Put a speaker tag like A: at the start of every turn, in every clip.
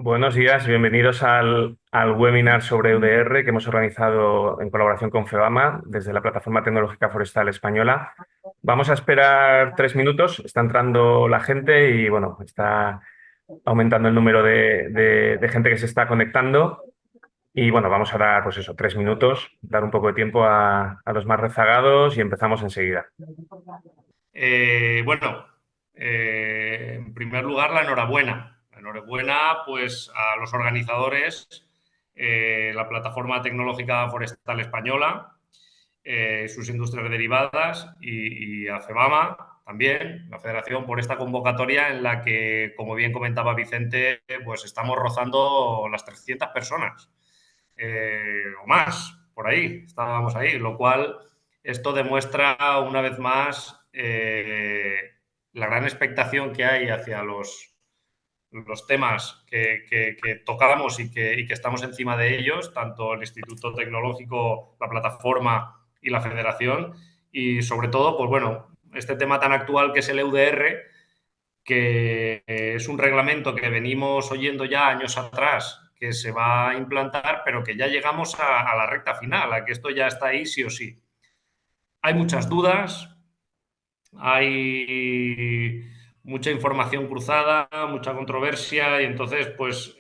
A: Buenos días, bienvenidos al webinar sobre UDR que hemos organizado en colaboración con FEBAMA desde la Plataforma Tecnológica Forestal Española. Vamos a esperar 3 minutos, está entrando la gente y bueno, está aumentando el número de gente que se está conectando. Y bueno, vamos a dar, pues eso, 3 minutos, dar un poco de tiempo a los más rezagados y empezamos enseguida.
B: Bueno, en primer lugar, la enhorabuena. La enhorabuena, pues, a los organizadores, la Plataforma Tecnológica Forestal Española, sus industrias derivadas y a FEBAMA también, la Federación, por esta convocatoria en la que, como bien comentaba Vicente, pues estamos rozando las 300 personas o más, por ahí, estábamos ahí, lo cual esto demuestra una vez más la gran expectación que hay hacia los temas que tocamos y que estamos encima de ellos, tanto el Instituto Tecnológico, la plataforma y la federación, y sobre todo, pues bueno, este tema tan actual que es el EUDR, que es un reglamento que venimos oyendo ya años atrás que se va a implantar, pero que ya llegamos a la recta final, a que esto ya está ahí sí o sí. Hay muchas dudas, hay mucha información cruzada, mucha controversia y entonces pues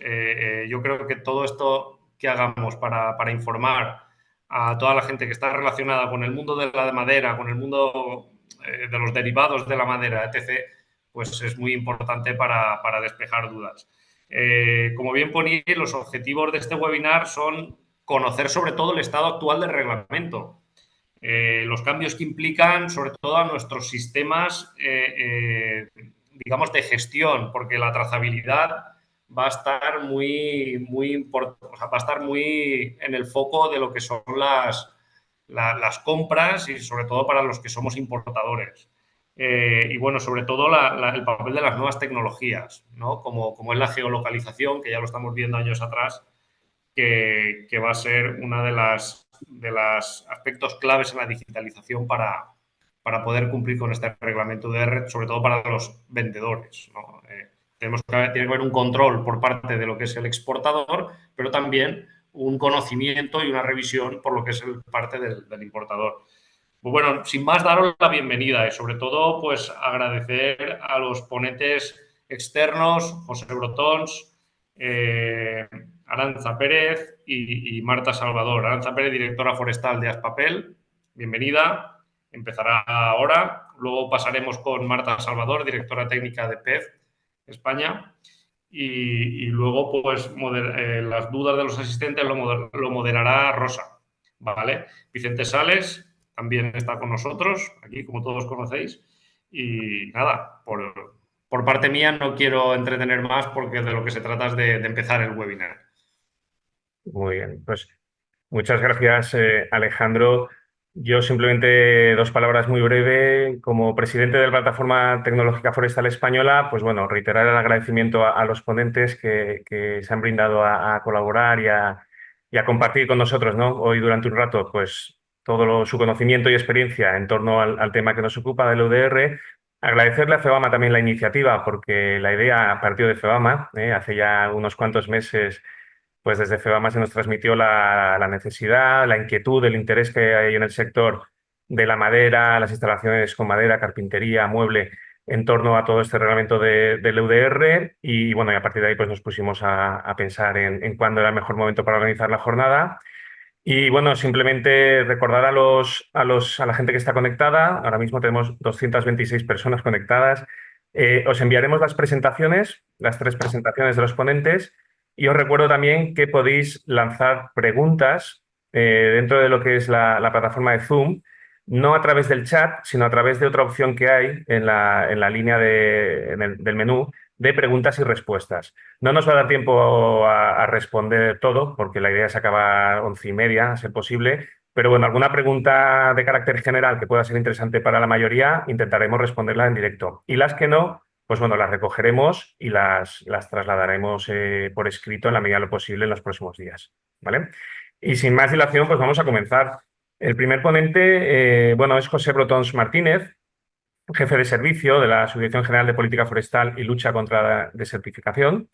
B: yo creo que todo esto que hagamos para informar a toda la gente que está relacionada con el mundo de la madera, con el mundo de los derivados de la madera, etc., pues es muy importante para despejar dudas. Como bien ponía, los objetivos de este webinar son conocer sobre todo el estado actual del reglamento, los cambios que implican sobre todo a nuestros sistemas, digamos, de gestión, porque la trazabilidad va a estar o sea, va a estar muy en el foco de lo que son las compras y sobre todo para los que somos importadores. Y bueno, sobre todo el papel de las nuevas tecnologías, ¿no? Como es la geolocalización, que ya lo estamos viendo años atrás, que va a ser una de las aspectos claves en la digitalización para poder cumplir con este reglamento de red, sobre todo para los vendedores, ¿no? Tiene que haber un control por parte de lo que es el exportador, pero también un conocimiento y una revisión por lo que es parte del importador. Pues bueno, sin más, daros la bienvenida y sobre todo, pues agradecer a los ponentes externos, José Brotons, Aranza Pérez y Marta Salvador. Aranza Pérez, directora forestal de Aspapel, bienvenida, empezará ahora. Luego pasaremos con Marta Salvador, directora técnica de PEF España. Y luego, pues, las dudas de los asistentes lo moderará Rosa, ¿vale? Vicente Sales también está con nosotros, aquí, como todos conocéis. Y nada, por parte mía no quiero entretener más porque de lo que se trata es de empezar el webinar.
A: Muy bien, pues muchas gracias, Alejandro. Yo simplemente 2 palabras muy breve. Como presidente de la Plataforma Tecnológica Forestal Española, pues bueno, reiterar el agradecimiento a los ponentes que se han brindado a colaborar y a compartir con nosotros, ¿no? Hoy durante un rato, pues todo su conocimiento y experiencia en torno al tema que nos ocupa del UDR. Agradecerle a FEBAMA también la iniciativa, porque la idea partió de FEBAMA, hace ya unos cuantos meses. Pues desde FEBAMA se nos transmitió la necesidad, la inquietud, el interés que hay en el sector de la madera, las instalaciones con madera, carpintería, mueble, en torno a todo este reglamento del UDR. Y bueno, y a partir de ahí pues nos pusimos a pensar en cuándo era el mejor momento para organizar la jornada. Y bueno, simplemente recordar a la gente que está conectada. Ahora mismo tenemos 226 personas conectadas. Os enviaremos las presentaciones, las 3 presentaciones de los ponentes. Y os recuerdo también que podéis lanzar preguntas dentro de lo que es la plataforma de Zoom, no a través del chat, sino a través de otra opción que hay en la línea del menú de preguntas y respuestas. No nos va a dar tiempo a responder todo, porque la idea es acabar 11:30, a ser posible. Pero bueno, alguna pregunta de carácter general que pueda ser interesante para la mayoría, intentaremos responderla en directo. Y las que no, pues bueno, las recogeremos y las trasladaremos por escrito en la medida de lo posible en los próximos días. ¿Vale? Y sin más dilación, pues vamos a comenzar. El primer ponente, bueno, es José Brotons Martínez, jefe de servicio de la Subdirección General de Política Forestal y Lucha contra la Desertificación.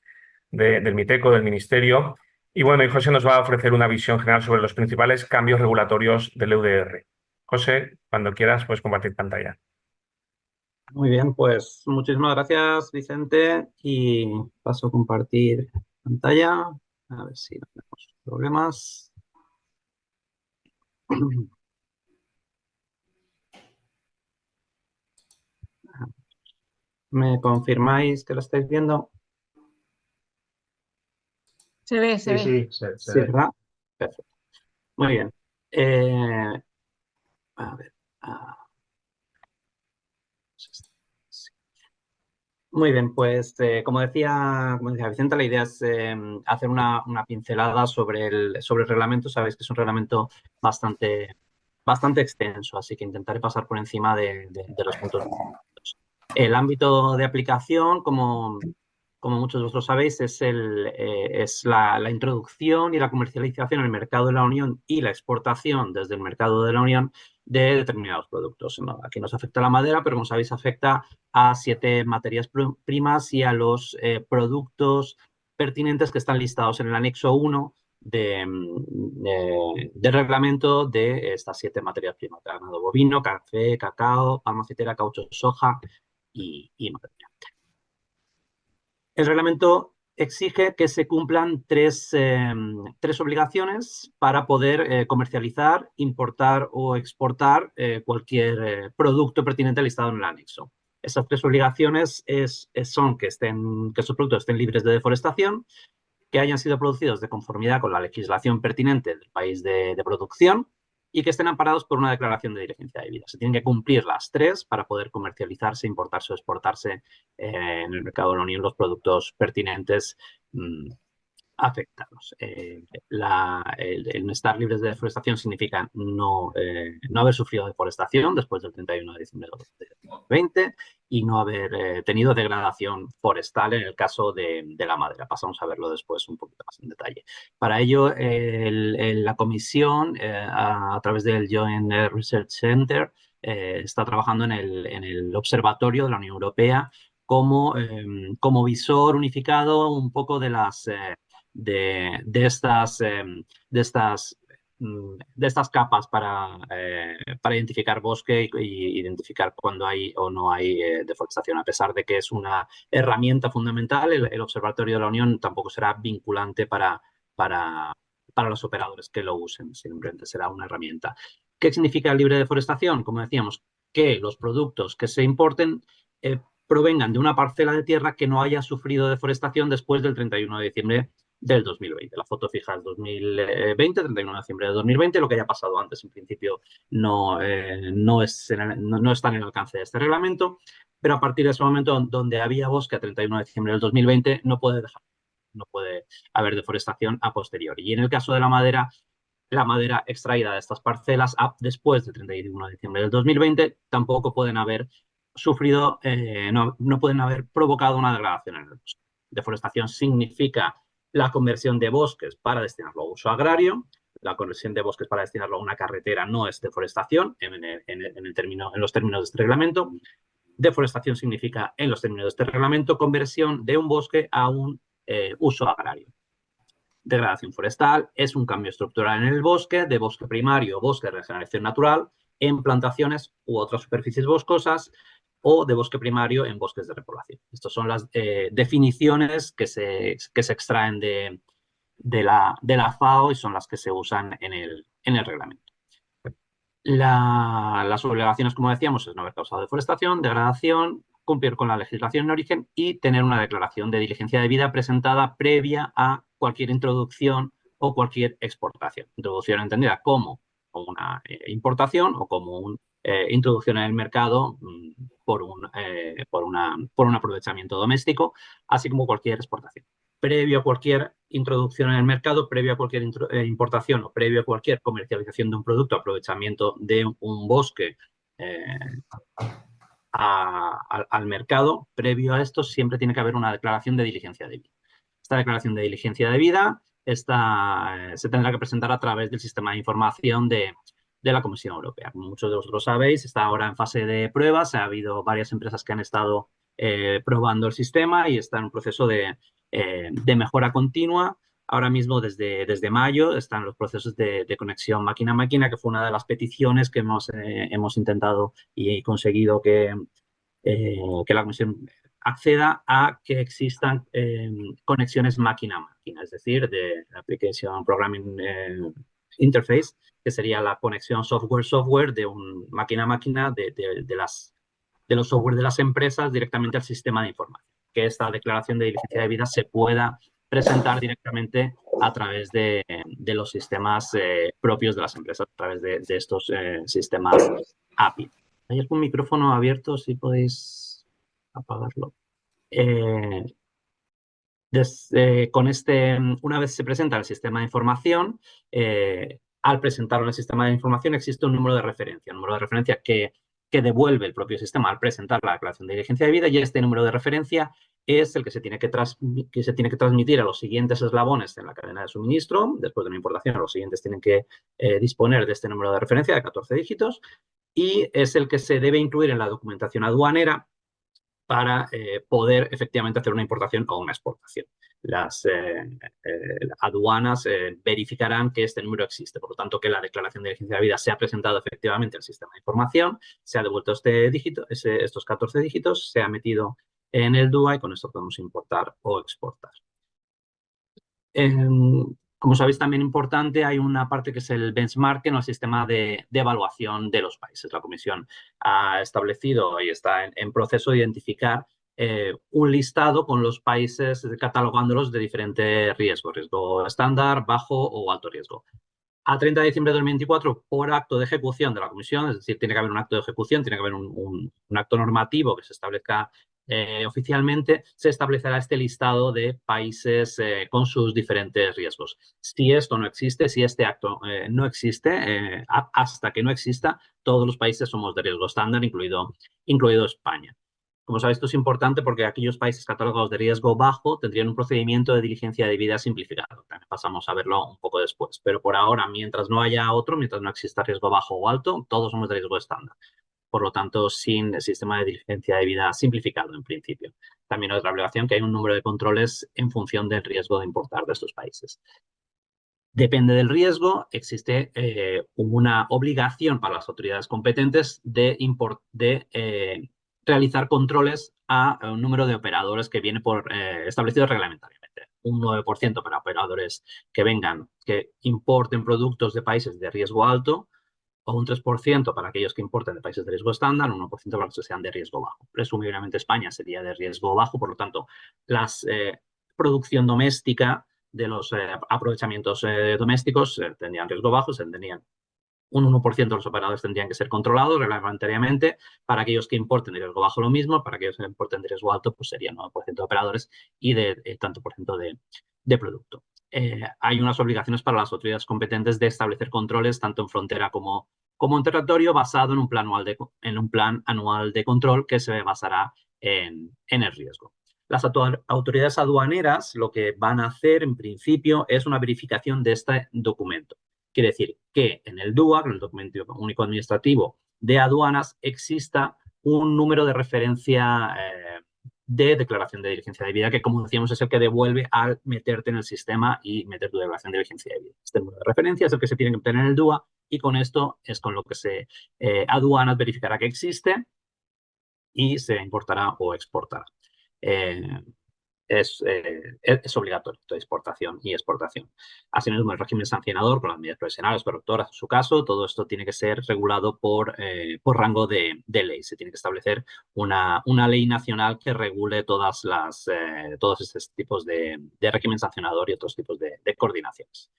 A: del MITECO, del Ministerio. Y bueno, y José nos va a ofrecer una visión general sobre los principales cambios regulatorios del EUDR. José, cuando quieras, puedes compartir pantalla.
C: Muy bien, pues muchísimas gracias, Vicente, y paso a compartir pantalla. A ver si no tenemos problemas. ¿Me confirmáis que lo estáis viendo?
D: Se ve, se ve.
E: Sí, se
C: Sí,
E: ve.
C: ¿verdad? Perfecto. Muy bien. A ver. Sí. Muy bien, pues como decía Vicente, la idea es hacer una pincelada sobre el reglamento. Sabéis que es un reglamento bastante extenso, así que intentaré pasar por encima de los puntos. El ámbito de aplicación, como muchos de vosotros sabéis, es la introducción y la comercialización en el mercado de la Unión y la exportación desde el mercado de la Unión de determinados productos. ¿No? Aquí nos afecta la madera, pero como sabéis, afecta a 7 materias primas y a los productos pertinentes que están listados en el anexo 1 del reglamento de estas 7 materias primas: ganado bovino, café, cacao, palma aceitera, caucho, soja y madera. El reglamento exige que se cumplan tres obligaciones para poder comercializar, importar o exportar cualquier producto pertinente listado en el anexo. Esas 3 obligaciones son que esos productos estén libres de deforestación, que hayan sido producidos de conformidad con la legislación pertinente del país de producción y que estén amparados por una declaración de diligencia debida. Se tienen que cumplir las 3 para poder comercializarse, importarse o exportarse en el mercado de la Unión los productos pertinentes afectados. El no estar libres de deforestación significa no haber sufrido deforestación después del 31 de diciembre de 2020 y no haber tenido degradación forestal en el caso de la madera. Pasamos a verlo después un poquito más en detalle. Para ello, la comisión, a través del Joint Research Center, está trabajando en el Observatorio de la Unión Europea como visor unificado un poco de estas, de estas de estas capas para identificar bosque y identificar cuando hay o no hay deforestación. A pesar de que es una herramienta fundamental, el Observatorio de la Unión tampoco será vinculante para, para los operadores que lo usen, simplemente será una herramienta. ¿Qué significa libre deforestación? Como decíamos, que los productos que se importen provengan de una parcela de tierra que no haya sufrido deforestación después del 31 de diciembre del 2020. La foto fija es 2020, 31 de diciembre de 2020. Lo que haya pasado antes, en principio, no está en el alcance de este reglamento, pero a partir de ese momento donde había bosque a 31 de diciembre del 2020 no puede haber deforestación a posteriori. Y en el caso de la madera extraída de estas parcelas después del 31 de diciembre del 2020 tampoco pueden haber sufrido, no pueden haber provocado una degradación en el bosque. Deforestación significa la conversión de bosques para destinarlo a uso agrario. La conversión de bosques para destinarlo a una carretera no es deforestación en los términos de este reglamento. Deforestación significa, en los términos de este reglamento, conversión de un bosque a un uso agrario. Degradación forestal es un cambio estructural en el bosque, de bosque primario o bosque de regeneración natural, en plantaciones u otras superficies boscosas, o de bosque primario en bosques de repoblación. Estas son las definiciones que se extraen de la FAO y son las que se usan en el reglamento. Las obligaciones, como decíamos, es no haber causado deforestación, degradación, cumplir con la legislación en origen y tener una declaración de diligencia debida presentada previa a cualquier introducción o cualquier exportación. Introducción entendida como una importación o como una introducción en el mercado por un aprovechamiento doméstico, así como cualquier exportación. Previo a cualquier introducción en el mercado, previo a cualquier importación o previo a cualquier comercialización de un producto, aprovechamiento de un bosque al mercado, previo a esto siempre tiene que haber una declaración de diligencia debida. Esta declaración de diligencia debida se tendrá que presentar a través del sistema de información de la Comisión Europea. Como muchos de vosotros sabéis, está ahora en fase de pruebas. Ha habido varias empresas que han estado probando el sistema y está en un proceso de de mejora continua. Ahora mismo, desde mayo, están los procesos de conexión máquina a máquina, que fue una de las peticiones que hemos intentado y conseguido que la Comisión acceda a que existan conexiones máquina a máquina, es decir, de Application Programming Interface, que sería la conexión software-software de un máquina a máquina de los software de las empresas directamente al sistema de información. Que esta declaración de diligencia de vida se pueda presentar directamente a través de los sistemas propios de las empresas, a través de estos sistemas API. Hay algún micrófono abierto, si podéis apagarlo. Una vez se presenta el sistema de información, al presentarlo en el sistema de información existe un número de referencia que devuelve el propio sistema al presentar la declaración de diligencia de vida, y este número de referencia es el que se tiene que transmitir a los siguientes eslabones en la cadena de suministro. Después de una importación, los siguientes tienen que disponer de este número de referencia de 14 dígitos, y es el que se debe incluir en la documentación aduanera para poder efectivamente hacer una importación o una exportación. Las aduanas verificarán que este número existe, por lo tanto, que la declaración de diligencia de vida se ha presentado efectivamente al sistema de información, se ha devuelto estos 14 dígitos, se ha metido en el DUA y con esto podemos importar o exportar. Como sabéis, también importante, hay una parte que es el benchmarking o el sistema de evaluación de los países. La Comisión ha establecido y está en proceso de identificar un listado con los países, catalogándolos de diferentes riesgos, riesgo estándar, bajo o alto riesgo. A 30 de diciembre de 2024, por acto de ejecución de la Comisión, es decir, tiene que haber un acto de ejecución, tiene que haber un acto normativo que se establezca oficialmente, se establecerá este listado de países con sus diferentes riesgos. Si esto no existe, si este acto no existe, hasta que no exista, todos los países somos de riesgo estándar, incluido España. Como sabéis, esto es importante porque aquellos países catalogados de riesgo bajo tendrían un procedimiento de diligencia debida simplificado. También pasamos a verlo un poco después. Pero por ahora, mientras no haya otro, mientras no exista riesgo bajo o alto, todos somos de riesgo estándar. Por lo tanto, sin el sistema de diligencia debida simplificado en principio. También otra obligación, que hay un número de controles en función del riesgo de importar de estos países. Depende del riesgo, existe una obligación para las autoridades competentes de realizar controles a un número de operadores que viene establecido reglamentariamente. Un 9% para operadores que importen productos de países de riesgo alto, o un 3% para aquellos que importen de países de riesgo estándar, un 1% para los que sean de riesgo bajo. Presumiblemente España sería de riesgo bajo, por lo tanto, la producción doméstica de los aprovechamientos domésticos tendrían riesgo bajo, un 1% de los operadores tendrían que ser controlados reglamentariamente. Para aquellos que importen de riesgo bajo, lo mismo. Para aquellos que importen de riesgo alto, pues sería 9% de operadores y de tanto por ciento de producto. Hay unas obligaciones para las autoridades competentes de establecer controles tanto en frontera como en territorio, basado en un plan anual de control que se basará en el riesgo. Las autoridades aduaneras lo que van a hacer en principio es una verificación de este documento. Quiere decir que en el DUA, en el Documento Único Administrativo de Aduanas, exista un número de referencia de declaración de diligencia de vida, que, como decíamos, es el que devuelve al meterte en el sistema y meter tu declaración de diligencia de vida. Este número de referencia es el que se tiene que meter en el DUA, y con esto es con lo que Aduanas verificará que existe y se importará o exportará. Es obligatorio toda exportación y exportación. Asimismo, el régimen sancionador con las medidas provisionales correctoras, en su caso, todo esto tiene que ser regulado por rango de ley. Se tiene que establecer una ley nacional que regule todos estos tipos de régimen sancionador y otros tipos de coordinaciones.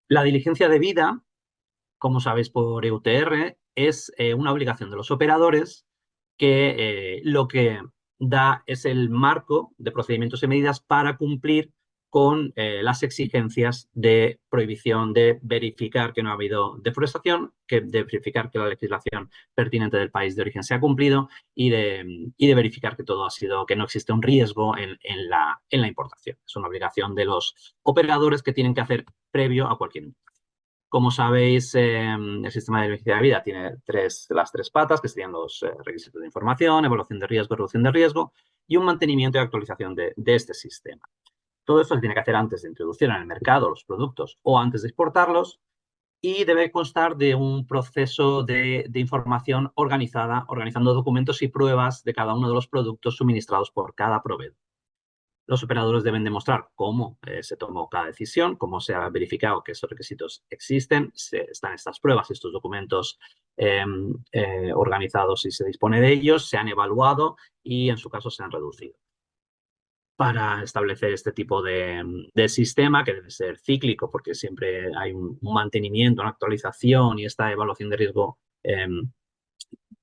C: La diligencia debida, como sabéis por EUTR, es una obligación de los operadores que lo que da es el marco de procedimientos y medidas para cumplir con las exigencias de prohibición de verificar que no ha habido deforestación, de verificar que la legislación pertinente del país de origen se ha cumplido y de verificar que todo ha sido, que no existe un riesgo en la importación. Es una obligación de los operadores que tienen que hacer previo a cualquier importación. Como sabéis, el sistema de diligencia de vida tiene las tres patas, que serían los requisitos de información, evaluación de riesgo, reducción de riesgo y un mantenimiento y actualización de este sistema. Todo esto se tiene que hacer antes de introducir en el mercado los productos o antes de exportarlos, y debe constar de un proceso de información organizada, organizando documentos y pruebas de cada uno de los productos suministrados por cada proveedor. Los operadores deben demostrar cómo se tomó cada decisión, cómo se ha verificado que esos requisitos existen, están estas pruebas, estos documentos organizados y se dispone de ellos, se han evaluado y en su caso se han reducido. Para establecer este tipo de sistema, que debe ser cíclico porque siempre hay un mantenimiento, una actualización, y esta evaluación de riesgo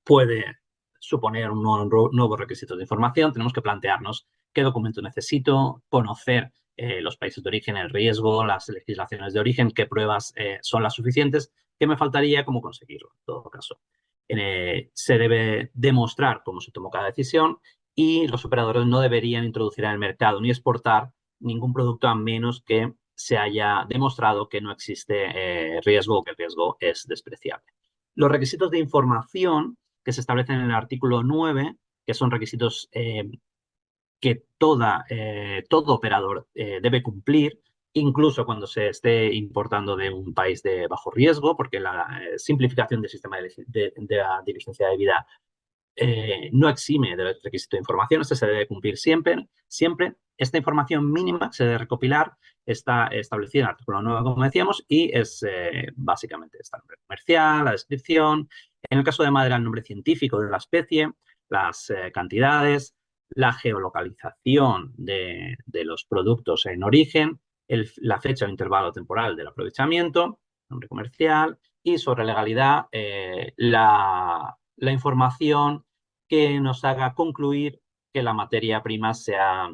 C: puede suponer un nuevo requisito de información. Tenemos que plantearnos qué documento necesito, conocer los países de origen, el riesgo, las legislaciones de origen, qué pruebas son las suficientes, qué me faltaría, cómo conseguirlo, en todo caso. Se debe demostrar cómo se tomó cada decisión, y los operadores no deberían introducir en el mercado ni exportar ningún producto a menos que se haya demostrado que no existe riesgo o que el riesgo es despreciable. Los requisitos de información que se establecen en el artículo 9, que son requisitos que todo operador debe cumplir, incluso cuando se esté importando de un país de bajo riesgo, porque la simplificación del sistema de la diligencia debida no exime del requisito de información. Este se debe cumplir siempre. Esta información mínima se debe recopilar, está establecida en el artículo 9, como decíamos, y es básicamente el nombre comercial, la descripción, en el caso de madera, el nombre científico de la especie, las cantidades, la geolocalización de los productos en origen, la fecha o intervalo temporal del aprovechamiento, nombre comercial, y sobre legalidad, la información que nos haga concluir que la materia prima se ha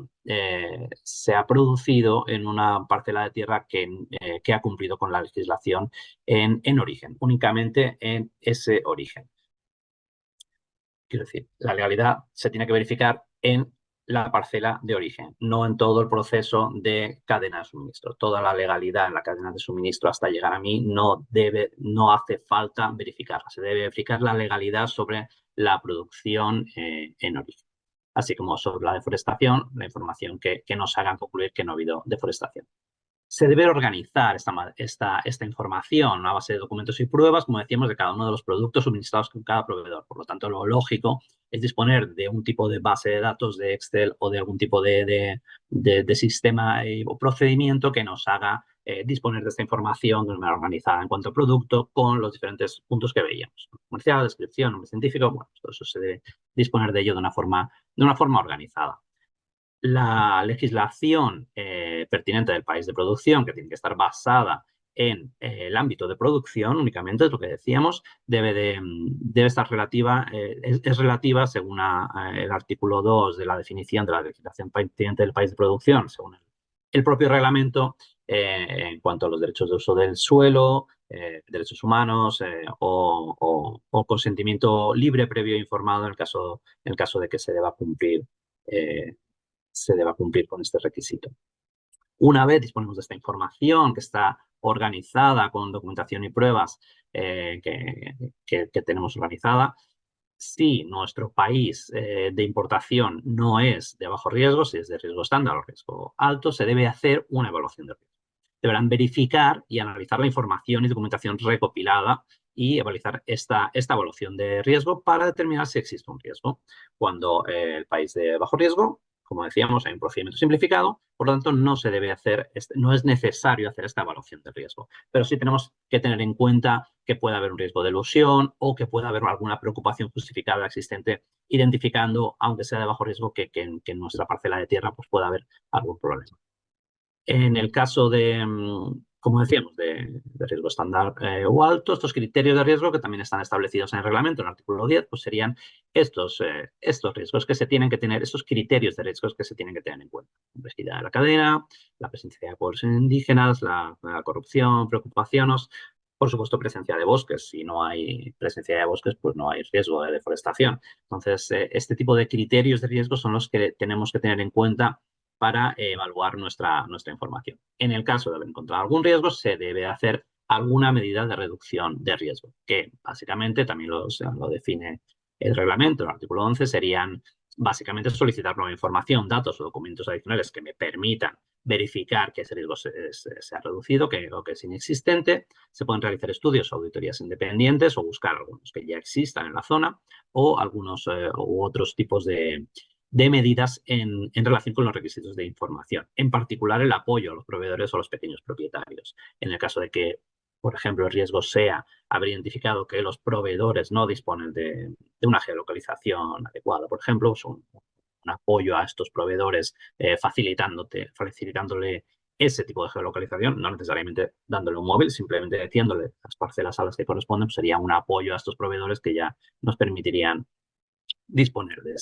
C: producido en una parcela de tierra que ha cumplido con la legislación en origen, únicamente en ese origen. Quiero decir, la legalidad se tiene que verificar en la parcela de origen, no en todo el proceso de cadena de suministro. Toda la legalidad en la cadena de suministro hasta llegar a mí no hace falta verificarla. Se debe verificar la legalidad sobre la producción en origen, así como sobre la deforestación, la información que nos haga concluir que no ha habido deforestación. Se debe organizar esta información, una base de documentos y pruebas, como decíamos, de cada uno de los productos suministrados con cada proveedor. Por lo tanto, lo lógico es disponer de un tipo de base de datos de Excel o de algún tipo de sistema o procedimiento que nos haga disponer de esta información de manera organizada en cuanto al producto, con los diferentes puntos que veíamos. Comercial, descripción, nombre científico, bueno, todo eso se debe disponer de ello de una forma organizada. La legislación pertinente del país de producción, que tiene que estar basada en el ámbito de producción únicamente, es lo que decíamos, debe estar relativa, es relativa según el artículo 2 de la definición de la legislación pertinente del país de producción, según el propio reglamento, en cuanto a los derechos de uso del suelo, derechos humanos o consentimiento libre, previo e informado en el caso de que se deba cumplir con este requisito. Una vez disponemos de esta información que está organizada con documentación y pruebas que tenemos organizada, si nuestro país de importación no es de bajo riesgo, si es de riesgo estándar o riesgo alto, se debe hacer una evaluación de riesgo. Deberán verificar y analizar la información y documentación recopilada y evaluar esta evaluación de riesgo para determinar si existe un riesgo. Cuando el país de bajo riesgo, como decíamos, hay un procedimiento simplificado, por lo tanto no se debe hacer, no es necesario hacer esta evaluación de riesgo, pero sí tenemos que tener en cuenta que puede haber un riesgo de elusión o que pueda haber alguna preocupación justificada existente, identificando, aunque sea de bajo riesgo, que en nuestra parcela de tierra pues pueda haber algún problema. En el caso de, como decíamos, de riesgo estándar o alto, estos criterios de riesgo que también están establecidos en el reglamento, en el artículo 10, pues serían estos riesgos que se tienen que tener, estos criterios de riesgos que se tienen que tener en cuenta. La complejidad de la cadena, la presencia de pueblos indígenas, la corrupción, preocupaciones, por supuesto, presencia de bosques. Si no hay presencia de bosques, pues no hay riesgo de deforestación. Entonces, este tipo de criterios de riesgo son los que tenemos que tener en cuenta para evaluar nuestra información. En el caso de haber encontrado algún riesgo, se debe hacer alguna medida de reducción de riesgo, que básicamente también lo define el reglamento. El artículo 11 serían básicamente solicitar nueva información, datos o documentos adicionales que me permitan verificar que ese riesgo se ha reducido o que es inexistente. Se pueden realizar estudios o auditorías independientes o buscar algunos que ya existan en la zona o algunos u otros tipos de medidas en relación con los requisitos de información. En particular, el apoyo a los proveedores o a los pequeños propietarios. En el caso de que, por ejemplo, el riesgo sea haber identificado que los proveedores no disponen de una geolocalización adecuada, por ejemplo, son un apoyo a estos proveedores facilitándole ese tipo de geolocalización, no necesariamente dándole un móvil, simplemente diciéndole las parcelas a las que corresponden, pues sería un apoyo a estos proveedores que ya nos permitirían disponer de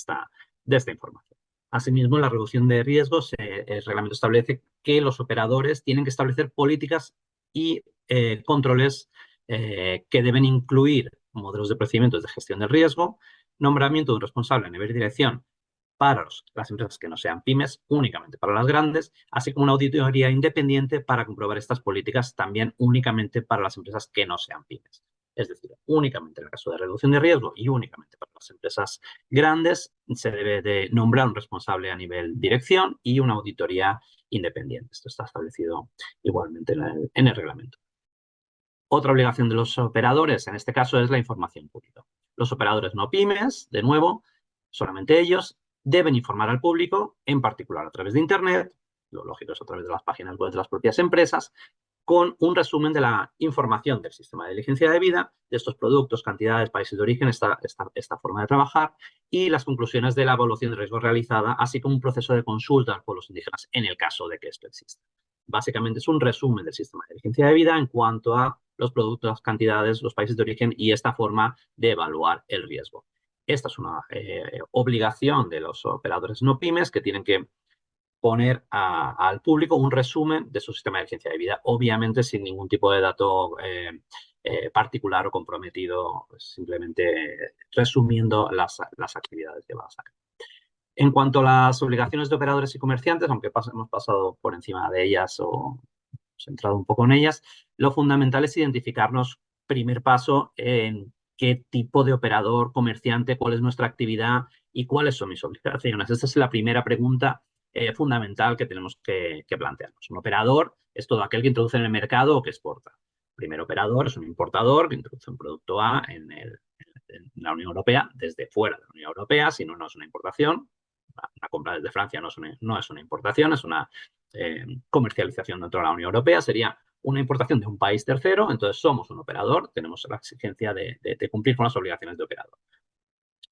C: esta información. Asimismo, en la reducción de riesgos, el reglamento establece que los operadores tienen que establecer políticas y controles que deben incluir modelos de procedimientos de gestión del riesgo, nombramiento de un responsable a nivel de dirección para las empresas que no sean pymes, únicamente para las grandes, así como una auditoría independiente para comprobar estas políticas también únicamente para las empresas que no sean pymes. Es decir, únicamente en el caso de reducción de riesgo y únicamente para las empresas grandes se debe de nombrar un responsable a nivel dirección y una auditoría independiente. Esto está establecido igualmente en el reglamento. Otra obligación de los operadores, en este caso, es la información pública. Los operadores no pymes, de nuevo, solamente ellos, deben informar al público, en particular a través de Internet, lo lógico es a través de las páginas web de las propias empresas, con un resumen de la información del sistema de diligencia de vida, de estos productos, cantidades, países de origen, esta forma de trabajar y las conclusiones de la evaluación de riesgo realizada, así como un proceso de consulta a los pueblos indígenas en el caso de que esto exista. Básicamente es un resumen del sistema de diligencia de vida en cuanto a los productos, las cantidades, los países de origen y esta forma de evaluar el riesgo. Esta es una obligación de los operadores no pymes que tienen que poner al público un resumen de su sistema de diligencia de vida, obviamente sin ningún tipo de dato particular o comprometido, pues simplemente resumiendo las actividades que va a sacar. En cuanto a las obligaciones de operadores y comerciantes, aunque hemos pasado por encima de ellas o hemos entrado un poco en ellas, lo fundamental es identificarnos, primer paso, en qué tipo de operador, comerciante, cuál es nuestra actividad y cuáles son mis obligaciones. Esta es la primera pregunta fundamental que tenemos que plantearnos. Un operador es todo aquel que introduce en el mercado o que exporta. El primer operador es un importador que introduce un producto A en la Unión Europea desde fuera de la Unión Europea, si no, no es una importación. Una compra desde Francia no es una importación, es una comercialización dentro de la Unión Europea. Sería una importación de un país tercero, entonces somos un operador, tenemos la exigencia de cumplir con las obligaciones de operador.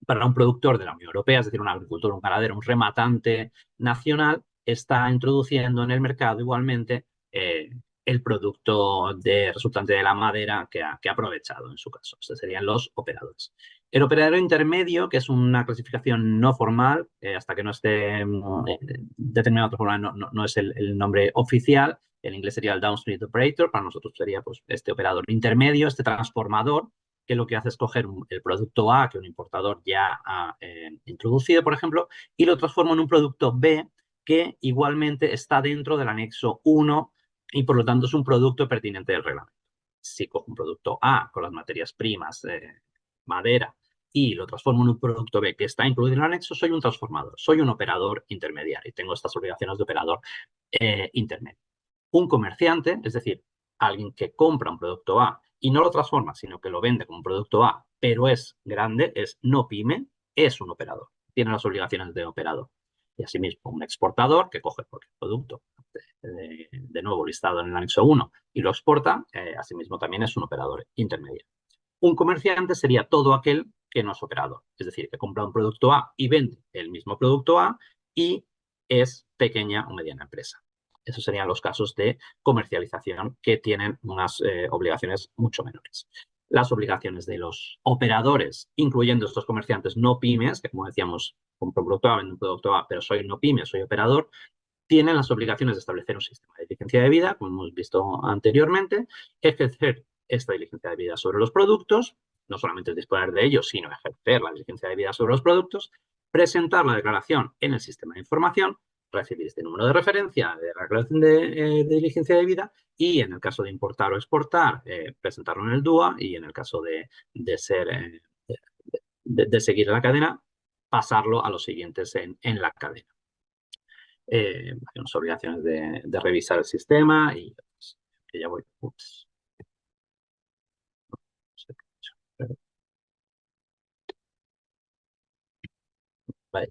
C: Para un productor de la Unión Europea, es decir, un agricultor, un ganadero, un rematante nacional, está introduciendo en el mercado igualmente el producto resultante de la madera que ha aprovechado en su caso. Estos serían los operadores. El operador intermedio, que es una clasificación no formal, hasta que no esté determinado de otra forma, no es el nombre oficial. En inglés sería el downstream operator, para nosotros sería pues, este operador intermedio, este transformador, que lo que hace es coger el producto A que un importador ya ha introducido, por ejemplo, y lo transforma en un producto B que igualmente está dentro del anexo 1 y por lo tanto es un producto pertinente del reglamento. Si cojo un producto A con las materias primas, madera, y lo transformo en un producto B que está incluido en el anexo, soy un transformador, soy un operador intermediario y tengo estas obligaciones de operador intermedio. Un comerciante, es decir, alguien que compra un producto A y no lo transforma, sino que lo vende como un producto A, pero es grande, es no pyme, es un operador. Tiene las obligaciones de operador. Y asimismo, un exportador que coge cualquier producto, de nuevo listado en el anexo 1, y lo exporta, asimismo también es un operador intermedio. Un comerciante sería todo aquel que no es operador, es decir, que compra un producto A y vende el mismo producto A y es pequeña o mediana empresa. Esos serían los casos de comercialización que tienen unas obligaciones mucho menores. Las obligaciones de los operadores, incluyendo estos comerciantes no pymes, que como decíamos, compro un producto A, vendo un producto A, pero soy no pyme, soy operador, tienen las obligaciones de establecer un sistema de diligencia de vida, como hemos visto anteriormente, ejercer esta diligencia de vida sobre los productos, no solamente disponer de ellos, sino ejercer la diligencia de vida sobre los productos, presentar la declaración en el sistema de información, recibir este número de referencia de la declaración de diligencia de vida y en el caso de importar o exportar, presentarlo en el DUA y en el caso de seguir la cadena, pasarlo a los siguientes en la cadena. Hay unas obligaciones de revisar el sistema y pues, que ya voy. Ups. No sé qué he hecho, vale.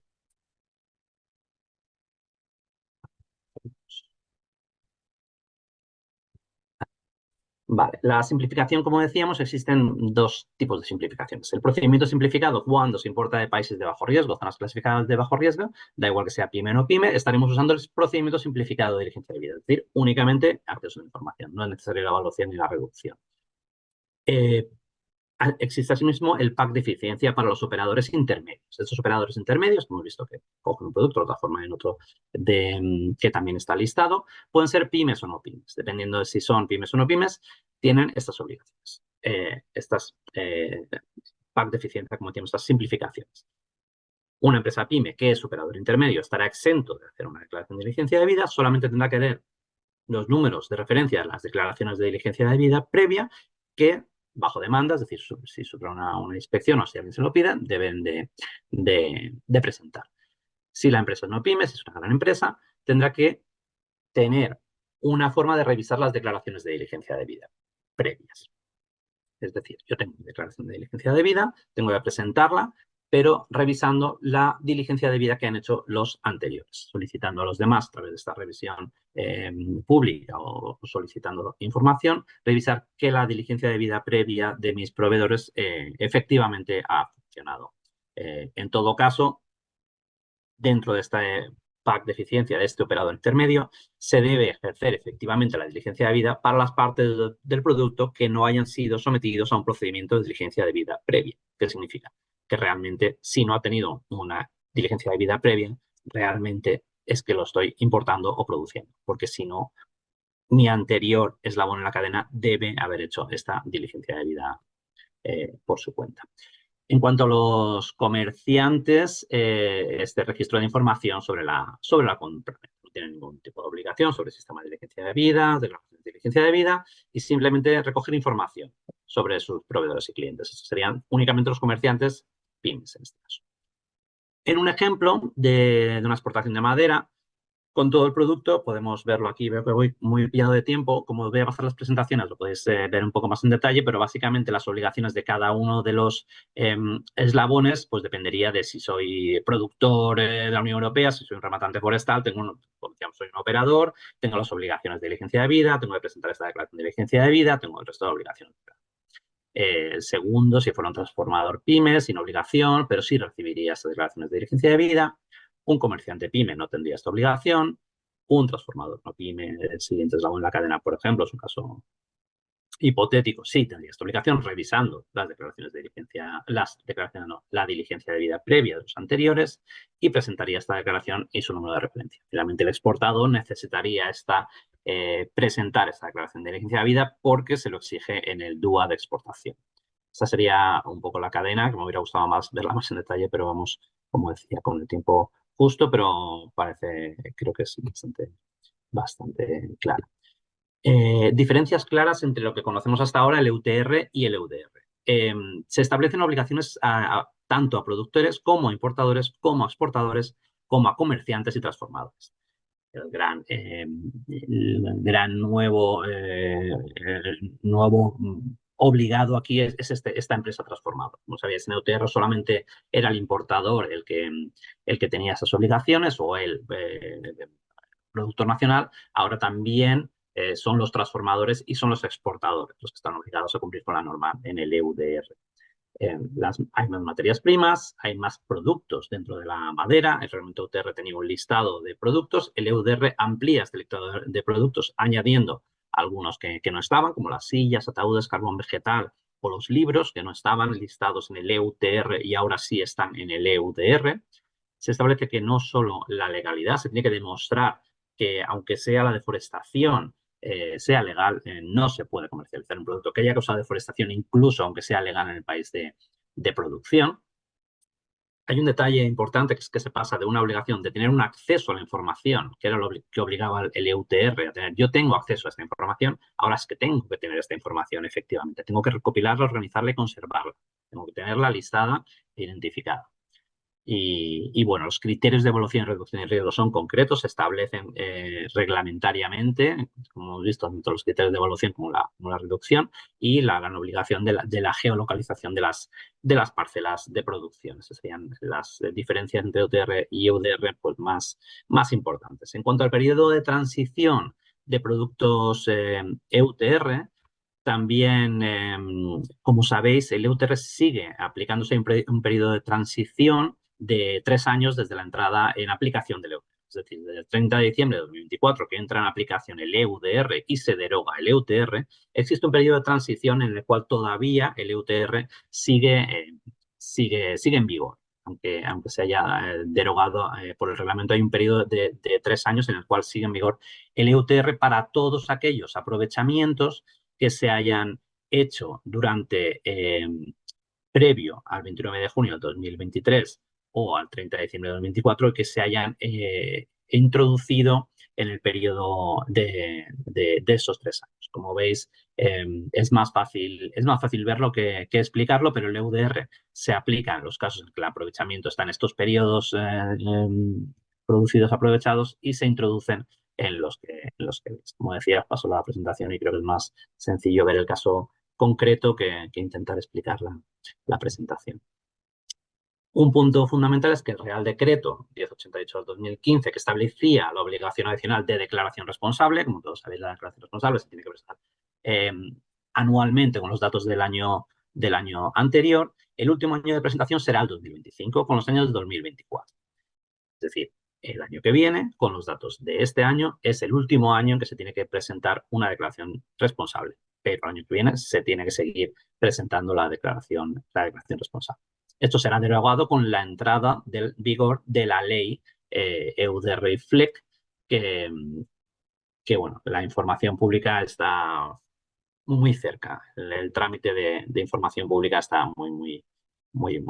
C: Vale, la simplificación, como decíamos, existen dos tipos de simplificaciones. El procedimiento simplificado, cuando se importa de países de bajo riesgo, zonas clasificadas de bajo riesgo, da igual que sea pyme o no pyme, estaremos usando el procedimiento simplificado de diligencia de vida, es decir, únicamente acceso a la información, no es necesaria la evaluación ni la reducción. Existe asimismo el pack de eficiencia para los operadores intermedios. Estos operadores intermedios, como hemos visto que cogen un producto, lo transforman en otro que también está listado, pueden ser pymes o no pymes. Dependiendo de si son pymes o no pymes, tienen estas obligaciones. Pack de eficiencia, como decíamos, estas simplificaciones. Una empresa pyme que es operador intermedio estará exento de hacer una declaración de diligencia de vida, solamente tendrá que ver los números de referencia a las declaraciones de diligencia de vida previa que, bajo demanda, es decir, si sufre una inspección o si alguien se lo pide, deben de presentar. Si la empresa es no pyme, si es una gran empresa, tendrá que tener una forma de revisar las declaraciones de diligencia de vida previas. Es decir, yo tengo mi declaración de diligencia de vida, tengo que presentarla, pero revisando la diligencia de vida que han hecho los anteriores, solicitando a los demás a través de esta revisión pública o solicitando información, revisar que la diligencia de vida previa de mis proveedores efectivamente ha funcionado. En todo caso, dentro de este pack de eficiencia de este operador intermedio, se debe ejercer efectivamente la diligencia de vida para las partes del producto que no hayan sido sometidos a un procedimiento de diligencia de vida previa. ¿Qué significa? Que realmente, si no ha tenido una diligencia de vida previa, realmente es que lo estoy importando o produciendo, porque si no, mi anterior eslabón en la cadena debe haber hecho esta diligencia de vida por su cuenta. En cuanto a los comerciantes, este registro de información sobre la compra no tiene ningún tipo de obligación sobre el sistema de diligencia de vida, declaración de diligencia de vida y simplemente recoger información sobre sus proveedores y clientes. Estos serían únicamente los comerciantes pymes en este caso. En un ejemplo de una exportación de madera, con todo el producto, podemos verlo aquí, veo que voy muy pillado de tiempo, como voy a pasar las presentaciones lo podéis ver un poco más en detalle, pero básicamente las obligaciones de cada uno de los eslabones, pues dependería de si soy productor de la Unión Europea, si soy un rematante forestal, como decíamos, soy un operador, tengo las obligaciones de diligencia de vida, tengo que presentar esta declaración de diligencia de vida, tengo el resto de obligaciones. El segundo, si fuera un transformador pyme, sin obligación, pero sí recibiría estas declaraciones de diligencia de vida. Un comerciante pyme no tendría esta obligación. Un transformador no pyme, el siguiente eslabón en la cadena, por ejemplo, es un caso hipotético, sí tendría esta obligación revisando las declaraciones de diligencia, la diligencia de vida previa de los anteriores y presentaría esta declaración y su número de referencia. Finalmente, el exportador necesitaría presentar esta declaración de diligencia de vida porque se lo exige en el DUA de exportación. Esta sería un poco la cadena, que me hubiera gustado más verla más en detalle, pero vamos, como decía, con el tiempo justo, pero creo que es bastante clara. Diferencias claras entre lo que conocemos hasta ahora, el EUTR y el EUDR. Se establecen obligaciones tanto a productores como a importadores, como a exportadores, como a comerciantes y transformadores. El gran nuevo obligado aquí es esta empresa transformadora. Como sabéis, en EUTR solamente era el importador el que tenía esas obligaciones o el productor nacional. Ahora también son los transformadores y son los exportadores los que están obligados a cumplir con la norma en el EUDR. Hay más materias primas, hay más productos dentro de la madera. El reglamento UTR tenía un listado de productos. El EUDR amplía este listado de productos añadiendo algunos que no estaban, como las sillas, ataúdes, carbón vegetal o los libros que no estaban listados en el EUTR y ahora sí están en el EUDR. Se establece que no solo la legalidad, se tiene que demostrar que aunque sea la deforestación sea legal, no se puede comercializar un producto que haya causado deforestación, incluso aunque sea legal en el país de producción. Hay un detalle importante que es que se pasa de una obligación de tener un acceso a la información, que era lo que obligaba el EUTR a tener. Yo tengo acceso a esta información, ahora es que tengo que tener esta información efectivamente. Tengo que recopilarla, organizarla y conservarla. Tengo que tenerla listada e identificada. Bueno, los criterios de evaluación y reducción de riesgo son concretos, se establecen reglamentariamente, como hemos visto, dentro de los criterios de evaluación como la reducción y la gran obligación de la geolocalización de las parcelas de producción. Esas serían las diferencias entre OTR y EUDR pues, más importantes. En cuanto al periodo de transición de productos EUTR, también, como sabéis, el EUTR sigue aplicándose un periodo de transición de 3 años desde la entrada en aplicación del EUTR. Es decir, desde el 30 de diciembre de 2024, que entra en aplicación el EUDR y se deroga el EUTR, existe un periodo de transición en el cual todavía el EUTR sigue en vigor. Aunque se haya derogado por el reglamento, hay un periodo de 3 años en el cual sigue en vigor el EUTR para todos aquellos aprovechamientos que se hayan hecho durante previo al 29 de junio de 2023 o al 30 de diciembre de 2024 que se hayan introducido en el periodo de esos 3 años. Como veis, es más fácil verlo que explicarlo, pero el EUDR se aplica en los casos en que el aprovechamiento está en estos periodos producidos aprovechados y se introducen en los que, como decía, paso la presentación y creo que es más sencillo ver el caso concreto que intentar explicar la presentación. Un punto fundamental es que el Real Decreto 1088/2015, que establecía la obligación adicional de declaración responsable, como todos sabéis, la declaración responsable se tiene que presentar anualmente con los datos del año anterior, el último año de presentación será el 2025, con los años del 2024. Es decir, el año que viene, con los datos de este año, es el último año en que se tiene que presentar una declaración responsable. Pero el año que viene se tiene que seguir presentando la declaración responsable. Esto será derogado con la entrada del vigor de la ley EUDR y FLEC, que bueno, la información pública está muy cerca. El trámite de información pública está muy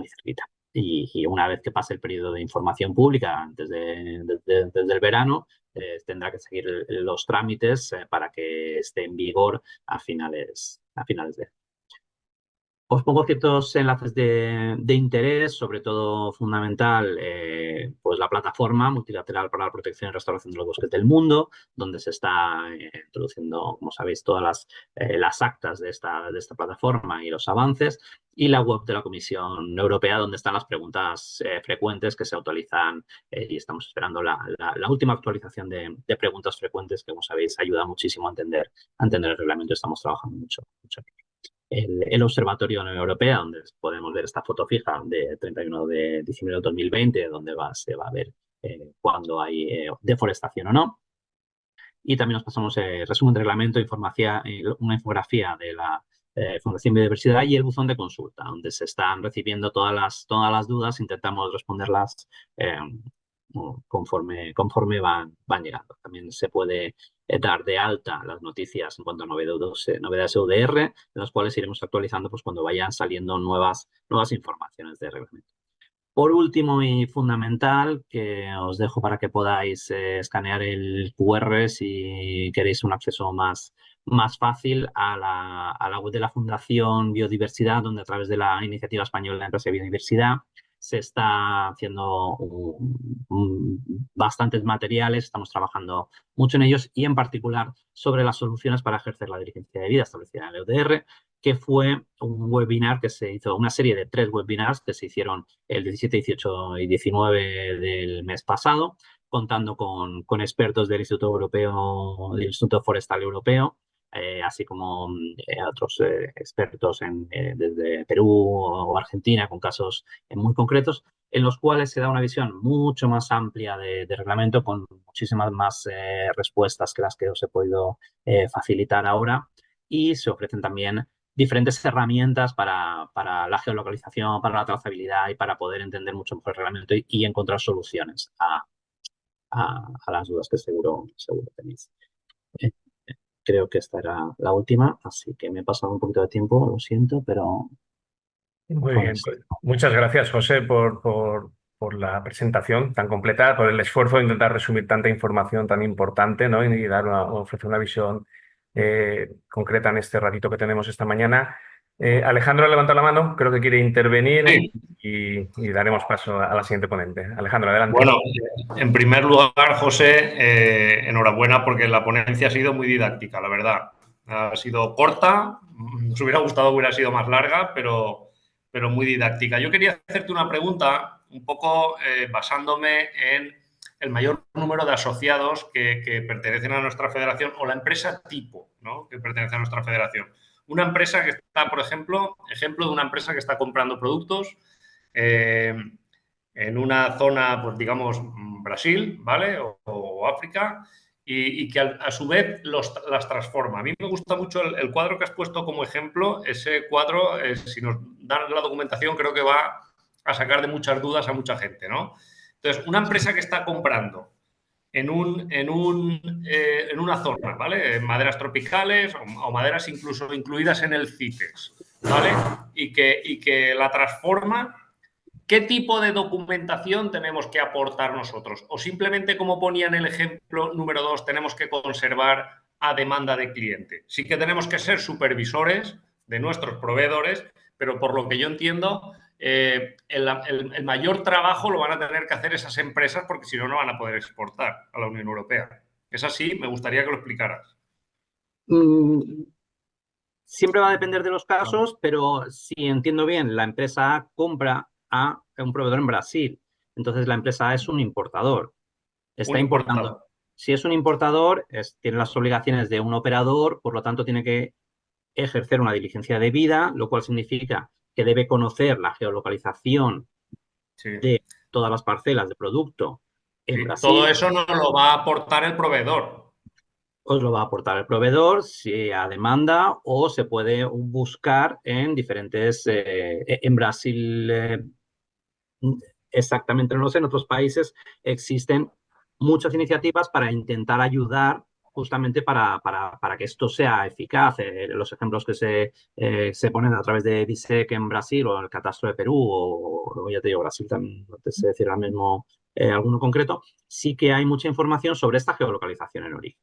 C: cerquita. Y una vez que pase el periodo de información pública desde el verano, tendrá que seguir los trámites para que esté en vigor a finales de año. Os pongo ciertos enlaces de interés, sobre todo fundamental, pues la plataforma multilateral para la protección y restauración de los bosques del mundo, donde se está introduciendo, como sabéis, todas las actas de esta plataforma y los avances, y la web de la Comisión Europea, donde están las preguntas frecuentes que se actualizan y estamos esperando la última actualización de preguntas frecuentes, que, como sabéis, ayuda muchísimo a entender el reglamento. Estamos trabajando mucho el Observatorio de la Unión Europea, donde podemos ver esta foto fija de 31 de diciembre de 2020, donde se va a ver cuándo hay deforestación o no. Y también nos pasamos resumen de reglamento, una infografía de la Fundación Biodiversidad y el buzón de consulta, donde se están recibiendo todas las dudas, intentamos responderlas conforme van llegando. También se puede dar de alta las noticias en cuanto a novedades EUDR, en las cuales iremos actualizando pues, cuando vayan saliendo nuevas informaciones de reglamento. Por último y fundamental, que os dejo para que podáis escanear el QR si queréis un acceso más fácil a la web de la Fundación Biodiversidad, donde a través de la Iniciativa Española de Empresa de Biodiversidad se está haciendo bastantes materiales, estamos trabajando mucho en ellos y en particular sobre las soluciones para ejercer la dirigencia de vida establecida en el EUDR, que fue un webinar que se hizo, una serie de 3 webinars que se hicieron el 17, 18 y 19 del mes pasado, contando con expertos del Instituto Forestal Europeo, así como otros expertos desde Perú o Argentina con casos muy concretos, en los cuales se da una visión mucho más amplia de reglamento, con muchísimas más respuestas que las que os he podido facilitar ahora, y se ofrecen también diferentes herramientas para la geolocalización, para la trazabilidad y para poder entender mucho mejor el reglamento y encontrar soluciones a las dudas que seguro tenéis. Creo que esta era la última, así que me he pasado un poquito de tiempo, lo siento, pero...
A: Muy bien, pues, muchas gracias, José, por la presentación tan completa, por el esfuerzo de intentar resumir tanta información tan importante, ¿no? Y ofrecer una visión concreta en este ratito que tenemos esta mañana. Alejandro ha levantado la mano, creo que quiere intervenir
B: Sí.
A: y daremos paso a la siguiente ponente. Alejandro, adelante.
B: Bueno, en primer lugar, José, enhorabuena porque la ponencia ha sido muy didáctica, la verdad. Ha sido corta, nos hubiera gustado que hubiera sido más larga, pero muy didáctica. Yo quería hacerte una pregunta, un poco basándome en el mayor número de asociados que pertenecen a nuestra federación o la empresa tipo, ¿no?, que pertenece a nuestra federación. Una empresa que está, por ejemplo de una empresa que está comprando productos en una zona, pues digamos, Brasil, ¿vale? O África, y que a su vez las transforma. A mí me gusta mucho el cuadro que has puesto como ejemplo. Ese cuadro, si nos dan la documentación, creo que va a sacar de muchas dudas a mucha gente, ¿no? Entonces, una empresa que está comprando en una zona, ¿vale? Maderas tropicales o maderas incluso incluidas en el CITES, ¿vale? Y que la transforma. ¿Qué tipo de documentación tenemos que aportar nosotros? O simplemente, como ponía en el ejemplo número 2, tenemos que conservar a demanda de cliente. Sí que tenemos que ser supervisores de nuestros proveedores, pero por lo que yo entiendo, el mayor trabajo lo van a tener que hacer esas empresas porque si no, no van a poder exportar a la Unión Europea. Es así, me gustaría que lo explicaras.
C: Mm, Siempre va a depender de los casos, pero si entiendo bien, la empresa A compra a un proveedor en Brasil. Entonces la empresa A es un importador.
B: Un
C: Está importando.
B: importador.
C: Si es un importador, tiene las obligaciones de un operador, por lo tanto tiene que ejercer una diligencia debida, lo cual significa que debe conocer la geolocalización
B: Sí.
C: de todas las parcelas de producto en
B: Sí. Todo
C: Brasil.
B: eso nos lo va a aportar el proveedor.
C: Os lo va a aportar el proveedor, si a demanda, o se puede buscar en diferentes, en Brasil exactamente no lo sé, en otros países existen muchas iniciativas para intentar ayudar justamente para que esto sea eficaz. Los ejemplos que se ponen a través de DISEC en Brasil o el Catastro de Perú o ya te digo, Brasil también, no te sé decir ahora mismo alguno concreto, sí que hay mucha información sobre esta geolocalización en origen.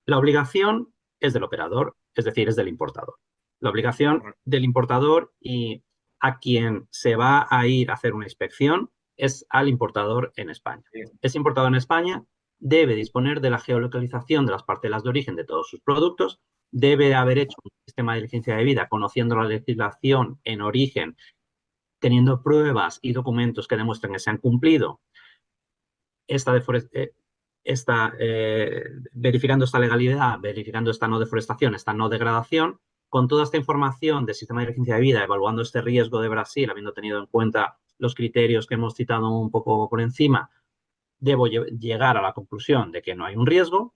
C: La obligación es del operador, es decir, es del importador. La obligación del importador y a quien se va a ir a hacer una inspección es al importador en España. Ese importador en España debe disponer de la geolocalización de las parcelas de origen de todos sus productos, debe haber hecho un sistema de diligencia de vida conociendo la legislación en origen, teniendo pruebas y documentos que demuestren que se han cumplido verificando esta legalidad, verificando esta no deforestación, esta no degradación, con toda esta información del sistema de diligencia de vida, evaluando este riesgo de Brasil, habiendo tenido en cuenta los criterios que hemos citado un poco por encima, debo llegar a la conclusión de que no hay un riesgo.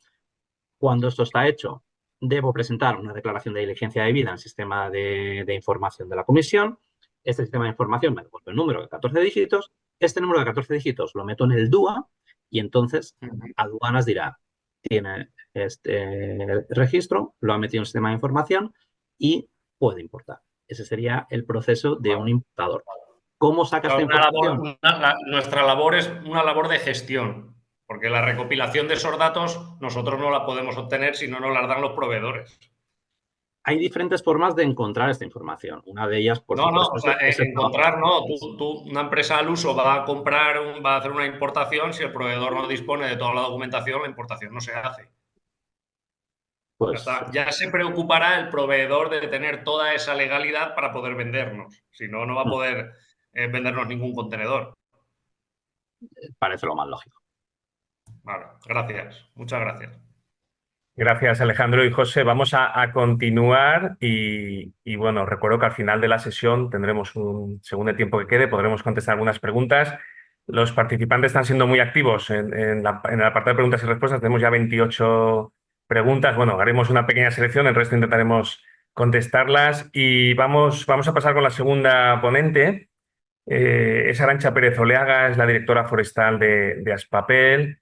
C: Cuando esto está hecho, debo presentar una declaración de diligencia de vida en el sistema de información de la comisión. Este sistema de información me devuelve el número de 14 dígitos. Este número de 14 dígitos lo meto en el DUA y entonces Aduanas dirá, tiene este registro, lo ha metido en el sistema de información y puede importar. Ese sería el proceso de un importador. ¿Cómo saca esta información?
B: Nuestra labor es una labor de gestión, porque la recopilación de esos datos nosotros no la podemos obtener si no nos las dan los proveedores.
C: Hay diferentes formas de encontrar esta información. Una de ellas, por
B: No,
C: supuesto,
B: o sea,
C: es el trabajo.
B: encontrar, no. Una empresa al uso va a comprar, va a hacer una importación. Si el proveedor no dispone de toda la documentación, la importación no se hace.
C: Pues
B: Ya se preocupará el proveedor de tener toda esa legalidad para poder vendernos. Si no, no va a poder vendernos ningún contenedor.
C: parece lo más lógico.
B: Vale, gracias. Muchas gracias.
A: Gracias, Alejandro y José. Vamos a continuar bueno, recuerdo que al final de la sesión tendremos según el tiempo que quede, podremos contestar algunas preguntas. Los participantes están siendo muy activos en el apartado de preguntas y respuestas. Tenemos ya 28 preguntas. Bueno, haremos una pequeña selección, el resto intentaremos contestarlas. Y vamos a pasar con la segunda ponente. Es Arantxa Pérez Oleaga, es la directora forestal de Aspapel.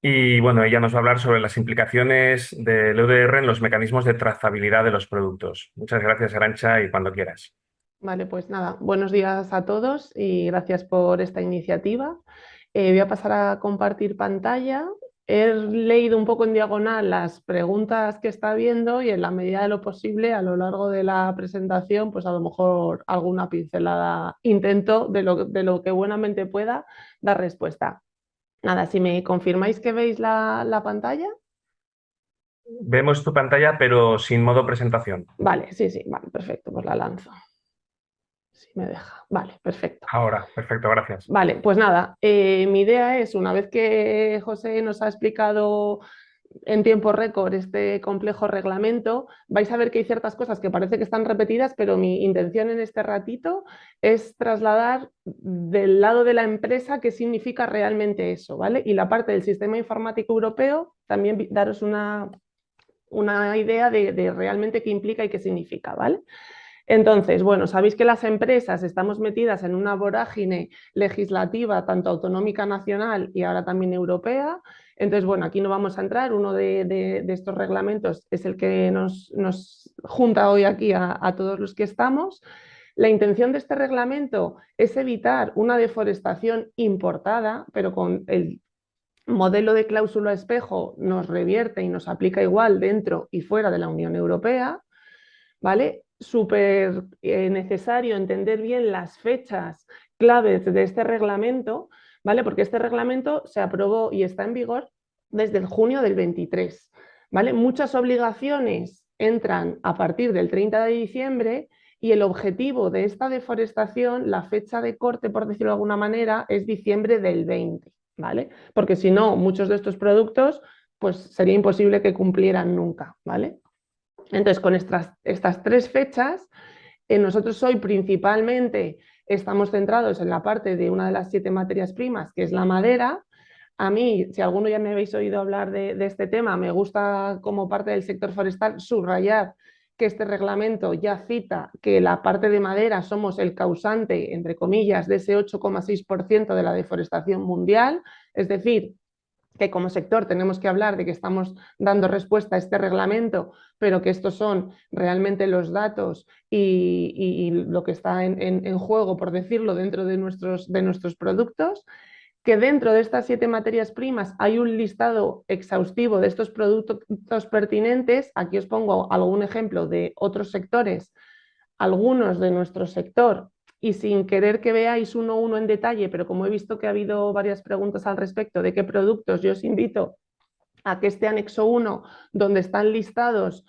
A: Y bueno, ella nos va a hablar sobre las implicaciones del EUDR en los mecanismos de trazabilidad de los productos. Muchas gracias, Arantxa, y cuando quieras.
D: Vale, pues nada, buenos días a todos y gracias por esta iniciativa. Voy a pasar a compartir pantalla He leído un poco en diagonal las preguntas que está viendo y en la medida de lo posible a lo largo de la presentación, pues a lo mejor alguna pincelada intento de lo que buenamente pueda dar respuesta. Nada, si me confirmáis que veis la pantalla.
A: Vemos tu pantalla, pero sin modo presentación.
D: Vale, sí, vale, perfecto, pues la lanzo. Si me deja. Vale, perfecto.
A: Ahora, perfecto, gracias.
D: Vale, pues nada, mi idea es, una vez que José nos ha explicado en tiempo récord este complejo reglamento, vais a ver que hay ciertas cosas que parece que están repetidas, pero mi intención en este ratito es trasladar del lado de la empresa qué significa realmente eso, ¿vale? Y la parte del sistema informático europeo, también daros una idea de realmente qué implica y qué significa, ¿vale? Entonces, bueno, sabéis que las empresas estamos metidas en una vorágine legislativa, tanto autonómica nacional y ahora también europea. Entonces, bueno, aquí no vamos a entrar. Uno de estos reglamentos es el que nos junta hoy aquí a todos los que estamos. La intención de este reglamento es evitar una deforestación importada, pero con el modelo de cláusula espejo nos revierte y nos aplica igual dentro y fuera de la Unión Europea. ¿Vale? Súper necesario entender bien las fechas claves de este reglamento, ¿vale? Porque este reglamento se aprobó y está en vigor desde el junio del 23, ¿vale? Muchas obligaciones entran a partir del 30 de diciembre y el objetivo de esta deforestación, la fecha de corte, por decirlo de alguna manera, es diciembre del 20, ¿vale? Porque si no, muchos de estos productos, pues sería imposible que cumplieran nunca, ¿vale? Entonces, con estas tres fechas, nosotros hoy principalmente estamos centrados en la parte de una de las 7 materias primas, que es la madera. A mí, si alguno ya me habéis oído hablar de este tema, me gusta como parte del sector forestal subrayar que este reglamento ya cita que la parte de madera somos el causante, entre comillas, de ese 8,6% de la deforestación mundial, es decir, que como sector tenemos que hablar de que estamos dando respuesta a este reglamento, pero que estos son realmente los datos y lo que está en juego, por decirlo, dentro de nuestros productos, que dentro de estas 7 materias primas hay un listado exhaustivo de estos productos pertinentes. Aquí os pongo algún ejemplo de otros sectores, algunos de nuestro sector, y sin querer que veáis uno a uno en detalle, pero como he visto que ha habido varias preguntas al respecto de qué productos, yo os invito a que este anexo 1, donde están listados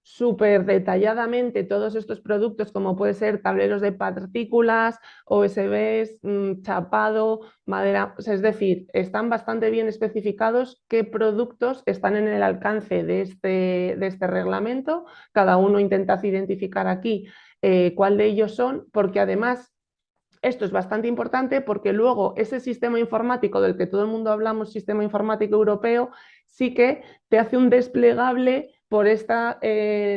D: súper detalladamente todos estos productos, como puede ser tableros de partículas, OSBs, chapado, madera, es decir, están bastante bien especificados qué productos están en el alcance de este reglamento. Cada uno intenta identificar aquí cuál de ellos son, porque además esto es bastante importante porque luego ese sistema informático del que todo el mundo hablamos, sistema informático europeo, sí que te hace un desplegable por esta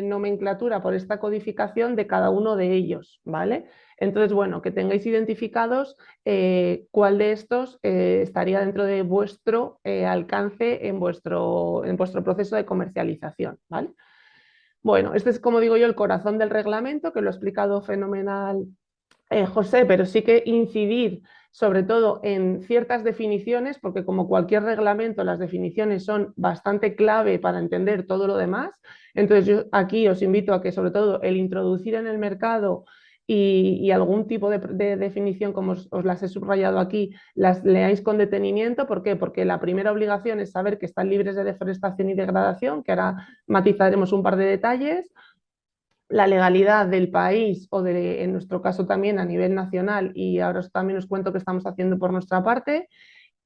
D: nomenclatura, por esta codificación de cada uno de ellos, ¿vale? Entonces, bueno, que tengáis identificados cuál de estos estaría dentro de vuestro alcance en vuestro proceso de comercialización, ¿vale? Bueno, este es, como digo yo, el corazón del reglamento, que lo ha explicado fenomenal José, pero sí que incidir sobre todo en ciertas definiciones, porque como cualquier reglamento, las definiciones son bastante clave para entender todo lo demás. Entonces, yo aquí os invito a que sobre todo el introducir en el mercado y algún tipo de definición, como os las he subrayado aquí, las leáis con detenimiento. ¿Por qué? Porque la primera obligación es saber que están libres de deforestación y degradación, que ahora matizaremos un par de detalles. La legalidad del país o en nuestro caso también a nivel nacional, y ahora también os cuento qué estamos haciendo por nuestra parte.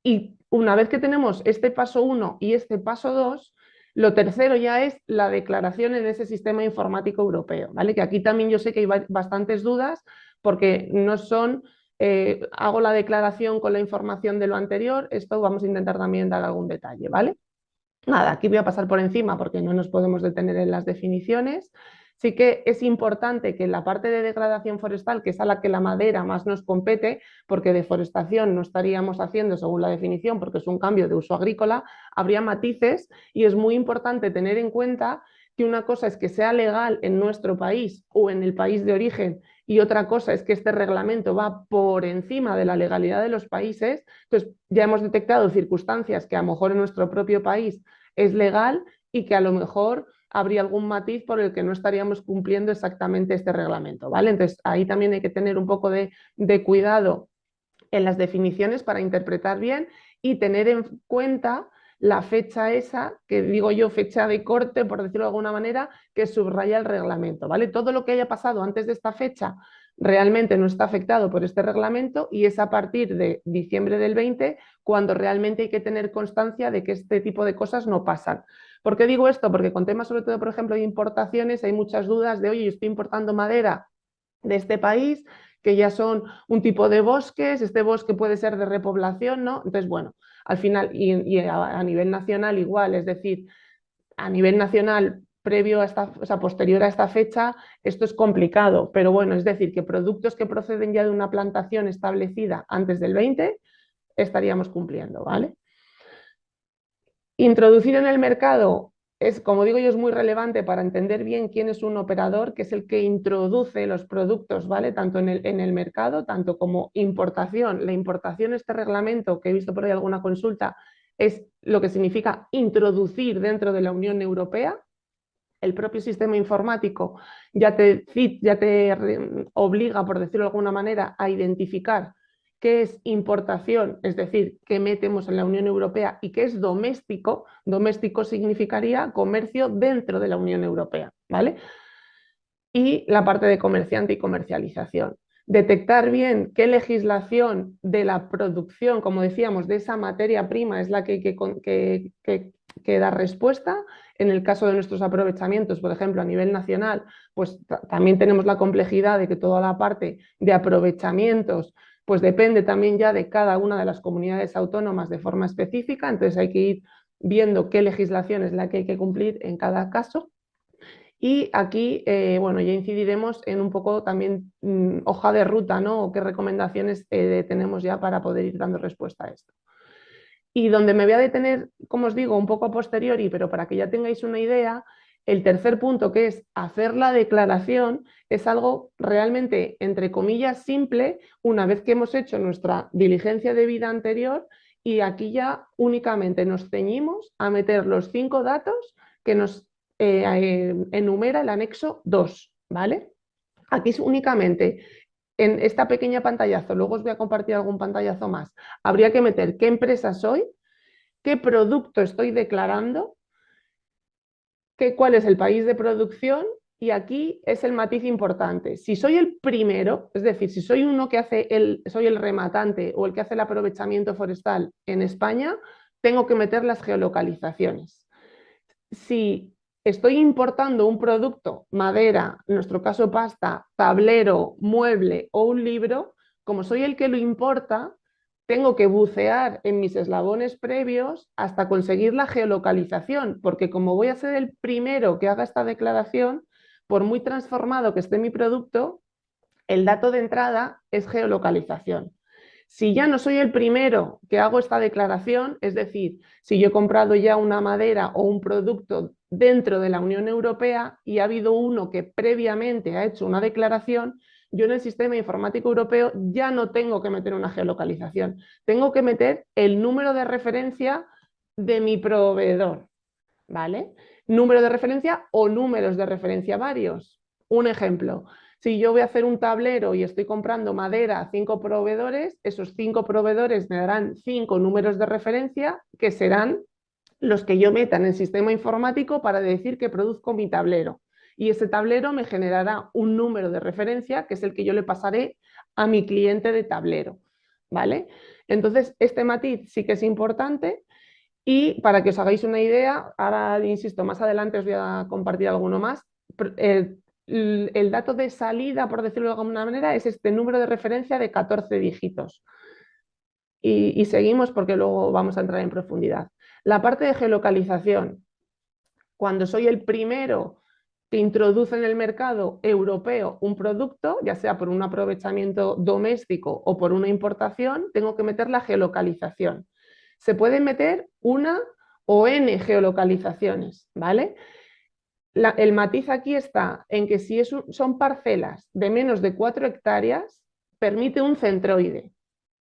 D: Y una vez que tenemos este paso 1 y este paso 2, lo tercero ya es la declaración en ese sistema informático europeo, ¿vale? Que aquí también yo sé que hay bastantes dudas porque no son, hago la declaración con la información de lo anterior, esto vamos a intentar también dar algún detalle, ¿vale? Nada, aquí voy a pasar por encima porque no nos podemos detener en las definiciones. Sí que es importante que en la parte de degradación forestal, que es a la que la madera más nos compete, porque deforestación no estaríamos haciendo según la definición, porque es un cambio de uso agrícola, habría matices y es muy importante tener en cuenta que una cosa es que sea legal en nuestro país o en el país de origen y otra cosa es que este reglamento va por encima de la legalidad de los países, entonces ya hemos detectado circunstancias que a lo mejor en nuestro propio país es legal y que a lo mejor habría algún matiz por el que no estaríamos cumpliendo exactamente este reglamento, ¿vale? Entonces ahí también hay que tener un poco de cuidado en las definiciones para interpretar bien y tener en cuenta la fecha esa, que digo yo fecha de corte, por decirlo de alguna manera, que subraya el reglamento, ¿vale? Todo lo que haya pasado antes de esta fecha realmente no está afectado por este reglamento y es a partir de diciembre del 20 cuando realmente hay que tener constancia de que este tipo de cosas no pasan. ¿Por qué digo esto? Porque con temas sobre todo, por ejemplo, de importaciones hay muchas dudas de, oye, yo estoy importando madera de este país, que ya son un tipo de bosques, este bosque puede ser de repoblación, ¿no? Entonces, bueno, al final, y a nivel nacional igual, es decir, a nivel nacional, previo a esta, o sea, posterior a esta fecha, esto es complicado, pero bueno, es decir, que productos que proceden ya de una plantación establecida antes del 20, estaríamos cumpliendo, ¿vale? Introducir en el mercado es, como digo yo, es muy relevante para entender bien quién es un operador, que es el que introduce los productos, ¿vale? Tanto en el mercado, tanto como importación. La importación, este reglamento, que he visto por ahí alguna consulta, es lo que significa introducir dentro de la Unión Europea. El propio sistema informático ya te obliga, por decirlo de alguna manera, a identificar qué es importación, es decir, qué metemos en la Unión Europea y qué es doméstico. Doméstico significaría comercio dentro de la Unión Europea, ¿vale? Y la parte de comerciante y comercialización. Detectar bien qué legislación de la producción, como decíamos, de esa materia prima es la que da respuesta. En el caso de nuestros aprovechamientos, por ejemplo, a nivel nacional, pues también tenemos la complejidad de que toda la parte de aprovechamientos pues depende también ya de cada una de las comunidades autónomas de forma específica, entonces hay que ir viendo qué legislación es la que hay que cumplir en cada caso. Y aquí, bueno, ya incidiremos en un poco también hoja de ruta, ¿no? O qué recomendaciones tenemos ya para poder ir dando respuesta a esto. Y donde me voy a detener, como os digo, un poco a posteriori, pero para que ya tengáis una idea, el tercer punto, que es hacer la declaración, es algo realmente, entre comillas, simple, una vez que hemos hecho nuestra diligencia de vida anterior, y aquí ya únicamente nos ceñimos a meter los 5 datos que nos enumera el anexo 2, ¿vale? Aquí es únicamente en esta pequeña pantallazo, luego os voy a compartir algún pantallazo más, habría que meter qué empresa soy, qué producto estoy declarando, cuál es el país de producción, y aquí es el matiz importante. Si soy el primero, es decir, si soy uno que hace soy el rematante o el que hace el aprovechamiento forestal en España, tengo que meter las geolocalizaciones. Si estoy importando un producto, madera, en nuestro caso pasta, tablero, mueble o un libro, como soy el que lo importa, tengo que bucear en mis eslabones previos hasta conseguir la geolocalización, porque como voy a ser el primero que haga esta declaración, por muy transformado que esté mi producto, el dato de entrada es geolocalización. Si ya no soy el primero que hago esta declaración, es decir, si yo he comprado ya una madera o un producto dentro de la Unión Europea y ha habido uno que previamente ha hecho una declaración, yo en el sistema informático europeo ya no tengo que meter una geolocalización, tengo que meter el número de referencia de mi proveedor, ¿vale? Número de referencia o números de referencia varios. Un ejemplo, si yo voy a hacer un tablero y estoy comprando madera a 5 proveedores, esos 5 proveedores me darán 5 números de referencia que serán los que yo meta en el sistema informático para decir que produzco mi tablero. Y ese tablero me generará un número de referencia que es el que yo le pasaré a mi cliente de tablero, ¿vale? Entonces, este matiz sí que es importante. Y para que os hagáis una idea, ahora insisto, más adelante os voy a compartir alguno más. El dato de salida, por decirlo de alguna manera, es este número de referencia de 14 dígitos. Y seguimos porque luego vamos a entrar en profundidad. La parte de geolocalización, cuando soy el primero que introduce en el mercado europeo un producto, ya sea por un aprovechamiento doméstico o por una importación, tengo que meter la geolocalización. Se pueden meter una o n geolocalizaciones, ¿vale? el matiz aquí está en que si son parcelas de menos de 4 hectáreas, permite un centroide,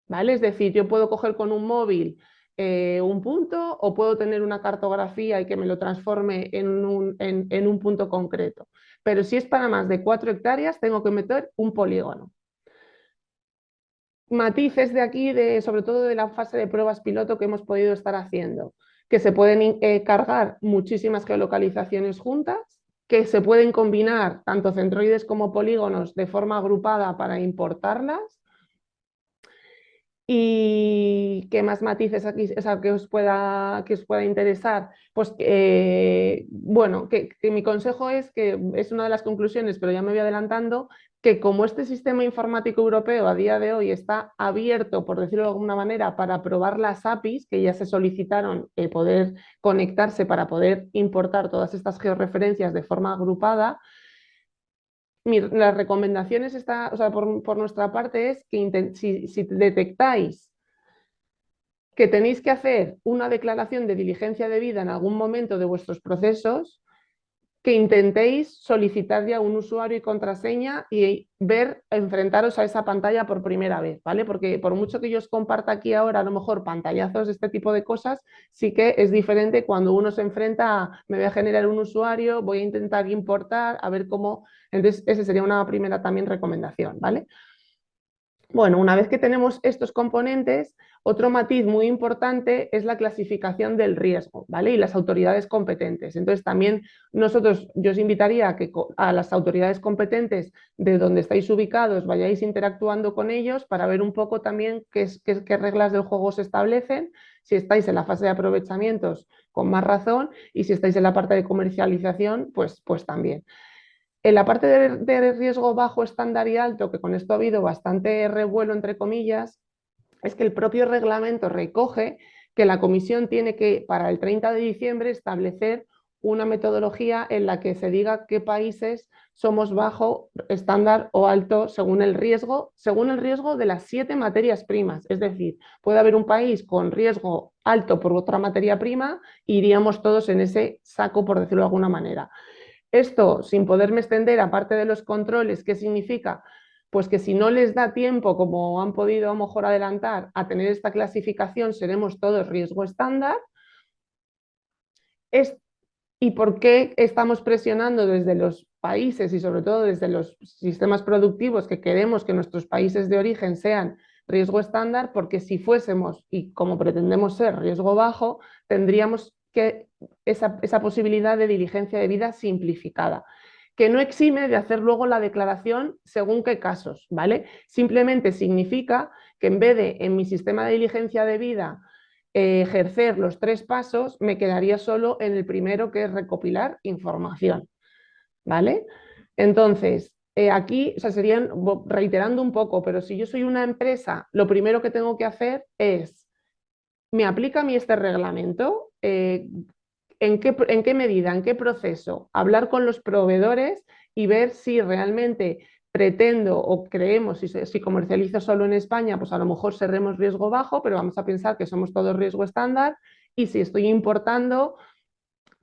D: ¿vale? Es decir, yo puedo coger con un móvil un punto o puedo tener una cartografía y que me lo transforme en un punto concreto. Pero si es para más de 4 hectáreas, tengo que meter un polígono. Matices de aquí, sobre todo de la fase de pruebas piloto que hemos podido estar haciendo, que se pueden cargar muchísimas geolocalizaciones juntas, que se pueden combinar tanto centroides como polígonos de forma agrupada para importarlas. ¿Y qué más matices aquí, o sea, que os pueda interesar? Pues bueno, que mi consejo es que es una de las conclusiones, pero ya me voy adelantando, que como este sistema informático europeo a día de hoy está abierto, por decirlo de alguna manera, para probar las APIs que ya se solicitaron, poder conectarse para poder importar todas estas georreferencias de forma agrupada. Las recomendaciones o sea, por nuestra parte es que si detectáis que tenéis que hacer una declaración de diligencia debida en algún momento de vuestros procesos, que intentéis solicitar ya un usuario y contraseña y enfrentaros a esa pantalla por primera vez, ¿vale? Porque por mucho que yo os comparta aquí ahora a lo mejor pantallazos de este tipo de cosas, sí que es diferente cuando uno se enfrenta a, me voy a generar un usuario, voy a intentar importar, a ver cómo. Entonces, esa sería una primera también recomendación, ¿vale? Bueno, una vez que tenemos estos componentes, otro matiz muy importante es la clasificación del riesgo, ¿vale? Y las autoridades competentes. Entonces, también yo os invitaría a que a las autoridades competentes de donde estáis ubicados vayáis interactuando con ellos para ver un poco también qué reglas del juego se establecen, si estáis en la fase de aprovechamientos, con más razón, y si estáis en la parte de comercialización, pues también. En la parte de riesgo bajo, estándar y alto, que con esto ha habido bastante revuelo, entre comillas, es que el propio reglamento recoge que la comisión tiene que, para el 30 de diciembre, establecer una metodología en la que se diga qué países somos bajo, estándar o alto según el riesgo de las 7 materias primas. Es decir, puede haber un país con riesgo alto por otra materia prima e iríamos todos en ese saco, por decirlo de alguna manera. Esto, sin poderme extender, aparte de los controles, ¿qué significa? Pues que si no les da tiempo, como han podido a lo mejor adelantar, a tener esta clasificación, seremos todos riesgo estándar. ¿Y por qué estamos presionando desde los países y sobre todo desde los sistemas productivos que queremos que nuestros países de origen sean riesgo estándar? Porque si fuésemos, y como pretendemos ser, riesgo bajo, tendríamos esa posibilidad de diligencia debida simplificada, que no exime de hacer luego la declaración según qué casos, ¿vale? Simplemente significa que en vez de en mi sistema de diligencia debida ejercer los 3 pasos, me quedaría solo en el primero, que es recopilar información, ¿vale? Entonces, aquí, o sea, serían, reiterando un poco, pero si yo soy una empresa, lo primero que tengo que hacer es, ¿me aplica a mí este reglamento? ¿En qué medida, en qué proceso? Hablar con los proveedores y ver si realmente pretendo o creemos, si comercializo solo en España, pues a lo mejor seremos riesgo bajo, pero vamos a pensar que somos todos riesgo estándar, y si estoy importando,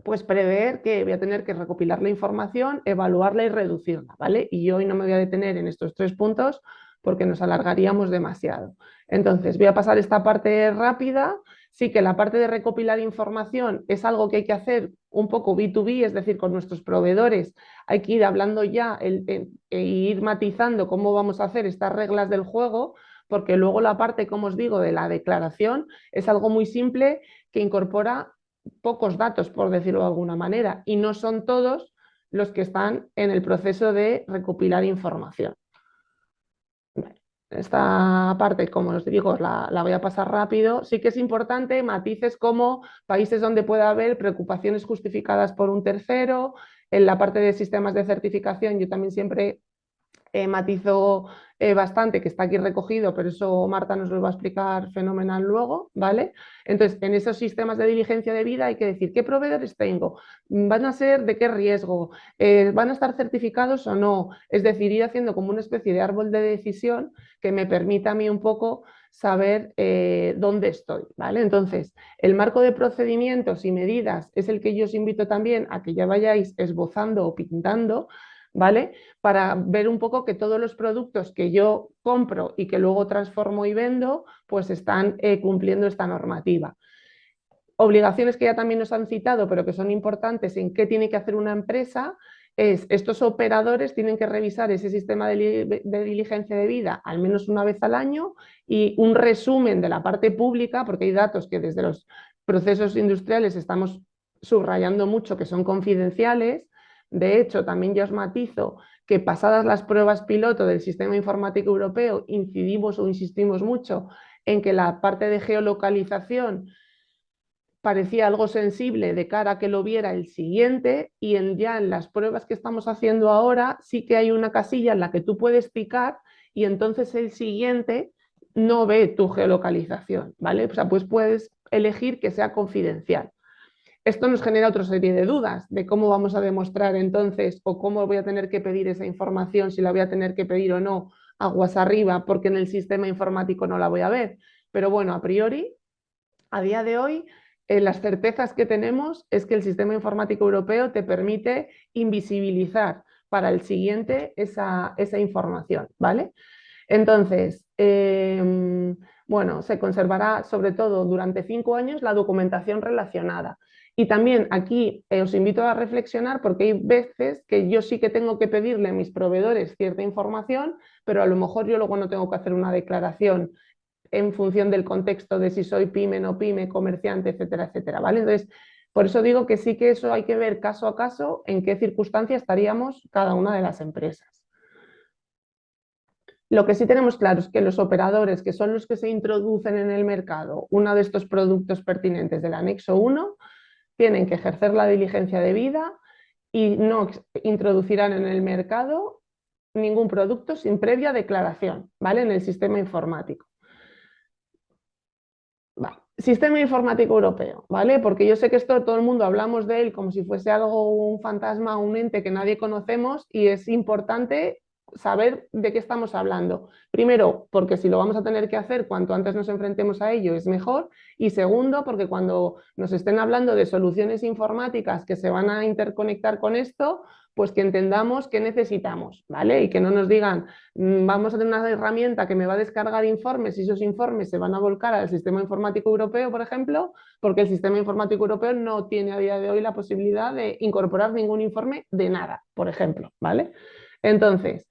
D: pues prever que voy a tener que recopilar la información, evaluarla y reducirla, ¿vale? Y yo hoy no me voy a detener en estos 3 puntos porque nos alargaríamos demasiado. Entonces, voy a pasar esta parte rápida. Sí que la parte de recopilar información es algo que hay que hacer un poco B2B, es decir, con nuestros proveedores. Hay que ir hablando ya e ir matizando cómo vamos a hacer estas reglas del juego, porque luego la parte, como os digo, de la declaración es algo muy simple que incorpora pocos datos, por decirlo de alguna manera, y no son todos los que están en el proceso de recopilar información. Esta parte, como os digo, la voy a pasar rápido. Sí que es importante matices como países donde pueda haber preocupaciones justificadas por un tercero. En la parte de sistemas de certificación yo también siempre matizo bastante, que está aquí recogido, pero eso Marta nos lo va a explicar fenomenal luego, ¿vale? Entonces, en esos sistemas de diligencia debida hay que decir qué proveedores tengo, van a ser de qué riesgo, van a estar certificados o no, es decir, ir haciendo como una especie de árbol de decisión que me permita a mí un poco saber dónde estoy, ¿vale? Entonces, el marco de procedimientos y medidas es el que yo os invito también a que ya vayáis esbozando o pintando, ¿vale? Para ver un poco que todos los productos que yo compro y que luego transformo y vendo, pues están cumpliendo esta normativa. Obligaciones que ya también nos han citado, pero que son importantes en qué tiene que hacer una empresa, es estos operadores tienen que revisar ese sistema de diligencia de vida al menos una vez al año y un resumen de la parte pública, porque hay datos que desde los procesos industriales estamos subrayando mucho que son confidenciales. De hecho, también ya os matizo que pasadas las pruebas piloto del sistema informático europeo, incidimos o insistimos mucho en que la parte de geolocalización parecía algo sensible de cara a que lo viera el siguiente y ya en las pruebas que estamos haciendo ahora sí que hay una casilla en la que tú puedes picar y entonces el siguiente no ve tu geolocalización, ¿vale? O sea, pues puedes elegir que sea confidencial. Esto nos genera otra serie de dudas de cómo vamos a demostrar entonces o cómo voy a tener que pedir esa información, si la voy a tener que pedir o no aguas arriba, porque en el sistema informático no la voy a ver. Pero bueno, a priori, a día de hoy, las certezas que tenemos es que el sistema informático europeo te permite invisibilizar para el siguiente esa información, ¿vale? Entonces, bueno, se conservará sobre todo durante 5 años la documentación relacionada. Y también aquí os invito a reflexionar porque hay veces que yo sí que tengo que pedirle a mis proveedores cierta información, pero a lo mejor yo luego no tengo que hacer una declaración en función del contexto de si soy pyme, no pyme, comerciante, etcétera, etcétera, ¿vale? Entonces, por eso digo que sí que eso hay que ver caso a caso en qué circunstancias estaríamos cada una de las empresas. Lo que sí tenemos claro es que los operadores, que son los que se introducen en el mercado, uno de estos productos pertinentes del anexo 1, tienen que ejercer la diligencia debida y no introducirán en el mercado ningún producto sin previa declaración, ¿vale? En el sistema informático. Vale. Sistema informático europeo, ¿vale? Porque yo sé que esto todo el mundo hablamos de él como si fuese algo, un fantasma, un ente que nadie conocemos y es importante saber de qué estamos hablando. Primero, porque si lo vamos a tener que hacer, cuanto antes nos enfrentemos a ello es mejor. Y segundo, porque cuando nos estén hablando de soluciones informáticas que se van a interconectar con esto, pues que entendamos qué necesitamos, ¿vale? Y que no nos digan, vamos a tener una herramienta que me va a descargar informes y esos informes se van a volcar al sistema informático europeo, por ejemplo, porque el sistema informático europeo no tiene a día de hoy la posibilidad de incorporar ningún informe de nada, por ejemplo, ¿vale? Entonces,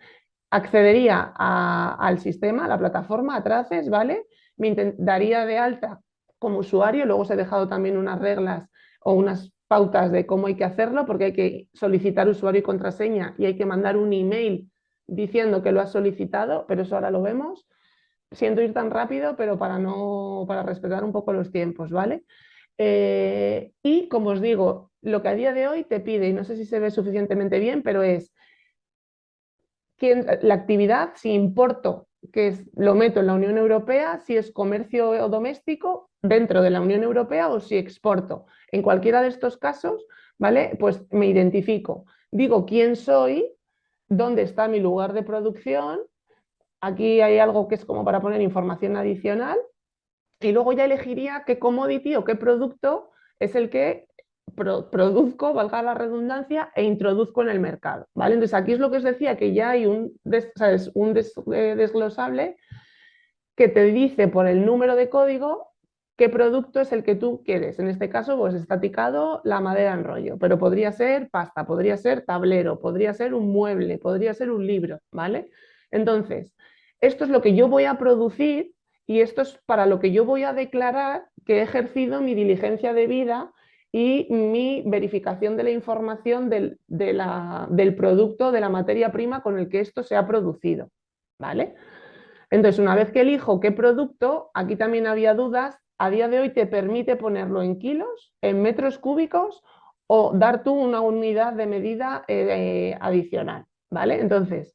D: accedería al sistema, a la plataforma, a Traces, ¿vale? Me daría de alta como usuario, luego os he dejado también unas reglas o unas pautas de cómo hay que hacerlo, porque hay que solicitar usuario y contraseña y hay que mandar un email diciendo que lo has solicitado, pero eso ahora lo vemos. Siento ir tan rápido, pero para respetar un poco los tiempos, ¿vale? Y como os digo, lo que a día de hoy te pide, y no sé si se ve suficientemente bien, pero es la actividad, si importo, lo meto en la Unión Europea, si es comercio doméstico dentro de la Unión Europea o si exporto. En cualquiera de estos casos, ¿vale? Pues me identifico, digo quién soy, dónde está mi lugar de producción. Aquí hay algo que es como para poner información adicional y luego ya elegiría qué commodity o qué producto es el que produzco, valga la redundancia, e introduzco en el mercado, ¿vale? Entonces aquí es lo que os decía, que ya hay un desglosable que te dice por el número de código qué producto es el que tú quieres. En este caso, pues está ticado la madera en rollo, pero podría ser pasta, podría ser tablero, podría ser un mueble, podría ser un libro, ¿vale? Entonces, esto es lo que yo voy a producir y esto es para lo que yo voy a declarar que he ejercido mi diligencia debida y mi verificación de la información del producto, de la materia prima con el que esto se ha producido, ¿vale? Entonces, una vez que elijo qué producto, aquí también había dudas, a día de hoy te permite ponerlo en kilos, en metros cúbicos o dar tú una unidad de medida adicional, ¿vale? Entonces,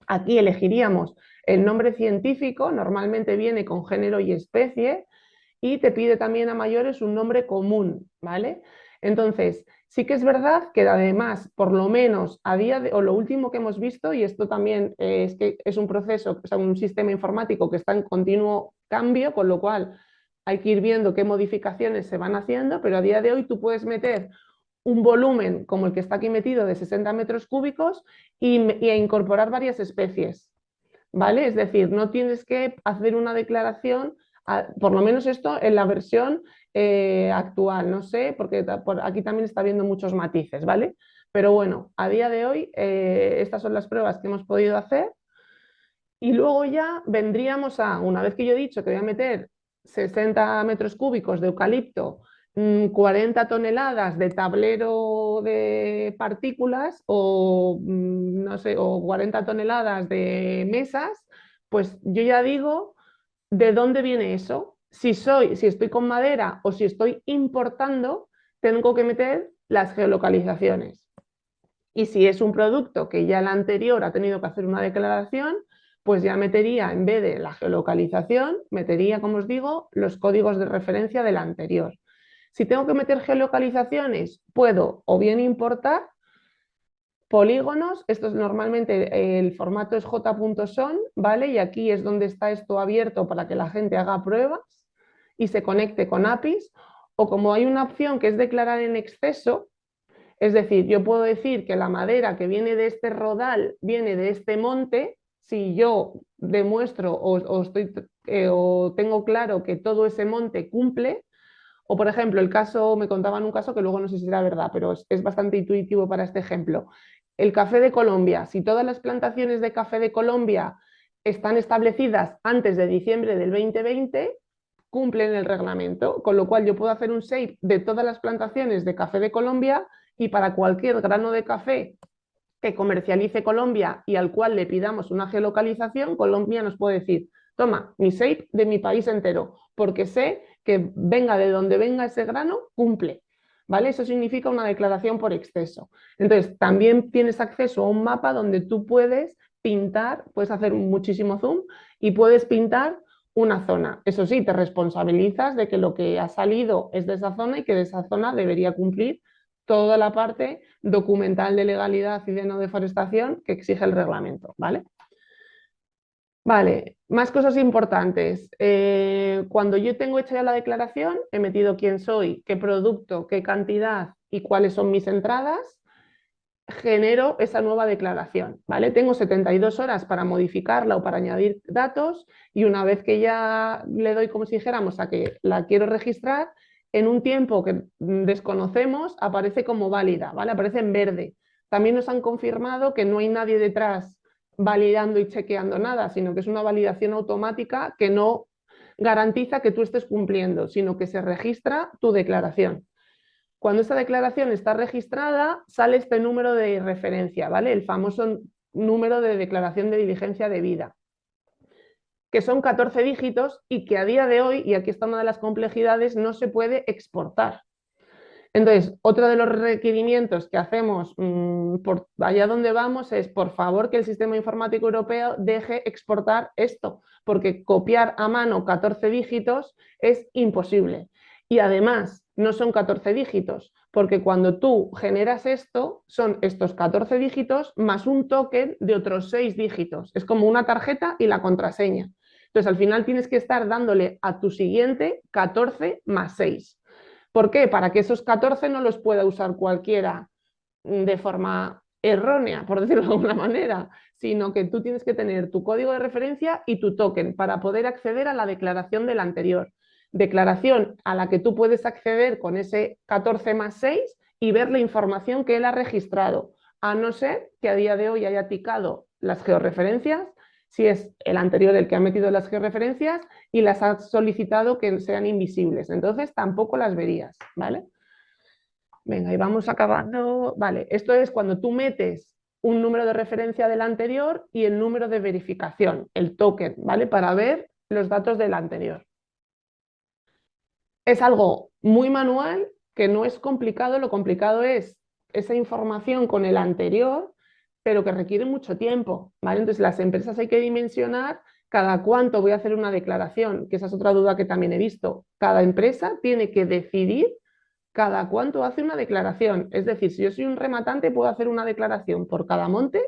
D: aquí elegiríamos el nombre científico, normalmente viene con género y especie, y te pide también a mayores un nombre común, ¿vale? Entonces, sí que es verdad que además, por lo menos a día de, o lo último que hemos visto, y esto también es que es un proceso, o sea, un sistema informático que está en continuo cambio, con lo cual hay que ir viendo qué modificaciones se van haciendo, pero a día de hoy tú puedes meter un volumen como el que está aquí metido de 60 metros cúbicos y incorporar varias especies, ¿vale? Es decir, no tienes que hacer una declaración, por lo menos esto en la versión actual, no sé, porque aquí también está habiendo muchos matices, ¿vale? Pero bueno, a día de hoy estas son las pruebas que hemos podido hacer y luego ya vendríamos a, una vez que yo he dicho que voy a meter 60 metros cúbicos de eucalipto, 40 toneladas de tablero de partículas o, no sé, o 40 toneladas de mesas, pues yo ya digo de dónde viene eso. Si estoy con madera o si estoy importando, tengo que meter las geolocalizaciones. Y si es un producto que ya el anterior ha tenido que hacer una declaración, pues ya metería, en vez de la geolocalización, metería, como os digo, los códigos de referencia del anterior. Si tengo que meter geolocalizaciones, puedo o bien importar polígonos, esto es normalmente el formato es j.son, ¿vale? Y aquí es donde está esto abierto para que la gente haga pruebas y se conecte con APIs, o como hay una opción que es declarar en exceso, es decir, yo puedo decir que la madera que viene de este rodal viene de este monte, si yo demuestro o tengo claro que todo ese monte cumple, o por ejemplo, me contaban un caso que luego no sé si era verdad, pero es bastante intuitivo para este ejemplo. El café de Colombia, si todas las plantaciones de café de Colombia están establecidas antes de diciembre del 2020, cumplen el reglamento, con lo cual yo puedo hacer un save de todas las plantaciones de café de Colombia y para cualquier grano de café que comercialice Colombia y al cual le pidamos una geolocalización, Colombia nos puede decir, toma, mi save de mi país entero, porque sé que venga de donde venga ese grano, cumple. ¿Vale? Eso significa una declaración por exceso. Entonces, también tienes acceso a un mapa donde tú puedes pintar, puedes hacer muchísimo zoom y puedes pintar una zona. Eso sí, te responsabilizas de que lo que ha salido es de esa zona y que de esa zona debería cumplir toda la parte documental de legalidad y de no deforestación que exige el reglamento, ¿vale? Vale, más cosas importantes. Cuando yo tengo hecha ya la declaración, he metido quién soy, qué producto, qué cantidad y cuáles son mis entradas, genero esa nueva declaración, ¿vale? Tengo 72 horas para modificarla o para añadir datos y una vez que ya le doy como si dijéramos a que la quiero registrar, en un tiempo que desconocemos aparece como válida, ¿vale? Aparece en verde. También nos han confirmado que no hay nadie detrás validando y chequeando nada, sino que es una validación automática que no garantiza que tú estés cumpliendo, sino que se registra tu declaración. Cuando esta declaración está registrada, sale este número de referencia, ¿vale? El famoso número de declaración de diligencia debida, que son 14 dígitos y que a día de hoy, y aquí está una de las complejidades, no se puede exportar. Entonces, otro de los requerimientos que hacemos por allá donde vamos es, por favor, que el Sistema Informático Europeo deje exportar esto, porque copiar a mano 14 dígitos es imposible. Y además, no son 14 dígitos, porque cuando tú generas esto, son estos 14 dígitos más un token de otros 6 dígitos. Es como una tarjeta y la contraseña. Entonces, al final tienes que estar dándole a tu siguiente 14 más 6. ¿Por qué? Para que esos 14 no los pueda usar cualquiera de forma errónea, por decirlo de alguna manera, sino que tú tienes que tener tu código de referencia y tu token para poder acceder a la declaración del anterior. Declaración a la que tú puedes acceder con ese 14 más 6 y ver la información que él ha registrado, a no ser que a día de hoy haya ticado las georreferencias, si es el anterior el que ha metido las georreferencias y las ha solicitado que sean invisibles. Entonces tampoco las verías, ¿vale? Venga, y vamos acabando. Vale, esto es cuando tú metes un número de referencia del anterior y el número de verificación, el token, ¿vale? Para ver los datos del anterior. Es algo muy manual, que no es complicado, lo complicado es esa información con el anterior, pero que requiere mucho tiempo, ¿vale? Entonces las empresas hay que dimensionar cada cuánto voy a hacer una declaración, que esa es otra duda que también he visto. Cada empresa tiene que decidir cada cuánto hace una declaración. Es decir, si yo soy un rematante, puedo hacer una declaración por cada monte,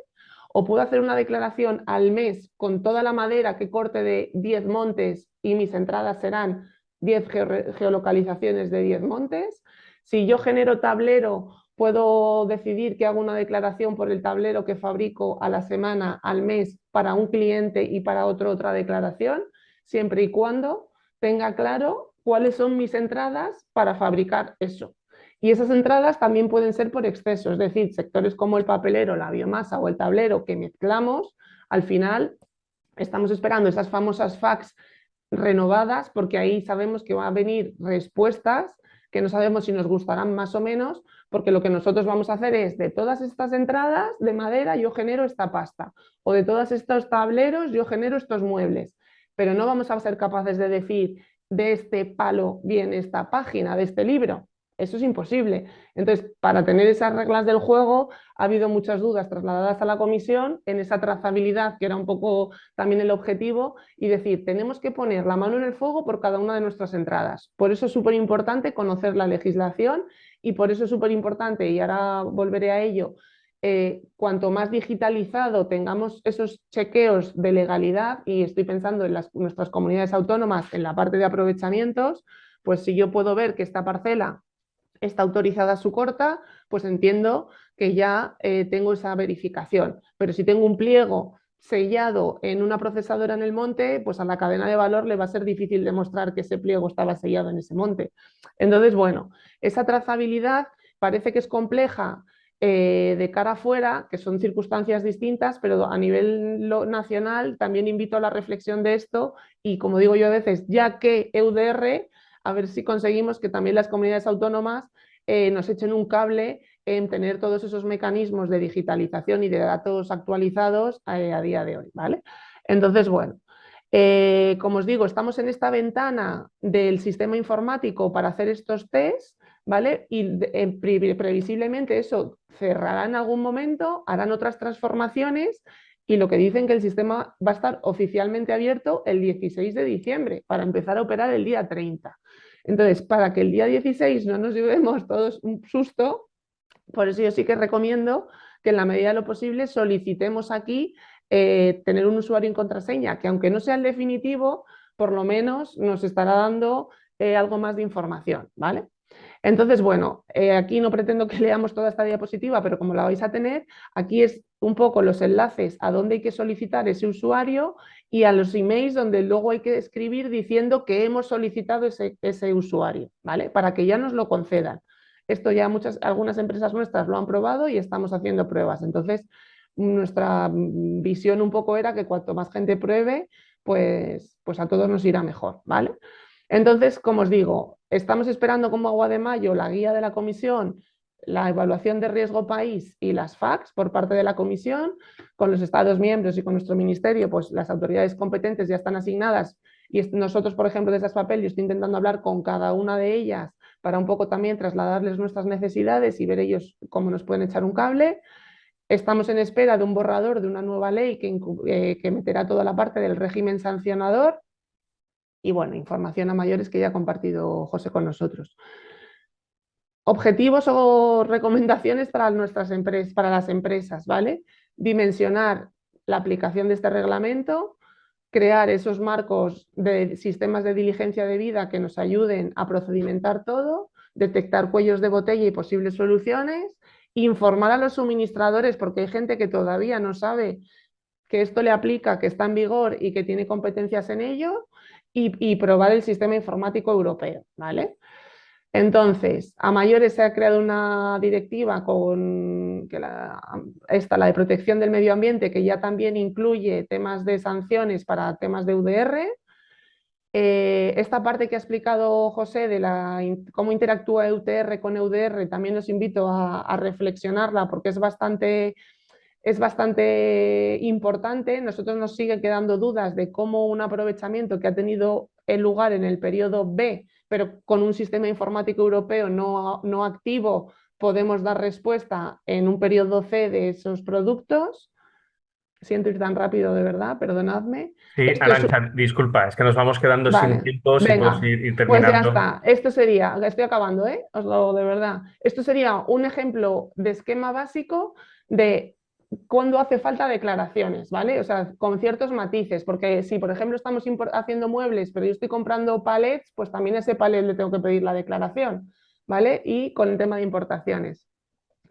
D: o puedo hacer una declaración al mes con toda la madera que corte de 10 montes y mis entradas serán 10 geolocalizaciones de 10 montes. Si yo genero tablero, puedo decidir que hago una declaración por el tablero que fabrico a la semana, al mes, para un cliente y para otro otra declaración, siempre y cuando tenga claro cuáles son mis entradas para fabricar eso. Y esas entradas también pueden ser por exceso, es decir, sectores como el papelero, la biomasa o el tablero que mezclamos, al final estamos esperando esas famosas fax renovadas porque ahí sabemos que van a venir respuestas que no sabemos si nos gustarán más o menos, porque lo que nosotros vamos a hacer es de todas estas entradas de madera yo genero esta pasta, o de todos estos tableros yo genero estos muebles, pero no vamos a ser capaces de decir de este palo viene esta página, de este libro. Eso es imposible. Entonces, para tener esas reglas del juego, ha habido muchas dudas trasladadas a la comisión en esa trazabilidad, que era un poco también el objetivo, y decir, tenemos que poner la mano en el fuego por cada una de nuestras entradas. Por eso es súper importante conocer la legislación y por eso es súper importante, y ahora volveré a ello, cuanto más digitalizado tengamos esos chequeos de legalidad, y estoy pensando en nuestras comunidades autónomas en la parte de aprovechamientos, pues si yo puedo ver que esta parcela está autorizada su corta, pues entiendo que ya tengo esa verificación. Pero si tengo un pliego sellado en una procesadora en el monte, pues a la cadena de valor le va a ser difícil demostrar que ese pliego estaba sellado en ese monte. Entonces, bueno, esa trazabilidad parece que es compleja de cara afuera, que son circunstancias distintas, pero a nivel nacional también invito a la reflexión de esto y, como digo yo a veces, ya que EUDR, a ver si conseguimos que también las comunidades autónomas nos echen un cable en tener todos esos mecanismos de digitalización y de datos actualizados a día de hoy, ¿vale? Entonces, bueno, como os digo, estamos en esta ventana del sistema informático para hacer estos tests, ¿vale? Y previsiblemente eso cerrará en algún momento, harán otras transformaciones y lo que dicen que el sistema va a estar oficialmente abierto el 16 de diciembre para empezar a operar el día 30. Entonces, para que el día 16 no nos llevemos todos un susto, por eso yo sí que recomiendo que en la medida de lo posible solicitemos aquí tener un usuario y contraseña, que aunque no sea el definitivo, por lo menos nos estará dando algo más de información, ¿vale? Entonces, bueno, aquí no pretendo que leamos toda esta diapositiva, pero como la vais a tener, aquí es un poco los enlaces a dónde hay que solicitar ese usuario y a los emails donde luego hay que escribir diciendo que hemos solicitado ese usuario, ¿vale? Para que ya nos lo concedan. Esto ya algunas empresas nuestras lo han probado y estamos haciendo pruebas. Entonces, nuestra visión un poco era que cuanto más gente pruebe, pues a todos nos irá mejor, ¿vale? Entonces, como os digo, estamos esperando como agua de mayo la guía de la comisión, la evaluación de riesgo país y las FAQs por parte de la comisión. Con los Estados miembros y con nuestro ministerio, pues las autoridades competentes ya están asignadas y nosotros, por ejemplo, desde Aspapel, yo estoy intentando hablar con cada una de ellas para un poco también trasladarles nuestras necesidades y ver ellos cómo nos pueden echar un cable. Estamos en espera de un borrador de una nueva ley que meterá toda la parte del régimen sancionador. Y bueno, información a mayores que ya ha compartido José con nosotros. Objetivos o recomendaciones para nuestras empresas, para las empresas, ¿vale? Dimensionar la aplicación de este reglamento, crear esos marcos de sistemas de diligencia debida que nos ayuden a procedimentar todo, detectar cuellos de botella y posibles soluciones, informar a los suministradores, porque hay gente que todavía no sabe que esto le aplica, que está en vigor y que tiene competencias en ello, y probar el sistema informático europeo, ¿vale? Entonces, a mayores se ha creado una directiva con la de protección del medio ambiente, que ya también incluye temas de sanciones para temas de UDR. Esta parte que ha explicado José de cómo interactúa EUTR con EUDR, también os invito a reflexionarla porque es bastante importante. Nosotros nos siguen quedando dudas de cómo un aprovechamiento que ha tenido lugar en el periodo B, pero con un sistema informático europeo no activo, podemos dar respuesta en un periodo C de esos productos. Siento ir tan rápido, de verdad, perdonadme.
A: Sí, Arantxa, disculpa, es que nos vamos quedando sin
D: Vale,
A: tiempo, si puedes
D: venga,
A: ir
D: pues ya
A: terminando.
D: está. Esto sería, estoy acabando, os lo de verdad. Esto sería un ejemplo de esquema básico de cuando hace falta declaraciones, ¿vale? O sea, con ciertos matices, porque si, por ejemplo, estamos haciendo muebles, pero yo estoy comprando palets, pues también a ese palet le tengo que pedir la declaración, ¿vale? Y con el tema de importaciones.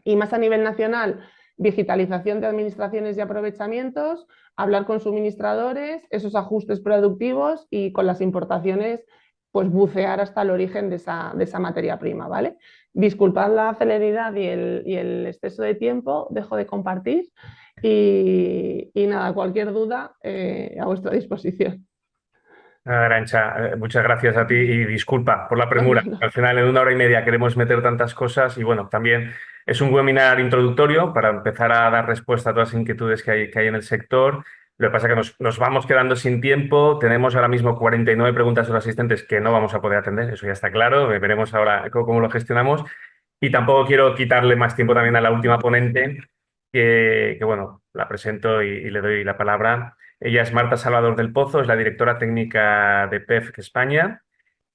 D: Y más a nivel nacional, digitalización de administraciones y aprovechamientos, hablar con suministradores, esos ajustes productivos y con las importaciones, pues bucear hasta el origen de esa materia prima, ¿vale? Disculpad la celeridad y el exceso de tiempo, dejo de compartir y nada, cualquier duda a vuestra disposición.
A: Arantxa, muchas gracias a ti y disculpa por la
D: No,
A: premura.
D: no.
A: Al final, en 1 hora y media queremos meter tantas cosas y bueno, también es un webinar introductorio para empezar a dar respuesta a todas las inquietudes que hay en el sector. Lo que pasa es que nos vamos quedando sin tiempo. Tenemos ahora mismo 49 preguntas de los asistentes que no vamos a poder atender, eso ya está claro. Veremos ahora cómo lo gestionamos. Y tampoco quiero quitarle más tiempo también a la última ponente, que bueno, la presento y le doy la palabra. Ella es Marta Salvador del Pozo, es la directora técnica de PEFC España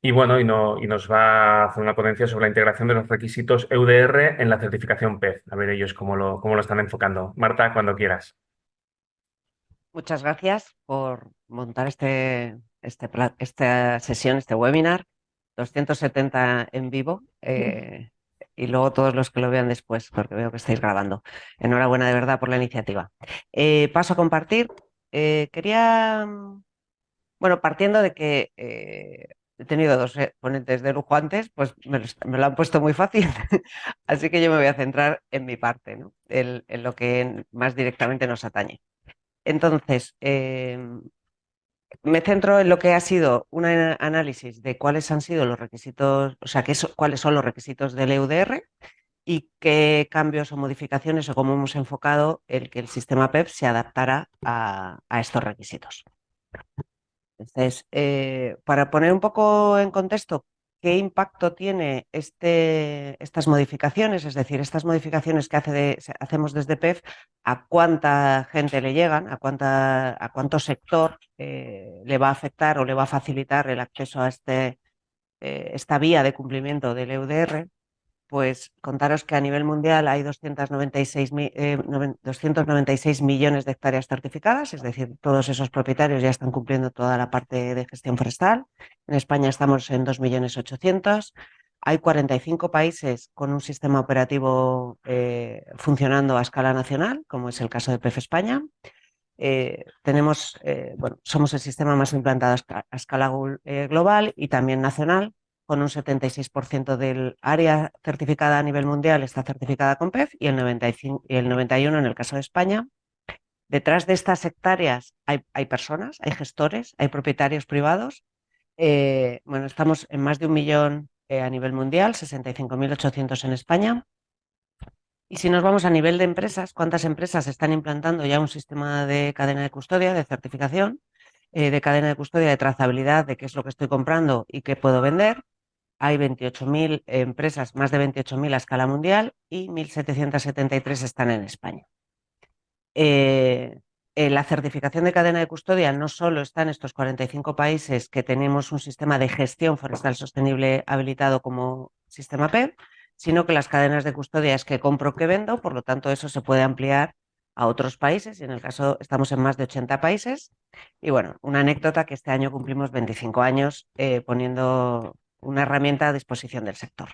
A: y bueno, y nos va a hacer una ponencia sobre la integración de los requisitos EUDR en la certificación PEF. A ver ellos cómo lo están enfocando. Marta, cuando quieras.
E: Muchas gracias por montar esta sesión, este webinar, 270 en vivo y luego todos los que lo vean después, porque veo que estáis grabando. Enhorabuena de verdad por la iniciativa. Paso a compartir. Bueno, partiendo de que he tenido dos ponentes de lujo antes, pues me lo han puesto muy fácil, así que yo me voy a centrar en mi parte, ¿no? En lo que más directamente nos atañe. Entonces, me centro en lo que ha sido un análisis de cuáles han sido los requisitos, o sea, cuáles son los requisitos del EUDR y qué cambios o modificaciones o cómo hemos enfocado el que el sistema PEP se adaptara a estos requisitos. Entonces, para poner un poco en contexto qué impacto tiene estas modificaciones, es decir, estas modificaciones que hacemos desde PEF, a cuánta gente le llegan, a cuánto sector le va a afectar o le va a facilitar el acceso a esta vía de cumplimiento del EUDR. Pues contaros que a nivel mundial hay 296 millones de hectáreas certificadas, es decir, todos esos propietarios ya están cumpliendo toda la parte de gestión forestal. En España estamos en 2.800.000. Hay 45 países con un sistema operativo funcionando a escala nacional, como es el caso de PEF España. Somos el sistema más implantado a escala global y también nacional, con un 76% del área certificada a nivel mundial está certificada con PEF y el 91% en el caso de España. Detrás de estas hectáreas hay personas, hay gestores, hay propietarios privados. Estamos en más de 1 millón a nivel mundial, 65.800 en España. Y si nos vamos a nivel de empresas, ¿cuántas empresas están implantando ya un sistema de cadena de custodia, de certificación, de cadena de custodia, de trazabilidad de qué es lo que estoy comprando y qué puedo vender? Hay 28.000 empresas, más de 28.000 a escala mundial y 1.773 están en España. La certificación de cadena de custodia no solo está en estos 45 países que tenemos un sistema de gestión forestal sostenible habilitado como sistema PEP, sino que las cadenas de custodia es que compro, que vendo, por lo tanto eso se puede ampliar a otros países y en el caso estamos en más de 80 países. Y bueno, una anécdota que este año cumplimos 25 años poniendo una herramienta a disposición del sector.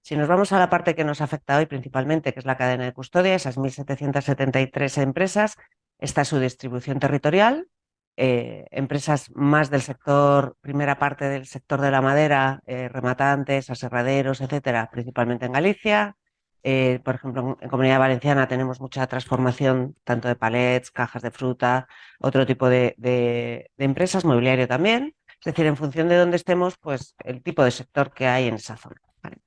E: Si nos vamos a la parte que nos afecta hoy principalmente, que es la cadena de custodia, esas 1.773 empresas, está su distribución territorial, empresas más del sector, primera parte del sector de la madera, rematantes, aserraderos, etcétera, principalmente en Galicia. Por ejemplo, en Comunidad Valenciana tenemos mucha transformación tanto de palets, cajas de fruta, otro tipo de empresas, mobiliario también. Es decir, en función de dónde estemos, pues el tipo de sector que hay en esa zona. ¿Vale?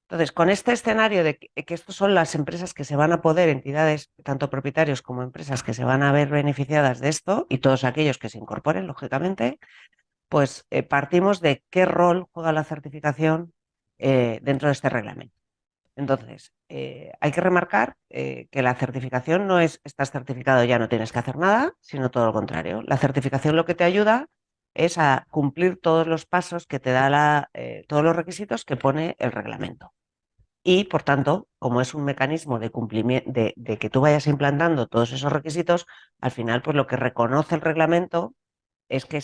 E: Entonces, con este escenario de que estas son las empresas que se van a poder, entidades, tanto propietarios como empresas que se van a ver beneficiadas de esto y todos aquellos que se incorporen, lógicamente, pues partimos de qué rol juega la certificación dentro de este reglamento. Entonces, hay que remarcar que la certificación no es estás certificado ya no tienes que hacer nada, sino todo lo contrario. La certificación lo que te ayuda es a cumplir todos los pasos que te da todos los requisitos que pone el reglamento. Y, por tanto, como es un mecanismo de cumplimiento, de que tú vayas implantando todos esos requisitos, al final, pues lo que reconoce el reglamento es que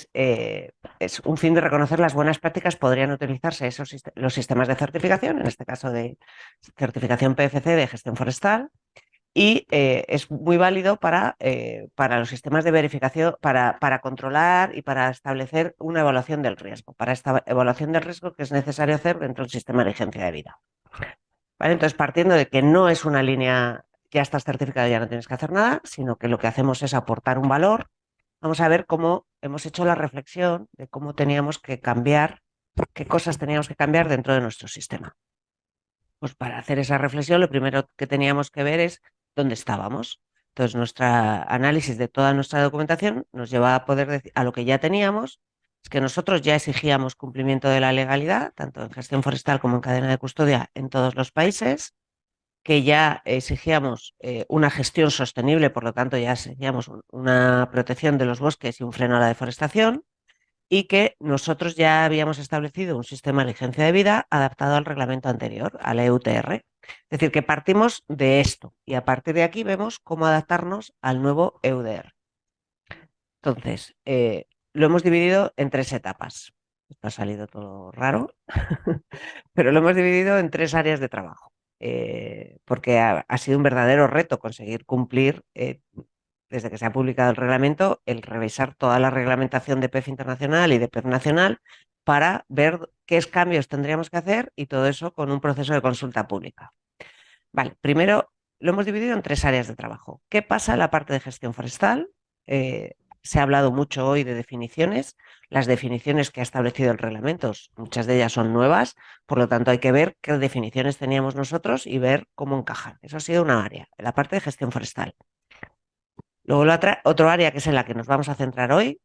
E: es un fin de reconocer las buenas prácticas, podrían utilizarse los sistemas de certificación, en este caso de certificación PFC de gestión forestal, y es muy válido para los sistemas de verificación, para controlar y para establecer una evaluación del riesgo, para esta evaluación del riesgo que es necesario hacer dentro del sistema de licencia de vida. ¿Vale? Entonces, partiendo de que no es una línea, ya estás certificado, ya no tienes que hacer nada, sino que lo que hacemos es aportar un valor, vamos a ver cómo hemos hecho la reflexión de cómo teníamos que cambiar, qué cosas teníamos que cambiar dentro de nuestro sistema. Pues para hacer esa reflexión, lo primero que teníamos que ver es dónde estábamos. Entonces, nuestro análisis de toda nuestra documentación nos lleva a poder decir, a lo que ya teníamos, es que nosotros ya exigíamos cumplimiento de la legalidad, tanto en gestión forestal como en cadena de custodia en todos los países, que ya exigíamos una gestión sostenible, por lo tanto ya exigíamos una protección de los bosques y un freno a la deforestación, y que nosotros ya habíamos establecido un sistema de licencia de vida adaptado al reglamento anterior, al EUTR. Es decir, que partimos de esto y a partir de aquí vemos cómo adaptarnos al nuevo EUDR. Entonces, lo hemos dividido en 3 etapas. Esto ha salido todo raro, pero lo hemos dividido en 3 áreas de trabajo, porque ha sido un verdadero reto conseguir cumplir desde que se ha publicado el reglamento, el revisar toda la reglamentación de PEF internacional y de PEF nacional para ver qué cambios tendríamos que hacer y todo eso con un proceso de consulta pública. Vale, primero lo hemos dividido en 3 áreas de trabajo. ¿Qué pasa en la parte de gestión forestal? Se ha hablado mucho hoy de definiciones. Las definiciones que ha establecido el reglamento, muchas de ellas son nuevas, por lo tanto hay que ver qué definiciones teníamos nosotros y ver cómo encajan. Eso ha sido una área, la parte de gestión forestal. Luego otro área que es en la que nos vamos a centrar hoy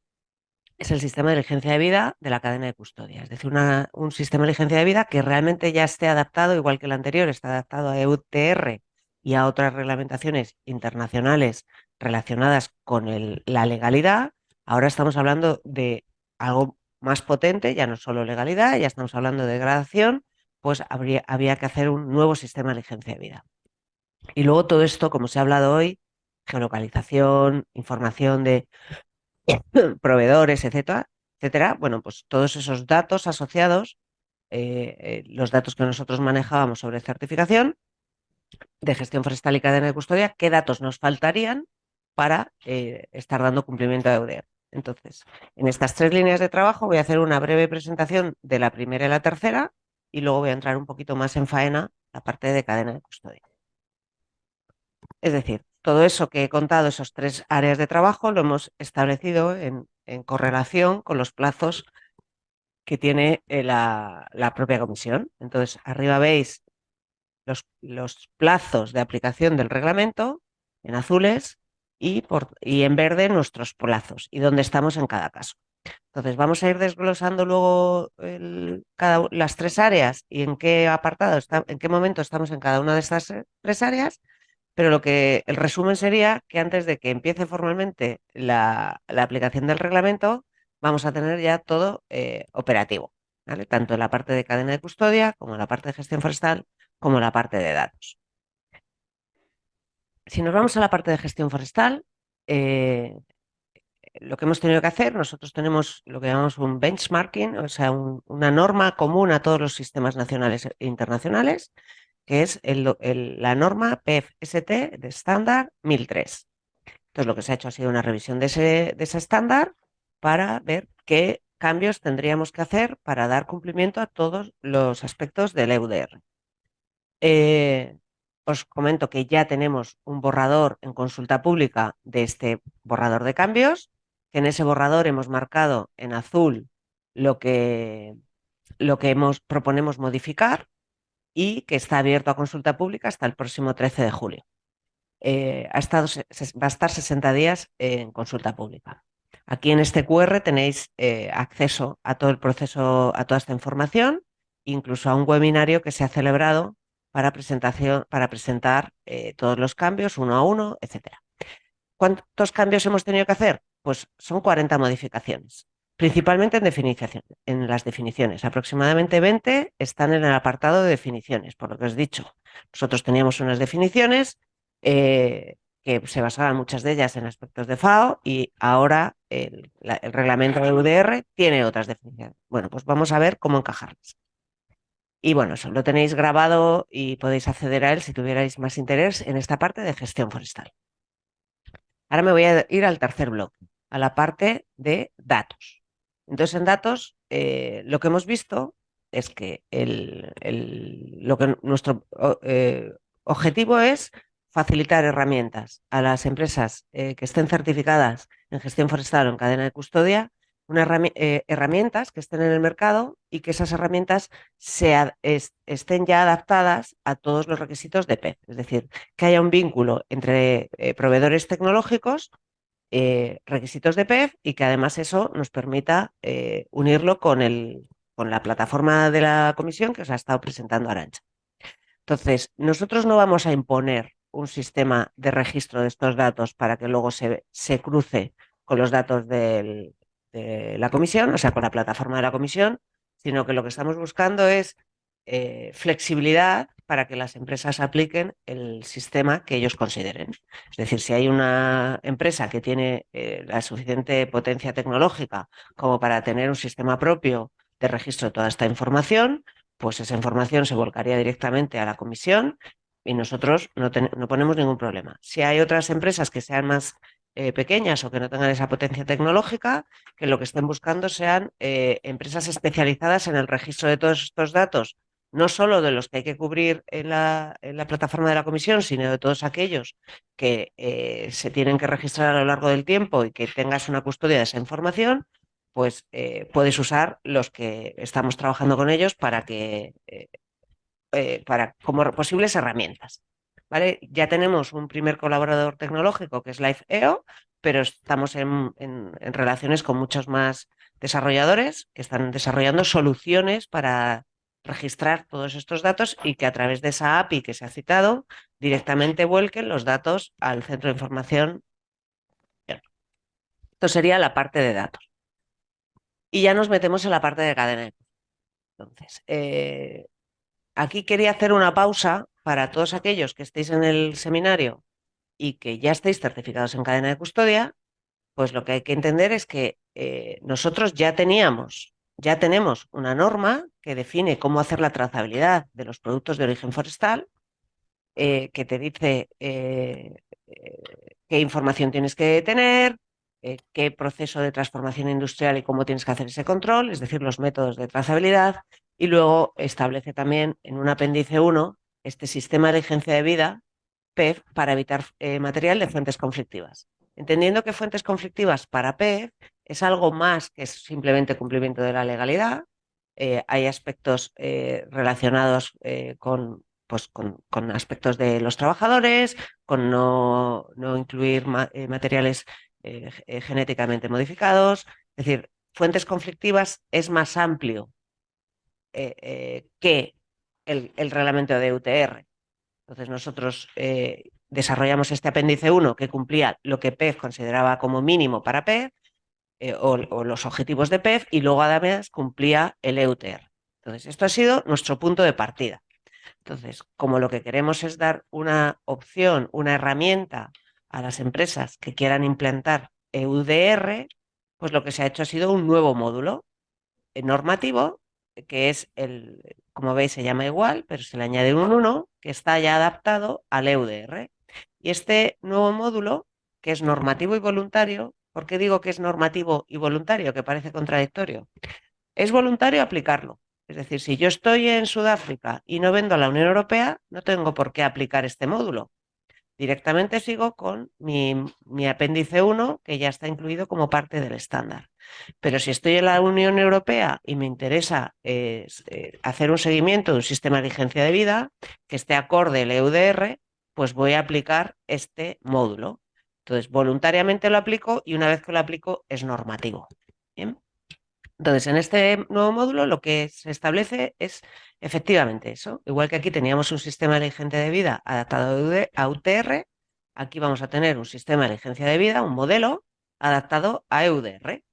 E: es el sistema de licencia de vida de la cadena de custodia. Es decir, un sistema de licencia de vida que realmente ya esté adaptado, igual que el anterior, está adaptado a EUTR y a otras reglamentaciones internacionales relacionadas con la legalidad. Ahora estamos hablando de algo más potente, ya no solo legalidad, ya estamos hablando de gradación, pues había que hacer un nuevo sistema de licencia de vida. Y luego todo esto, como se ha hablado hoy, geolocalización, información de proveedores, etcétera, bueno, pues todos esos datos asociados, los datos que nosotros manejábamos sobre certificación de gestión forestal y cadena de custodia, qué datos nos faltarían para estar dando cumplimiento a EUDR. Entonces, en estas 3 líneas de trabajo voy a hacer una breve presentación de la primera y la tercera y luego voy a entrar un poquito más en faena la parte de cadena de custodia. Es decir, todo eso que he contado, esas 3 áreas de trabajo, lo hemos establecido en correlación con los plazos que tiene la propia comisión. Entonces, arriba veis los plazos de aplicación del reglamento en azules y en verde nuestros plazos y dónde estamos en cada caso. Entonces, vamos a ir desglosando luego las 3 áreas y en qué apartado, en qué momento estamos en cada una de estas 3 áreas. Pero el resumen sería que antes de que empiece formalmente la aplicación del reglamento, vamos a tener ya todo operativo, ¿vale? Tanto en la parte de cadena de custodia, como en la parte de gestión forestal, como en la parte de datos. Si nos vamos a la parte de gestión forestal, lo que hemos tenido que hacer, nosotros tenemos lo que llamamos un benchmarking, o sea, una norma común a todos los sistemas nacionales e internacionales, que es la norma PEF-ST de estándar 1003. Entonces, lo que se ha hecho ha sido una revisión de ese estándar para ver qué cambios tendríamos que hacer para dar cumplimiento a todos los aspectos del EUDR. Os comento que ya tenemos un borrador en consulta pública de este borrador de cambios, que en ese borrador hemos marcado en azul lo que proponemos modificar y que está abierto a consulta pública hasta el próximo 13 de julio. Va a estar 60 días en consulta pública. Aquí en este QR tenéis acceso a todo el proceso, a toda esta información, incluso a un webinario que se ha celebrado para presentar todos los cambios uno a uno, etcétera. ¿Cuántos cambios hemos tenido que hacer? Pues son 40 modificaciones. Principalmente en las definiciones. Aproximadamente 20 están en el apartado de definiciones, por lo que os he dicho. Nosotros teníamos unas definiciones que se basaban muchas de ellas en aspectos de FAO y ahora el reglamento de UDR tiene otras definiciones. Bueno, pues vamos a ver cómo encajarlas. Y bueno, eso lo tenéis grabado y podéis acceder a él si tuvierais más interés en esta parte de gestión forestal. Ahora me voy a ir al tercer bloque, a la parte de datos. Entonces, en datos, lo que hemos visto es que nuestro objetivo es facilitar herramientas a las empresas que estén certificadas en gestión forestal o en cadena de custodia, herramientas que estén en el mercado y que esas herramientas estén ya adaptadas a todos los requisitos de PEF. Es decir, que haya un vínculo entre proveedores tecnológicos, requisitos de PEF y que además eso nos permita unirlo con la plataforma de la comisión que os ha estado presentando Arantxa. Entonces, nosotros no vamos a imponer un sistema de registro de estos datos para que luego se cruce con los datos de la comisión, o sea, con la plataforma de la comisión, sino que lo que estamos buscando es flexibilidad para que las empresas apliquen el sistema que ellos consideren. Es decir, si hay una empresa que tiene la suficiente potencia tecnológica como para tener un sistema propio de registro de toda esta información, pues esa información se volcaría directamente a la comisión y nosotros no ponemos ningún problema. Si hay otras empresas que sean más pequeñas o que no tengan esa potencia tecnológica, que lo que estén buscando sean empresas especializadas en el registro de todos estos datos, no solo de los que hay que cubrir en la plataforma de la comisión, sino de todos aquellos que se tienen que registrar a lo largo del tiempo y que tengas una custodia de esa información, pues puedes usar los que estamos trabajando con ellos para como posibles herramientas. ¿Vale? Ya tenemos un primer colaborador tecnológico que es LifeEO, pero estamos en relaciones con muchos más desarrolladores que están desarrollando soluciones para registrar todos estos datos y que a través de esa API que se ha citado directamente vuelquen los datos al centro de información. Esto sería la parte de datos. Y ya nos metemos en la parte de cadena. Entonces, aquí quería hacer una pausa para todos aquellos que estéis en el seminario y que ya estéis certificados en cadena de custodia, pues lo que hay que entender es que nosotros ya tenemos una norma que define cómo hacer la trazabilidad de los productos de origen forestal, que te dice qué información tienes que tener, qué proceso de transformación industrial y cómo tienes que hacer ese control, es decir, los métodos de trazabilidad, y luego establece también en un apéndice 1 este sistema de agencia de vida PEF para evitar material de fuentes conflictivas. Entendiendo que fuentes conflictivas para PEF es algo más que simplemente cumplimiento de la legalidad. Hay aspectos relacionados con aspectos de los trabajadores, con no incluir materiales genéticamente modificados. Es decir, fuentes conflictivas es más amplio que el reglamento de UTR. Entonces nosotros desarrollamos este apéndice 1 que cumplía lo que PEF consideraba como mínimo para PEF o los objetivos de PEF y luego además cumplía el EUTR. Entonces esto ha sido nuestro punto de partida. Entonces, como lo que queremos es dar una opción, una herramienta a las empresas que quieran implantar EUDR, pues lo que se ha hecho ha sido un nuevo módulo normativo que es como veis se llama igual, pero se le añade un 1 que está ya adaptado al EUDR. Y este nuevo módulo, que es normativo y voluntario, ¿por qué digo que es normativo y voluntario? Que parece contradictorio. Es voluntario aplicarlo. Es decir, si yo estoy en Sudáfrica y no vendo a la Unión Europea, no tengo por qué aplicar este módulo. Directamente sigo con mi apéndice 1, que ya está incluido como parte del estándar. Pero si estoy en la Unión Europea y me interesa hacer un seguimiento de un sistema de vigencia de vida que esté acorde al EUDR, pues voy a aplicar este módulo. Entonces, voluntariamente lo aplico y una vez que lo aplico es normativo. ¿Bien? Entonces, en este nuevo módulo lo que se establece es efectivamente eso. Igual que aquí teníamos un sistema de vigencia de vida adaptado a UTR, aquí vamos a tener un sistema de vigencia de vida, un modelo adaptado a EUDR.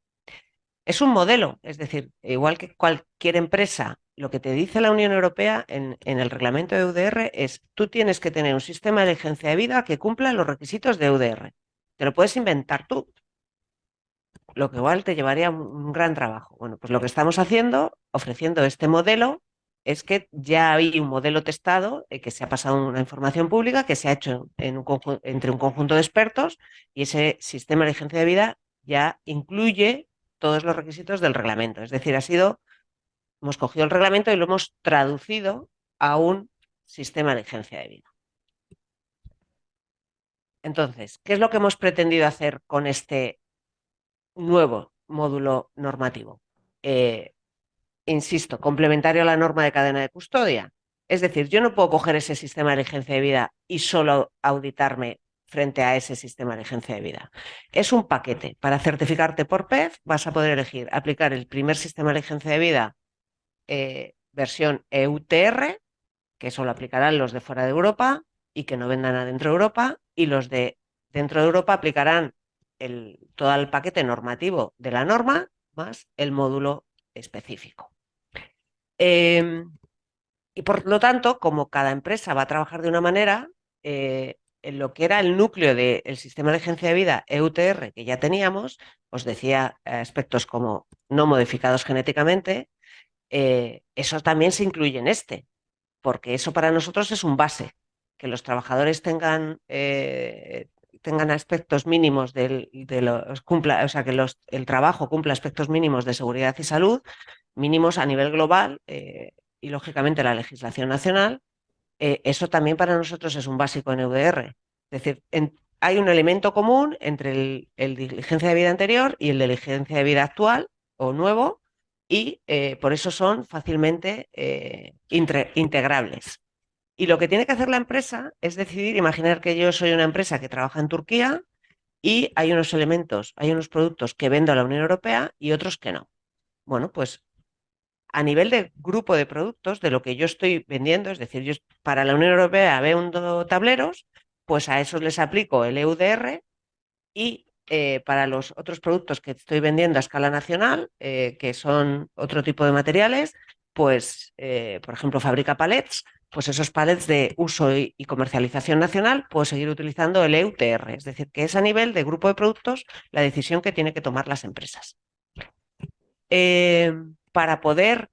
E: Es un modelo, es decir, igual que cualquier empresa lo que te dice la Unión Europea en el reglamento de EUDR es: tú tienes que tener un sistema de diligencia de vida que cumpla los requisitos de EUDR. Te lo puedes inventar tú, lo que igual te llevaría un gran trabajo. Bueno, pues lo que estamos haciendo, ofreciendo este modelo, es que ya hay un modelo testado que se ha pasado una información pública, que se ha hecho entre un conjunto de expertos, y ese sistema de diligencia de vida ya incluye todos los requisitos del reglamento. Es decir, hemos cogido el reglamento y lo hemos traducido a un sistema de diligencia de vida. Entonces, ¿qué es lo que hemos pretendido hacer con este nuevo módulo normativo? Insisto, complementario a la norma de cadena de custodia. Es decir, yo no puedo coger ese sistema de diligencia de vida y solo auditarme frente a ese sistema de diligencia de vida. Es un paquete. Para certificarte por PEF vas a poder elegir aplicar el primer sistema de diligencia de vida versión EUTR, que solo aplicarán los de fuera de Europa y que no vendan adentro de Europa, y los de dentro de Europa aplicarán todo el paquete normativo de la norma más el módulo específico. Y por lo tanto, como cada empresa va a trabajar de una manera, en lo que era el núcleo del sistema de diligencia de vida EUTR que ya teníamos, os decía aspectos como no modificados genéticamente, eso también se incluye en este, porque eso para nosotros es un base, que los trabajadores tengan aspectos mínimos o sea, que el trabajo cumpla aspectos mínimos de seguridad y salud, mínimos a nivel global y lógicamente la legislación nacional. Eso también para nosotros es un básico en EUDR. Es decir, hay un elemento común entre el de diligencia de vida anterior y el de diligencia de vida actual o nuevo, y por eso son fácilmente integrables. Y lo que tiene que hacer la empresa es decidir. Imaginar que yo soy una empresa que trabaja en Turquía y hay unos elementos, hay unos productos que vendo a la Unión Europea y otros que no. Bueno, pues a nivel de grupo de productos, de lo que yo estoy vendiendo, es decir, yo para la Unión Europea vendo tableros, pues a esos les aplico el EUDR, y para los otros productos que estoy vendiendo a escala nacional, que son otro tipo de materiales, pues, por ejemplo, fabrica palets, pues esos palets de uso y comercialización nacional, puedo seguir utilizando el EUTR. Es decir, que es a nivel de grupo de productos la decisión que tienen que tomar las empresas. Para poder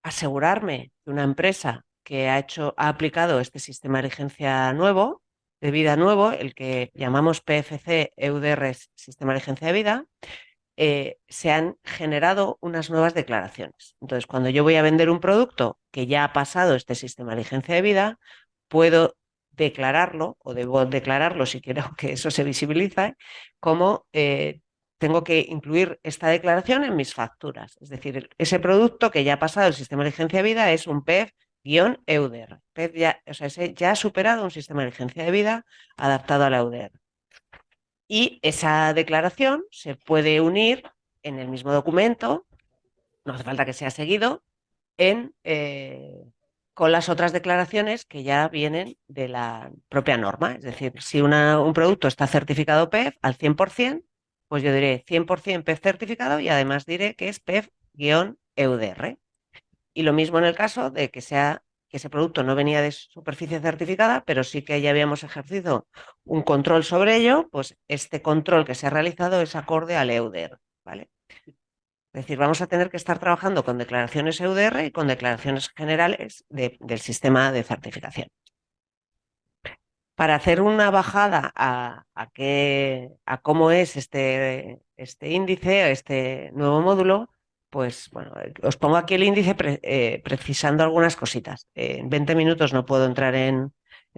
E: asegurarme que una empresa que ha aplicado este sistema de diligencia nuevo, de vida nuevo, el que llamamos PFC EUDR, sistema de diligencia de vida, se han generado unas nuevas declaraciones. Entonces, cuando yo voy a vender un producto que ya ha pasado este sistema de diligencia de vida, puedo declararlo, o debo declararlo si quiero que eso se visibilice, como tengo que incluir esta declaración en mis facturas. Es decir, ese producto que ya ha pasado el sistema de diligencia de vida es un PEF-EUDR. PEF ya, o sea, ese ya ha superado un sistema de diligencia de vida adaptado a la EUDR. Y esa declaración se puede unir en el mismo documento, no hace falta que sea seguido, con las otras declaraciones que ya vienen de la propia norma. Es decir, si un producto está certificado PEF al 100%, pues yo diré 100% PEF certificado y además diré que es PEF-EUDR. Y lo mismo en el caso de que ese producto no venía de superficie certificada, pero sí que ya habíamos ejercido un control sobre ello, pues este control que se ha realizado es acorde al EUDR, ¿vale? Es decir, vamos a tener que estar trabajando con declaraciones EUDR y con declaraciones generales del sistema de certificación. Para hacer una bajada a cómo es este índice, este nuevo módulo, pues bueno, os pongo aquí el índice precisando algunas cositas. En 20 minutos no puedo entrar en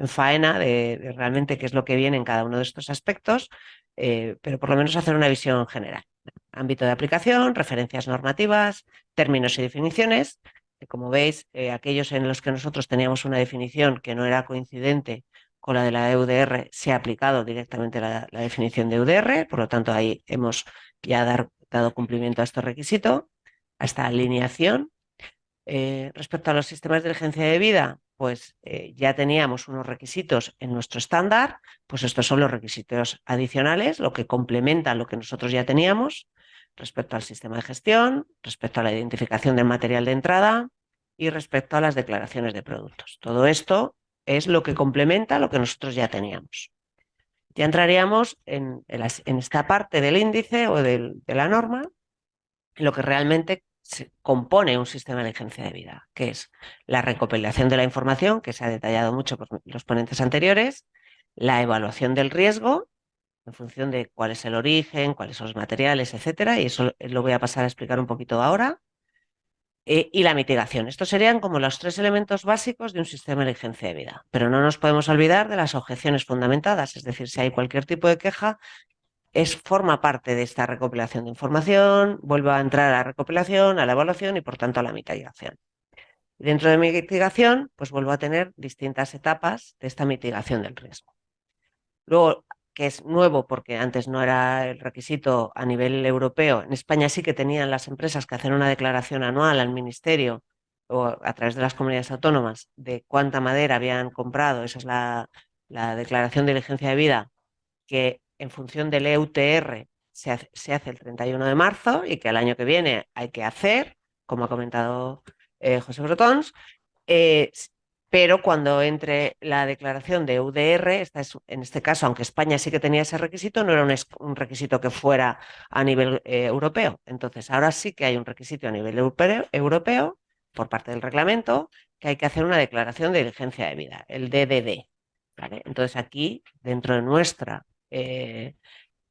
E: faena de realmente qué es lo que viene en cada uno de estos aspectos, pero por lo menos hacer una visión general. Ámbito de aplicación, referencias normativas, términos y definiciones. Como veis, aquellos en los que nosotros teníamos una definición que no era coincidente con la de la EUDR, se ha aplicado directamente la definición de EUDR, por lo tanto ahí hemos ya dado cumplimiento a este requisito, a esta alineación. Respecto a los sistemas de diligencia de vida, pues ya teníamos unos requisitos en nuestro estándar, pues estos son los requisitos adicionales, lo que complementa lo que nosotros ya teníamos respecto al sistema de gestión, respecto a la identificación del material de entrada, y respecto a las declaraciones de productos. Todo esto es lo que complementa lo que nosotros ya teníamos. Ya entraríamos en esta parte del índice o de la norma, lo que realmente se compone un sistema de agencia de vida, que es la recopilación de la información, que se ha detallado mucho por los ponentes anteriores, la evaluación del riesgo, en función de cuál es el origen, cuáles son los materiales, etcétera, y eso lo voy a pasar a explicar un poquito ahora, y la mitigación. Estos serían como los 3 elementos básicos de un sistema de agencia de vida, pero no nos podemos olvidar de las objeciones fundamentadas, es decir, si hay cualquier tipo de queja, forma parte de esta recopilación de información, vuelve a entrar a la recopilación, a la evaluación y por tanto a la mitigación. Dentro de mitigación, pues vuelvo a tener distintas etapas de esta mitigación del riesgo. Luego, que es nuevo porque antes no era el requisito a nivel europeo, en España sí que tenían las empresas que hacer una declaración anual al ministerio o a través de las comunidades autónomas de cuánta madera habían comprado, esa es la declaración de diligencia de vida, que en función del EUTR se hace el 31 de marzo y que el año que viene hay que hacer, como ha comentado José Brotons, pero cuando entre la declaración de UDR, en este caso, aunque España sí que tenía ese requisito, no era un requisito que fuera a nivel europeo. Entonces, ahora sí que hay un requisito a nivel europeo por parte del reglamento, que hay que hacer una declaración de diligencia de vida, el DDD. ¿Vale? Entonces, aquí, dentro de nuestra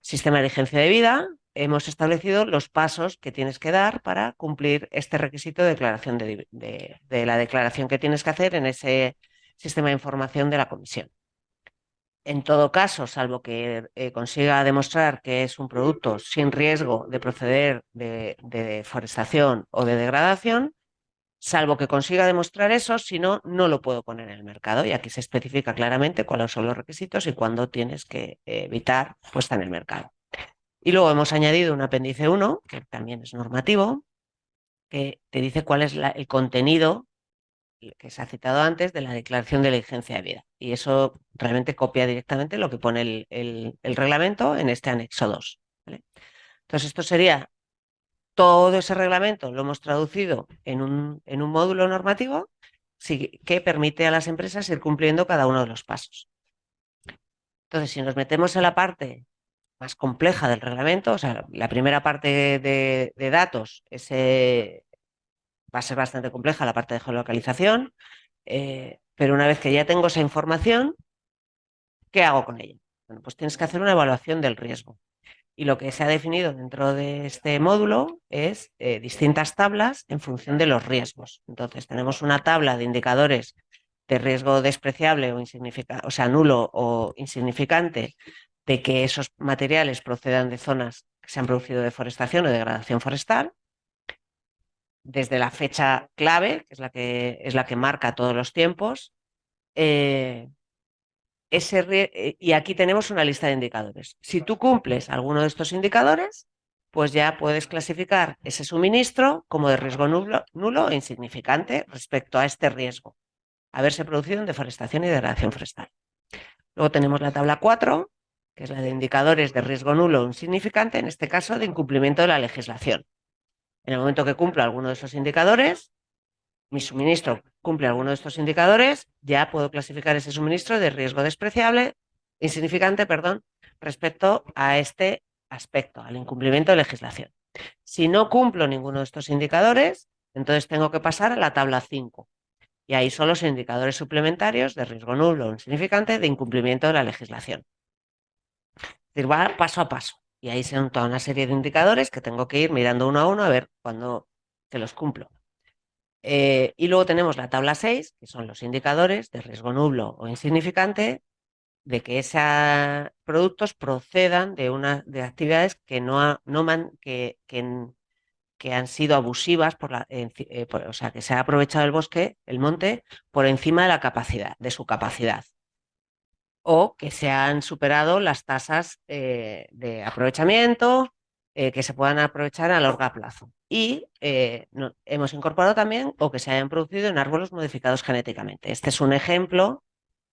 E: sistema de diligencia de vida, hemos establecido los pasos que tienes que dar para cumplir este requisito de declaración de la declaración que tienes que hacer en ese sistema de información de la comisión. En todo caso, salvo que consiga demostrar que es un producto sin riesgo de proceder de deforestación o de degradación, salvo que consiga demostrar eso, si no, no lo puedo poner en el mercado. Y aquí se especifica claramente cuáles son los requisitos y cuándo tienes que evitar puesta en el mercado. Y luego hemos añadido un apéndice 1, que también es normativo, que te dice cuál es el contenido que se ha citado antes de la declaración de la diligencia de vida. Y eso realmente copia directamente lo que pone el reglamento en este anexo 2. ¿Vale? Entonces, esto sería todo ese reglamento, lo hemos traducido en un módulo normativo que permite a las empresas ir cumpliendo cada uno de los pasos. Entonces, si nos metemos en la parte más compleja del reglamento, o sea, la primera parte de datos va a ser bastante compleja, la parte de geolocalización, pero una vez que ya tengo esa información, ¿qué hago con ella? Bueno, pues tienes que hacer una evaluación del riesgo. Y lo que se ha definido dentro de este módulo es distintas tablas en función de los riesgos. Entonces, tenemos una tabla de indicadores de riesgo despreciable o insignificante, o sea, nulo o insignificante, de que esos materiales procedan de zonas que se han producido deforestación o degradación forestal, desde la fecha clave, que es la que marca todos los tiempos, y aquí tenemos una lista de indicadores. Si tú cumples alguno de estos indicadores, pues ya puedes clasificar ese suministro como de riesgo nulo e insignificante respecto a este riesgo, haberse producido en deforestación y degradación forestal. Luego tenemos la tabla 4, que es la de indicadores de riesgo nulo o insignificante, en este caso de incumplimiento de la legislación. En el momento que cumpla alguno de esos indicadores, mi suministro cumple alguno de estos indicadores, ya puedo clasificar ese suministro de riesgo insignificante, respecto a este aspecto, al incumplimiento de legislación. Si no cumplo ninguno de estos indicadores, entonces tengo que pasar a la tabla 5. Y ahí son los indicadores suplementarios de riesgo nulo o insignificante de incumplimiento de la legislación. Es decir, va paso a paso. Y ahí son toda una serie de indicadores que tengo que ir mirando uno a uno a ver cuándo que los cumplo. Y luego tenemos la tabla 6, que son los indicadores de riesgo nulo o insignificante de que esos productos procedan de actividades que han sido abusivas o sea, que se ha aprovechado el monte, por encima de de su capacidad, o que se han superado las tasas de aprovechamiento que se puedan aprovechar a largo plazo. Y hemos incorporado también o que se hayan producido en árboles modificados genéticamente. Este es un ejemplo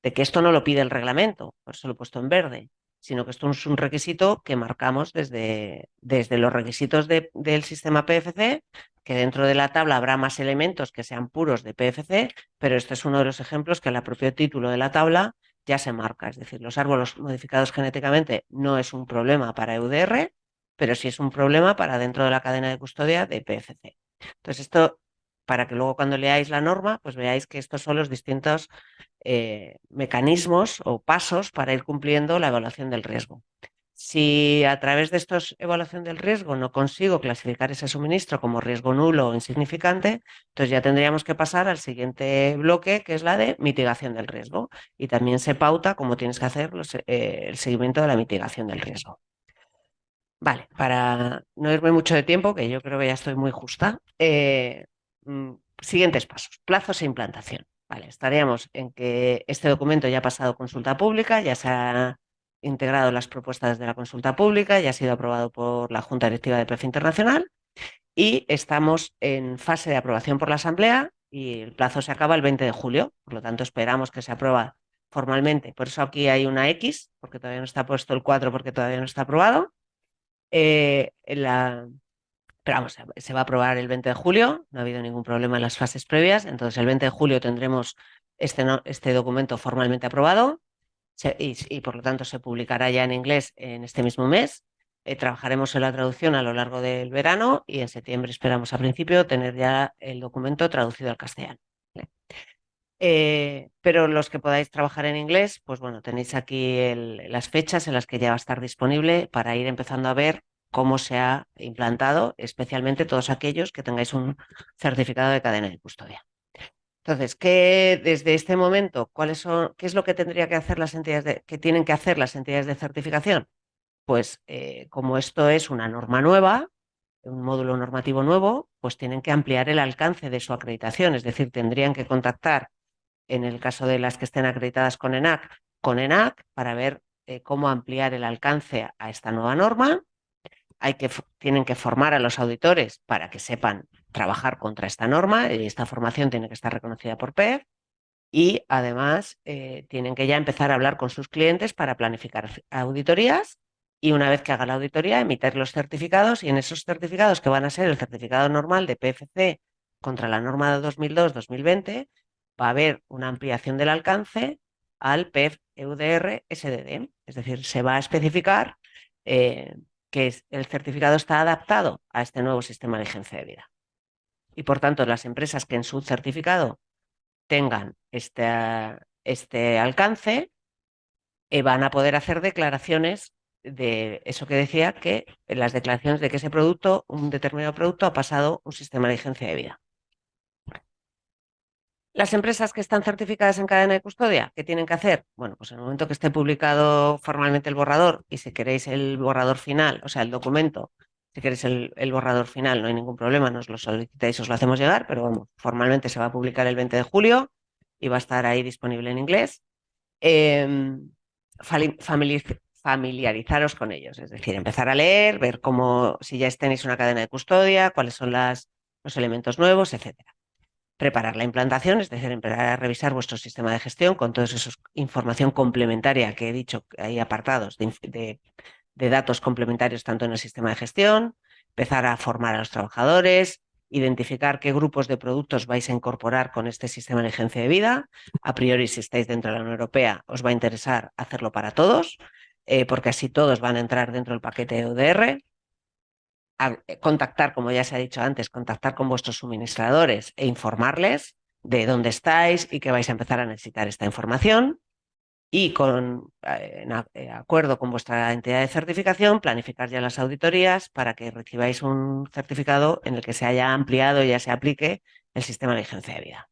E: de que esto no lo pide el reglamento, por eso lo he puesto en verde, sino que esto es un requisito que marcamos desde los requisitos del sistema PFC, que dentro de la tabla habrá más elementos que sean puros de PFC, pero este es uno de los ejemplos que en el propio título de la tabla ya se marca. Es decir, los árboles modificados genéticamente no es un problema para EUDR, pero sí es un problema para dentro de la cadena de custodia de PFC. Entonces, esto, para que luego cuando leáis la norma, pues veáis que estos son los distintos mecanismos o pasos para ir cumpliendo la evaluación del riesgo. Si a través de estos evaluación del riesgo no consigo clasificar ese suministro como riesgo nulo o insignificante, entonces ya tendríamos que pasar al siguiente bloque, que es la de mitigación del riesgo. Y también se pauta cómo tienes que hacer el seguimiento de la mitigación del riesgo. Vale, para no irme mucho de tiempo, que yo creo que ya estoy muy justa, siguientes pasos, plazos e implantación. Vale, estaríamos en que este documento ya ha pasado consulta pública, ya se ha integrado las propuestas de la consulta pública, ya ha sido aprobado por la Junta Directiva de PFE Internacional y estamos en fase de aprobación por la Asamblea y el plazo se acaba el 20 de julio, por lo tanto esperamos que se aprueba formalmente. Por eso aquí hay una X, porque todavía no está puesto el 4 porque todavía no está aprobado. Pero vamos, se va a aprobar el 20 de julio, no ha habido ningún problema en las fases previas, entonces el 20 de julio tendremos este documento formalmente aprobado y por lo tanto se publicará ya en inglés en este mismo mes. Trabajaremos en la traducción a lo largo del verano y en septiembre esperamos a principio tener ya el documento traducido al castellano. Pero los que podáis trabajar en inglés, pues bueno, tenéis aquí las fechas en las que ya va a estar disponible para ir empezando a ver cómo se ha implantado, especialmente todos aquellos que tengáis un certificado de cadena de custodia. Entonces, desde este momento, qué es lo que tendría que hacer las entidades que tienen que hacer las entidades de certificación? Pues como esto es una norma nueva, un módulo normativo nuevo, pues tienen que ampliar el alcance de su acreditación, es decir, tendrían que contactar en el caso de las que estén acreditadas con ENAC para ver cómo ampliar el alcance a esta nueva norma. Tienen que formar a los auditores para que sepan trabajar contra esta norma y esta formación tiene que estar reconocida por PEF y además tienen que ya empezar a hablar con sus clientes para planificar auditorías y una vez que haga la auditoría emitir los certificados y en esos certificados que van a ser el certificado normal de PFC contra la norma de 2002-2020 va a haber una ampliación del alcance al PEF EUDR SDD, es decir, se va a especificar que el certificado está adaptado a este nuevo sistema de vigencia de vida. Y por tanto, las empresas que en su certificado tengan este alcance van a poder hacer declaraciones de eso que decía, que las declaraciones de que ese producto, un determinado producto, ha pasado un sistema de vigencia de vida. Las empresas que están certificadas en cadena de custodia, ¿qué tienen que hacer? Bueno, pues en el momento que esté publicado formalmente el borrador y si queréis el borrador final, o sea, el documento, si queréis el borrador final, no hay ningún problema, nos lo solicitáis, os lo hacemos llegar, pero vamos, formalmente se va a publicar el 20 de julio y va a estar ahí disponible en inglés. Familiarizaros con ellos, es decir, empezar a leer, ver cómo, si ya tenéis una cadena de custodia, cuáles son los elementos nuevos, etcétera. Preparar la implantación, es decir, empezar a revisar vuestro sistema de gestión con toda esa información complementaria que he dicho, que hay apartados de datos complementarios tanto en el sistema de gestión, empezar a formar a los trabajadores, identificar qué grupos de productos vais a incorporar con este sistema de vigencia de vida. A priori, si estáis dentro de la Unión Europea, os va a interesar hacerlo para todos, porque así todos van a entrar dentro del paquete EUDR. Contactar, como ya se ha dicho antes, contactar con vuestros suministradores e informarles de dónde estáis y que vais a empezar a necesitar esta información y en acuerdo con vuestra entidad de certificación, planificar ya las auditorías para que recibáis un certificado en el que se haya ampliado y ya se aplique el sistema de vigencia de vida.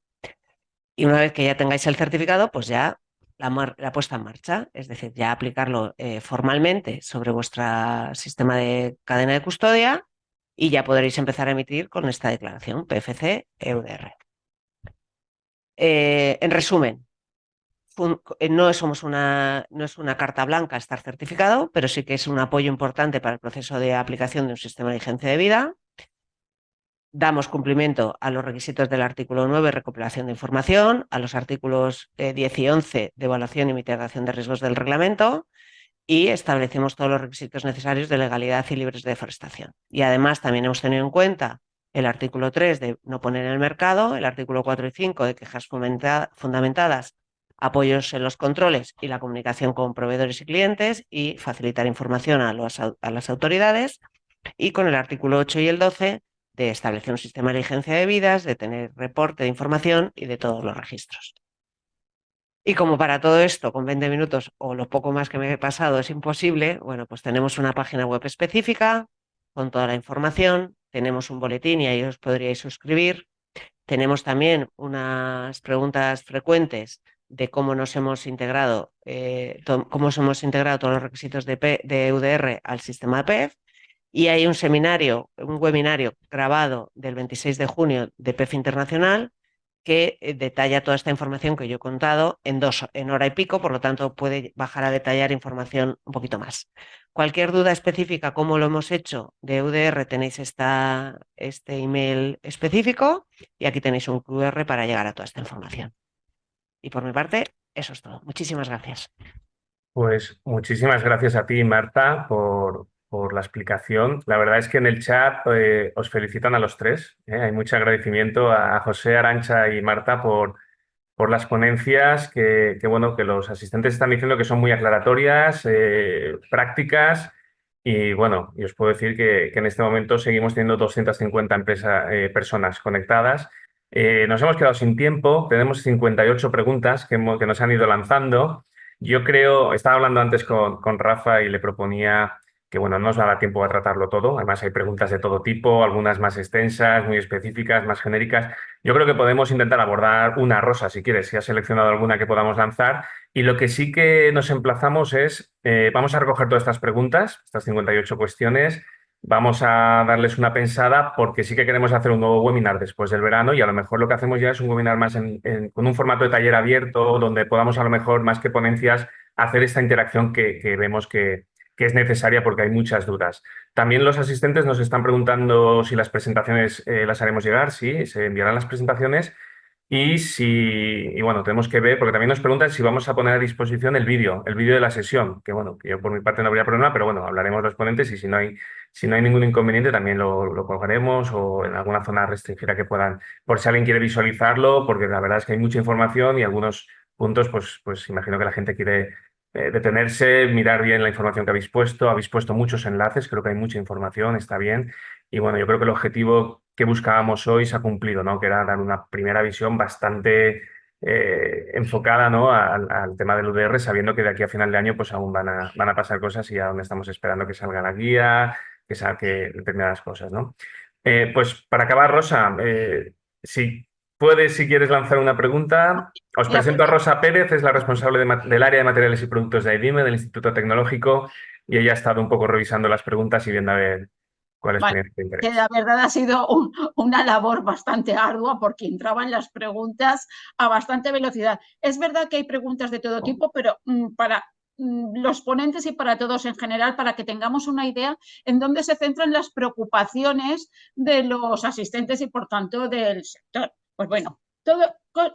E: Y una vez que ya tengáis el certificado, pues ya la puesta en marcha, es decir, ya aplicarlo formalmente sobre vuestro sistema de cadena de custodia y ya podréis empezar a emitir con esta declaración PFC EUDR. En resumen, no es una carta blanca estar certificado, pero sí que es un apoyo importante para el proceso de aplicación de un sistema de vigencia de vida. Damos cumplimiento a los requisitos del artículo 9, recopilación de información, a los artículos 10 y 11 de evaluación y mitigación de riesgos del reglamento y establecemos todos los requisitos necesarios de legalidad y libres de deforestación. Y además también hemos tenido en cuenta el artículo 3 de no poner en el mercado, el artículo 4 y 5 de quejas fundamentadas, apoyos en los controles y la comunicación con proveedores y clientes y facilitar información a las autoridades, y con el artículo 8 y el 12 de establecer un sistema de diligencia de vidas, de tener reporte de información y de todos los registros. Y como para todo esto, con 20 minutos o lo poco más que me he pasado es imposible, bueno, pues tenemos una página web específica con toda la información, tenemos un boletín y ahí os podríais suscribir. Tenemos también unas preguntas frecuentes de cómo nos hemos integrado, todos los requisitos de UDR al sistema PEF. Y hay un webinario grabado del 26 de junio de PEF Internacional que detalla toda esta información que yo he contado en hora y pico, por lo tanto puede bajar a detallar información un poquito más. Cualquier duda específica, cómo lo hemos hecho de UDR, tenéis este email específico y aquí tenéis un QR para llegar a toda esta información. Y por mi parte, eso es todo. Muchísimas gracias.
A: Pues muchísimas gracias a ti, Marta, por la explicación. La verdad es que en el chat os felicitan a los tres. Hay mucho agradecimiento a José, Arantxa y Marta por las ponencias bueno, que los asistentes están diciendo que son muy aclaratorias, prácticas y bueno, y os puedo decir que en este momento seguimos teniendo 250 personas conectadas. Nos hemos quedado sin tiempo, tenemos 58 preguntas que nos han ido lanzando. Yo creo, estaba hablando antes con Rafa y le proponía que bueno, no nos va a dar tiempo a tratarlo todo. Además hay preguntas de todo tipo, algunas más extensas, muy específicas, más genéricas. Yo creo que podemos intentar abordar una, Rosa, si quieres, si has seleccionado alguna que podamos lanzar. Y lo que sí que nos emplazamos es, vamos a recoger todas estas preguntas, estas 58 cuestiones, vamos a darles una pensada porque sí que queremos hacer un nuevo webinar después del verano y a lo mejor lo que hacemos ya es un webinar más con un formato de taller abierto donde podamos a lo mejor, más que ponencias, hacer esta interacción que vemos que es necesaria porque hay muchas dudas. También los asistentes nos están preguntando si las presentaciones las haremos llegar, sí, se enviarán las presentaciones y bueno, tenemos que ver, porque también nos preguntan si vamos a poner a disposición el vídeo de la sesión, que bueno, que yo por mi parte no habría problema, pero bueno, hablaremos los ponentes y si no hay ningún inconveniente también lo colgaremos o en alguna zona restringida que puedan, por si alguien quiere visualizarlo, porque la verdad es que hay mucha información y algunos puntos, pues imagino que la gente quiere detenerse, mirar bien la información que habéis puesto muchos enlaces, creo que hay mucha información, está bien. Y bueno, yo creo que el objetivo que buscábamos hoy se ha cumplido, ¿no? Que era dar una primera visión bastante enfocada, ¿no? al tema del UDR, sabiendo que de aquí a final de año pues aún van a pasar cosas y aún estamos esperando que salga la guía, que saque determinadas cosas, ¿no? Pues para acabar, Rosa, si puedes, si quieres lanzar una pregunta. Os presento a Rosa Pérez, es la responsable del área de materiales y productos de IDIME, del Instituto Tecnológico, y ella ha estado un poco revisando las preguntas y viendo a ver cuáles tenían interés.
F: Que la verdad ha sido una labor bastante ardua porque entraban las preguntas a bastante velocidad. Es verdad que hay preguntas de todo tipo, pero para los ponentes y para todos en general, para que tengamos una idea en dónde se centran las preocupaciones de los asistentes y, por tanto, del sector. Pues bueno,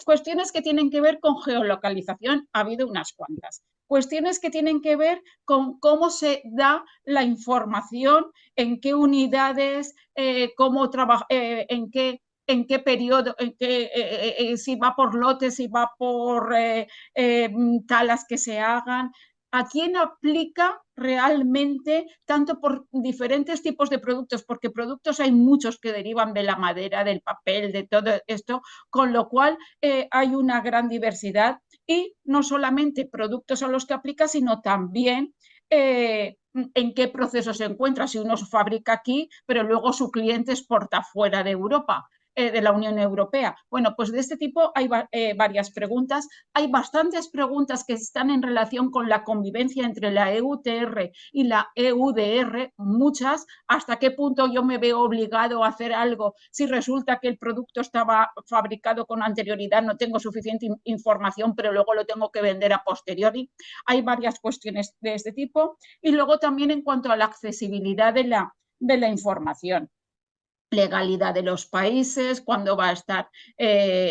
F: cuestiones que tienen que ver con geolocalización, ha habido unas cuantas. Cuestiones que tienen que ver con cómo se da la información, en qué unidades, cómo trabaja, en qué periodo, si va por lotes, si va por talas que se hagan, a quién aplica realmente, tanto por diferentes tipos de productos, porque productos hay muchos que derivan de la madera, del papel, de todo esto, con lo cual hay una gran diversidad y no solamente productos a los que aplica, sino también en qué proceso se encuentra, si uno fabrica aquí, pero luego su cliente exporta fuera de Europa, de la Unión Europea. Bueno, pues de este tipo hay varias preguntas. Hay bastantes preguntas que están en relación con la convivencia entre la EUTR y la EUDR, muchas. ¿Hasta qué punto yo me veo obligado a hacer algo si resulta que el producto estaba fabricado con anterioridad, no tengo suficiente información, pero luego lo tengo que vender a posteriori? Hay varias cuestiones de este tipo. Y luego también en cuanto a la accesibilidad de la información. legalidad de los países, cuándo va a estar,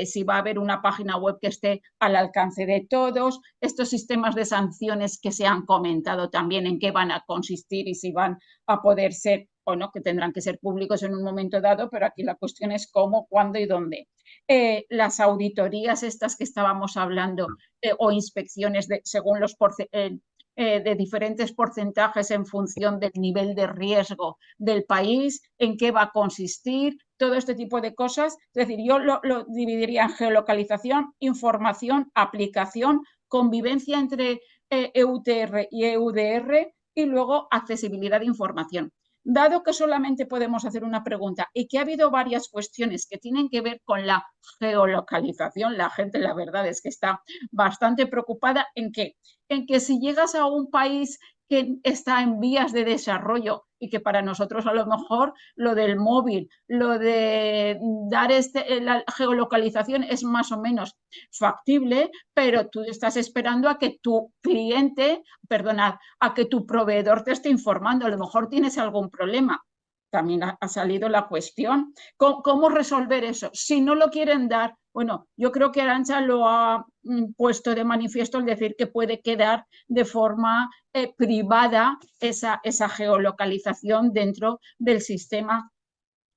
F: si va a haber una página web que esté al alcance de todos, estos sistemas de sanciones que se han comentado también en qué van a consistir y si van a poder ser o no, que tendrán que ser públicos en un momento dado, pero aquí la cuestión es cómo, cuándo y dónde. Las auditorías estas que estábamos hablando o inspecciones según los de diferentes porcentajes en función del nivel de riesgo del país, en qué va a consistir, todo este tipo de cosas. Es decir, yo lo dividiría en geolocalización, información, aplicación, convivencia entre EUTR y EUDR y luego accesibilidad de información. Dado que solamente podemos hacer una pregunta y que ha habido varias cuestiones que tienen que ver con la geolocalización, la gente, la verdad es que está bastante preocupada en que si llegas a un país que está en vías de desarrollo y que para nosotros a lo mejor lo del móvil, lo de dar la geolocalización es más o menos factible, pero tú estás esperando a que tu cliente, perdonad, a que tu proveedor te esté informando, a lo mejor tienes algún problema. También ha salido la cuestión. ¿Cómo resolver eso? Si no lo quieren dar, bueno, yo creo que Arantxa lo ha puesto de manifiesto al decir que puede quedar de forma privada esa geolocalización dentro del sistema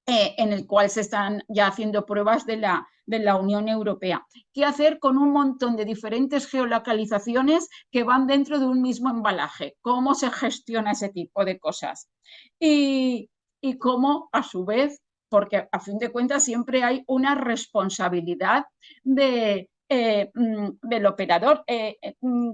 F: en el cual se están ya haciendo pruebas de la Unión Europea. ¿Qué hacer con un montón de diferentes geolocalizaciones que van dentro de un mismo embalaje? ¿Cómo se gestiona ese tipo de cosas? Y cómo, a su vez, porque a fin de cuentas siempre hay una responsabilidad del operador.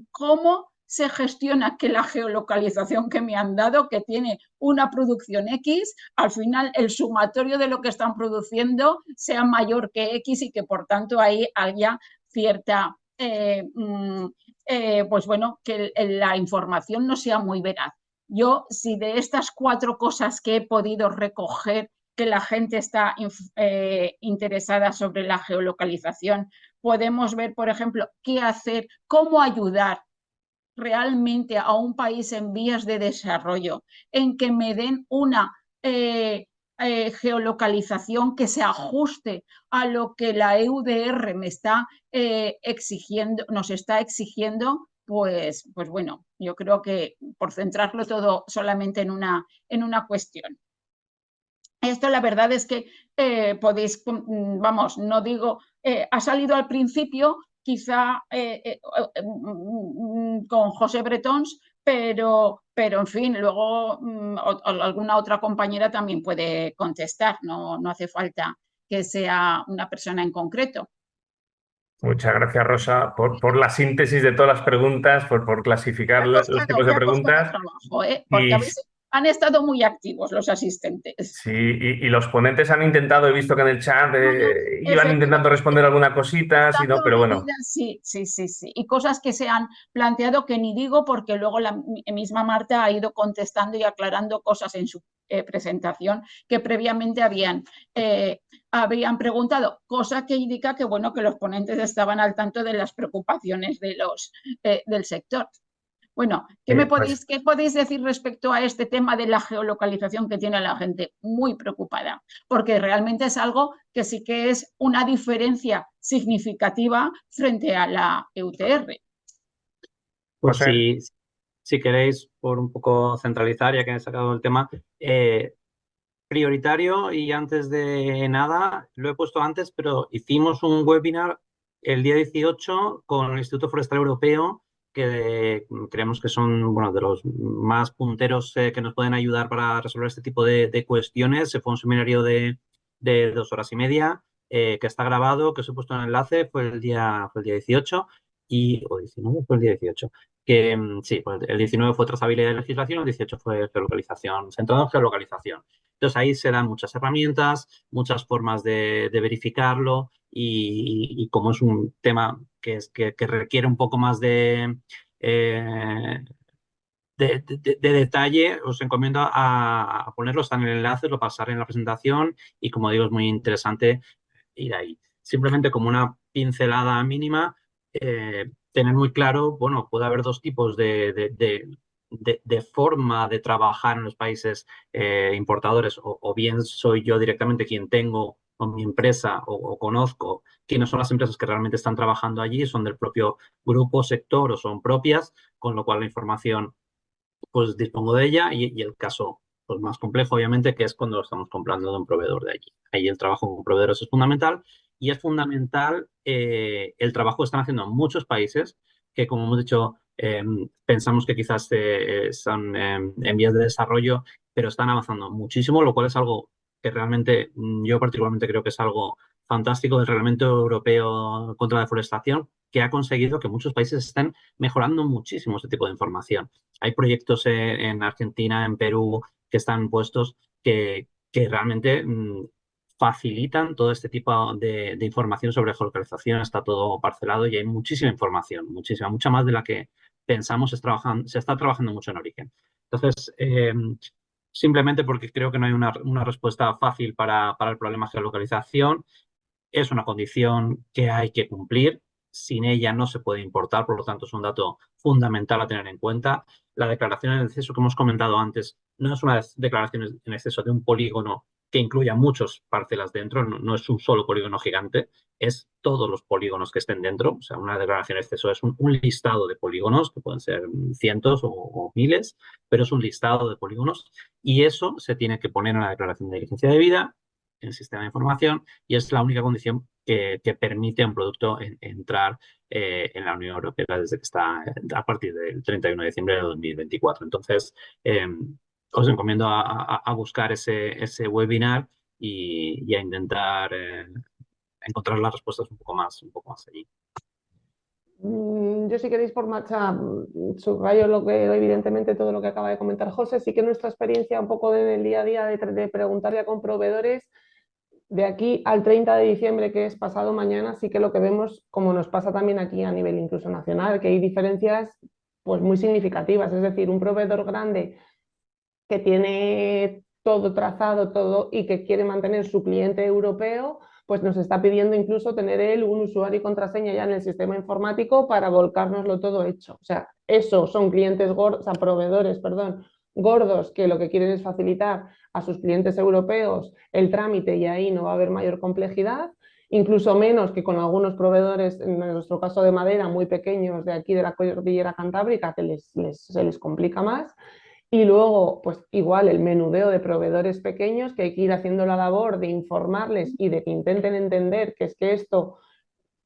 F: ¿Cómo se gestiona que la geolocalización que me han dado, que tiene una producción X, al final el sumatorio de lo que están produciendo sea mayor que X y que por tanto ahí haya cierta, pues bueno, que la información no sea muy veraz? Yo, si de estas 4 cosas que he podido recoger que la gente está interesada sobre la geolocalización, podemos ver, por ejemplo, qué hacer, cómo ayudar realmente a un país en vías de desarrollo, en que me den una geolocalización que se ajuste a lo que la EUDR me está exigiendo, nos está exigiendo, pues bueno, yo creo que por centrarlo todo solamente en una cuestión. Esto la verdad es que podéis, vamos, no digo, ha salido al principio, quizá con José Bretons, pero en fin, luego alguna otra compañera también puede contestar, no hace falta que sea una persona en concreto.
A: Muchas gracias, Rosa, por la síntesis de todas las preguntas, por clasificar los tipos de preguntas.
F: Trabajo, porque han estado muy activos los asistentes.
A: Sí, y los ponentes han intentado, he visto que en el chat iban intentando responder alguna cosita, sí, ¿no? Pero bueno.
F: Sí. Y cosas que se han planteado que ni digo porque luego la misma Marta ha ido contestando y aclarando cosas en su presentación que previamente habían preguntado, cosa que indica que, bueno, que los ponentes estaban al tanto de las preocupaciones del sector. Bueno, ¿qué podéis decir respecto a este tema de la geolocalización que tiene a la gente muy preocupada? Porque realmente es algo que sí que es una diferencia significativa frente a la EUTR.
C: Pues si queréis, por un poco centralizar, ya que he sacado el tema, prioritario y antes de nada, lo he puesto antes, pero hicimos un webinar el día 18 con el Instituto Forestal Europeo, que creemos que son de los más punteros que nos pueden ayudar para resolver este tipo de cuestiones. Fue un seminario de 2 horas y media que está grabado, que os he puesto en el enlace, fue el día 18 o 19, fue el día 18. Que sí, pues el 19 fue trazabilidad de legislación, el 18 fue geolocalización, centrado en geolocalización. Entonces ahí se dan muchas herramientas, muchas formas de verificarlo y como es un tema que requiere un poco más de detalle, os encomiendo a ponerlo, está en el enlace, lo pasaré en la presentación y como digo es muy interesante ir ahí. Simplemente como una pincelada mínima, tener muy claro, puede haber 2 tipos de de forma de trabajar en los países importadores, o bien soy yo directamente quien tengo o mi empresa o conozco quiénes son las empresas que realmente están trabajando allí, son del propio grupo, sector o son propias, con lo cual la información pues dispongo de ella y el caso pues, más complejo, obviamente, que es cuando lo estamos comprando de un proveedor de allí. Ahí el trabajo con proveedores es fundamental y es fundamental el trabajo que están haciendo muchos países que, como hemos dicho, pensamos que quizás están en vías de desarrollo, pero están avanzando muchísimo, lo cual es algo que realmente yo particularmente creo que es algo fantástico del Reglamento Europeo contra la Deforestación, que ha conseguido que muchos países estén mejorando muchísimo este tipo de información. Hay proyectos en Argentina, en Perú, que están puestos que realmente facilitan todo este tipo de información sobre geolocalización. Está todo parcelado y hay muchísima información, muchísima, mucha más de la que pensamos. Se está trabajando mucho en origen. Entonces, simplemente porque creo que no hay una respuesta fácil para el problema de geolocalización. Es una condición que hay que cumplir. Sin ella no se puede importar, por lo tanto es un dato fundamental a tener en cuenta. La declaración en exceso que hemos comentado antes no es una declaración en exceso de un polígono que incluya muchas parcelas dentro, no es un solo polígono gigante, es todos los polígonos que estén dentro. O sea, una declaración en exceso es un listado de polígonos, que pueden ser cientos o miles, pero es un listado de polígonos y eso se tiene que poner en la declaración de licencia de vida, en el sistema de información, y es la única condición que permite a un producto entrar en la Unión Europea desde que está a partir del 31 de diciembre de 2024. Entonces, os encomiendo a buscar ese webinar y a intentar encontrar las respuestas un poco más allí.
D: Yo, si queréis, por marcha, subrayo lo que, evidentemente, todo lo que acaba de comentar José. Sí que nuestra experiencia un poco en el día a día de preguntar ya con proveedores, de aquí al 30 de diciembre, que es pasado mañana, sí que lo que vemos, como nos pasa también aquí a nivel incluso nacional, que hay diferencias pues muy significativas. Es decir, un proveedor grande que tiene todo trazado, todo, y que quiere mantener su cliente europeo, pues nos está pidiendo incluso tener él un usuario y contraseña ya en el sistema informático para volcárnoslo todo hecho. O sea, eso son clientes gordos, o sea, proveedores, perdón, gordos, que lo que quieren es facilitar a sus clientes europeos el trámite y ahí no va a haber mayor complejidad, incluso menos que con algunos proveedores, en nuestro caso de madera, muy pequeños de aquí de la cordillera cantábrica, que se les complica más. Y luego, pues igual el menudeo de proveedores pequeños, que hay que ir haciendo la labor de informarles y de que intenten entender que es que esto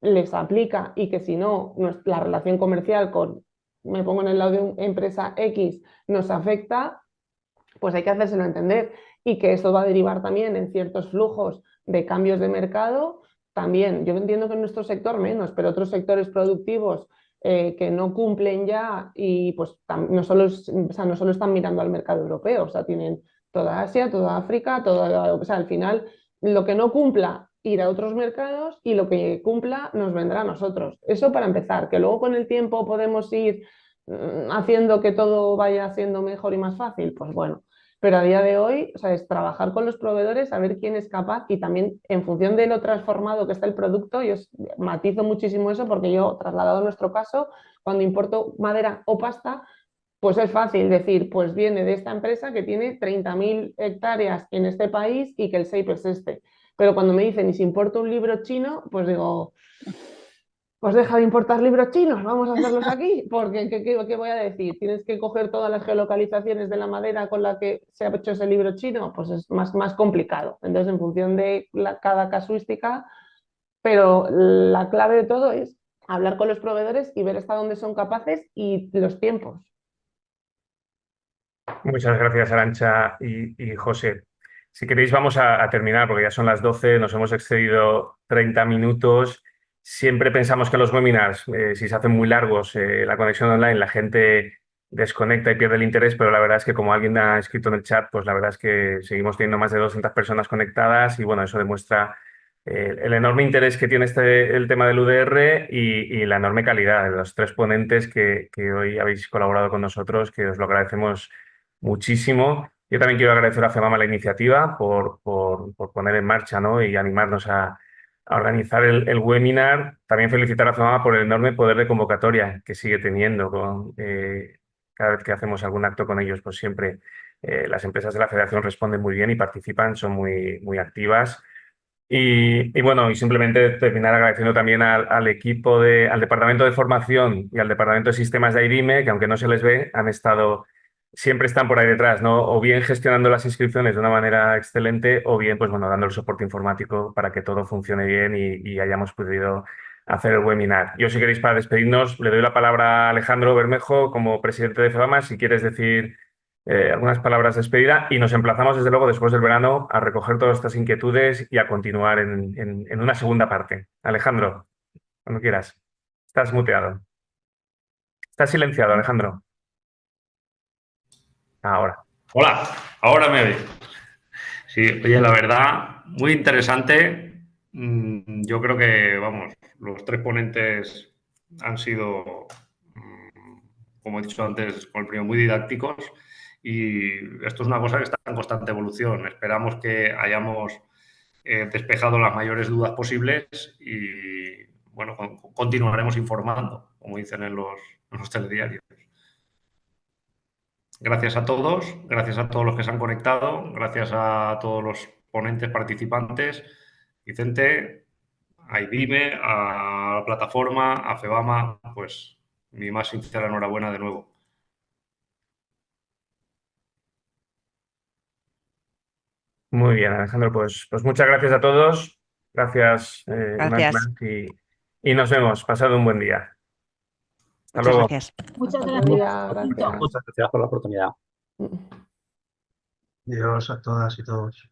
D: les aplica y que si no, la relación comercial con, me pongo en el lado de una empresa X, nos afecta, pues hay que hacérselo entender. Y que esto va a derivar también en ciertos flujos de cambios de mercado. También, yo entiendo que en nuestro sector menos, pero otros sectores productivos que no cumplen ya y pues no solo, o sea, no solo están mirando al mercado europeo, o sea, tienen toda Asia, toda África, o sea, al final lo que no cumpla ir a otros mercados y lo que cumpla nos vendrá a nosotros. Eso para empezar, que luego con el tiempo podemos ir haciendo que todo vaya siendo mejor y más fácil, pues bueno. Pero a día de hoy, o sea, es trabajar con los proveedores, saber quién es capaz y también en función de lo transformado que está el producto, yo matizo muchísimo eso porque yo, trasladado a nuestro caso, cuando importo madera o pasta, pues es fácil decir, pues viene de esta empresa que tiene 30.000 hectáreas en este país y que el shape es este. Pero cuando me dicen, ¿y si importo un libro chino? Pues digo, pues deja de importar libros chinos, vamos a hacerlos aquí, porque ¿qué voy a decir? ¿Tienes que coger todas las geolocalizaciones de la madera con la que se ha hecho ese libro chino? Pues es más complicado. Entonces, en función de cada casuística, pero la clave de todo es hablar con los proveedores y ver hasta dónde son capaces y los tiempos.
A: Muchas gracias, Arantxa y José. Si queréis, vamos a terminar porque ya son las 12, nos hemos excedido 30 minutos. Siempre pensamos que los webinars, si se hacen muy largos, la conexión online, la gente desconecta y pierde el interés, pero la verdad es que, como alguien ha escrito en el chat, pues la verdad es que seguimos teniendo más de 200 personas conectadas y bueno, eso demuestra el enorme interés que tiene el tema del UDR y la enorme calidad de los tres ponentes que hoy habéis colaborado con nosotros, que os lo agradecemos muchísimo. Yo también quiero agradecer a FEMAMA la iniciativa por poner en marcha, ¿no? Y animarnos a organizar el webinar. También felicitar a FEMAMA por el enorme poder de convocatoria que sigue teniendo, cada vez que hacemos algún acto con ellos, pues siempre las empresas de la federación responden muy bien y participan, son muy activas. Y bueno, y simplemente terminar agradeciendo también al equipo al departamento de formación y al departamento de sistemas de IDIME, que aunque no se les ve, siempre están por ahí detrás, ¿no? O bien gestionando las inscripciones de una manera excelente, o bien, pues bueno, dando el soporte informático para que todo funcione bien y hayamos podido hacer el webinar. Yo, si queréis, para despedirnos, le doy la palabra a Alejandro Bermejo como presidente de FEBAMA, si quieres decir algunas palabras de despedida, y nos emplazamos, desde luego, después del verano a recoger todas estas inquietudes y a continuar en una segunda parte. Alejandro, cuando quieras. Estás muteado. Estás silenciado, Alejandro. Ahora.
B: Hola, ahora me oye. Sí, oye, la verdad, muy interesante. Yo creo que, vamos, los tres ponentes han sido, como he dicho antes, con el primero, muy didácticos, y esto es una cosa que está en constante evolución. Esperamos que hayamos despejado las mayores dudas posibles y, bueno, continuaremos informando, como dicen en los telediarios. Gracias a todos los que se han conectado, gracias a todos los ponentes participantes, Vicente, a IDIME, a la plataforma, a FEBAMA, pues mi más sincera enhorabuena de nuevo.
A: Muy bien, Alejandro, pues muchas gracias a todos. Gracias, una vez
E: Gracias.
A: más, y nos vemos. Pasad un buen día. Hasta
E: Muchas
A: luego.
E: gracias.
F: Muchas
D: Buen
F: gracias.
D: día, gracias.
C: Muchas gracias por la oportunidad.
G: Adiós a todas y todos.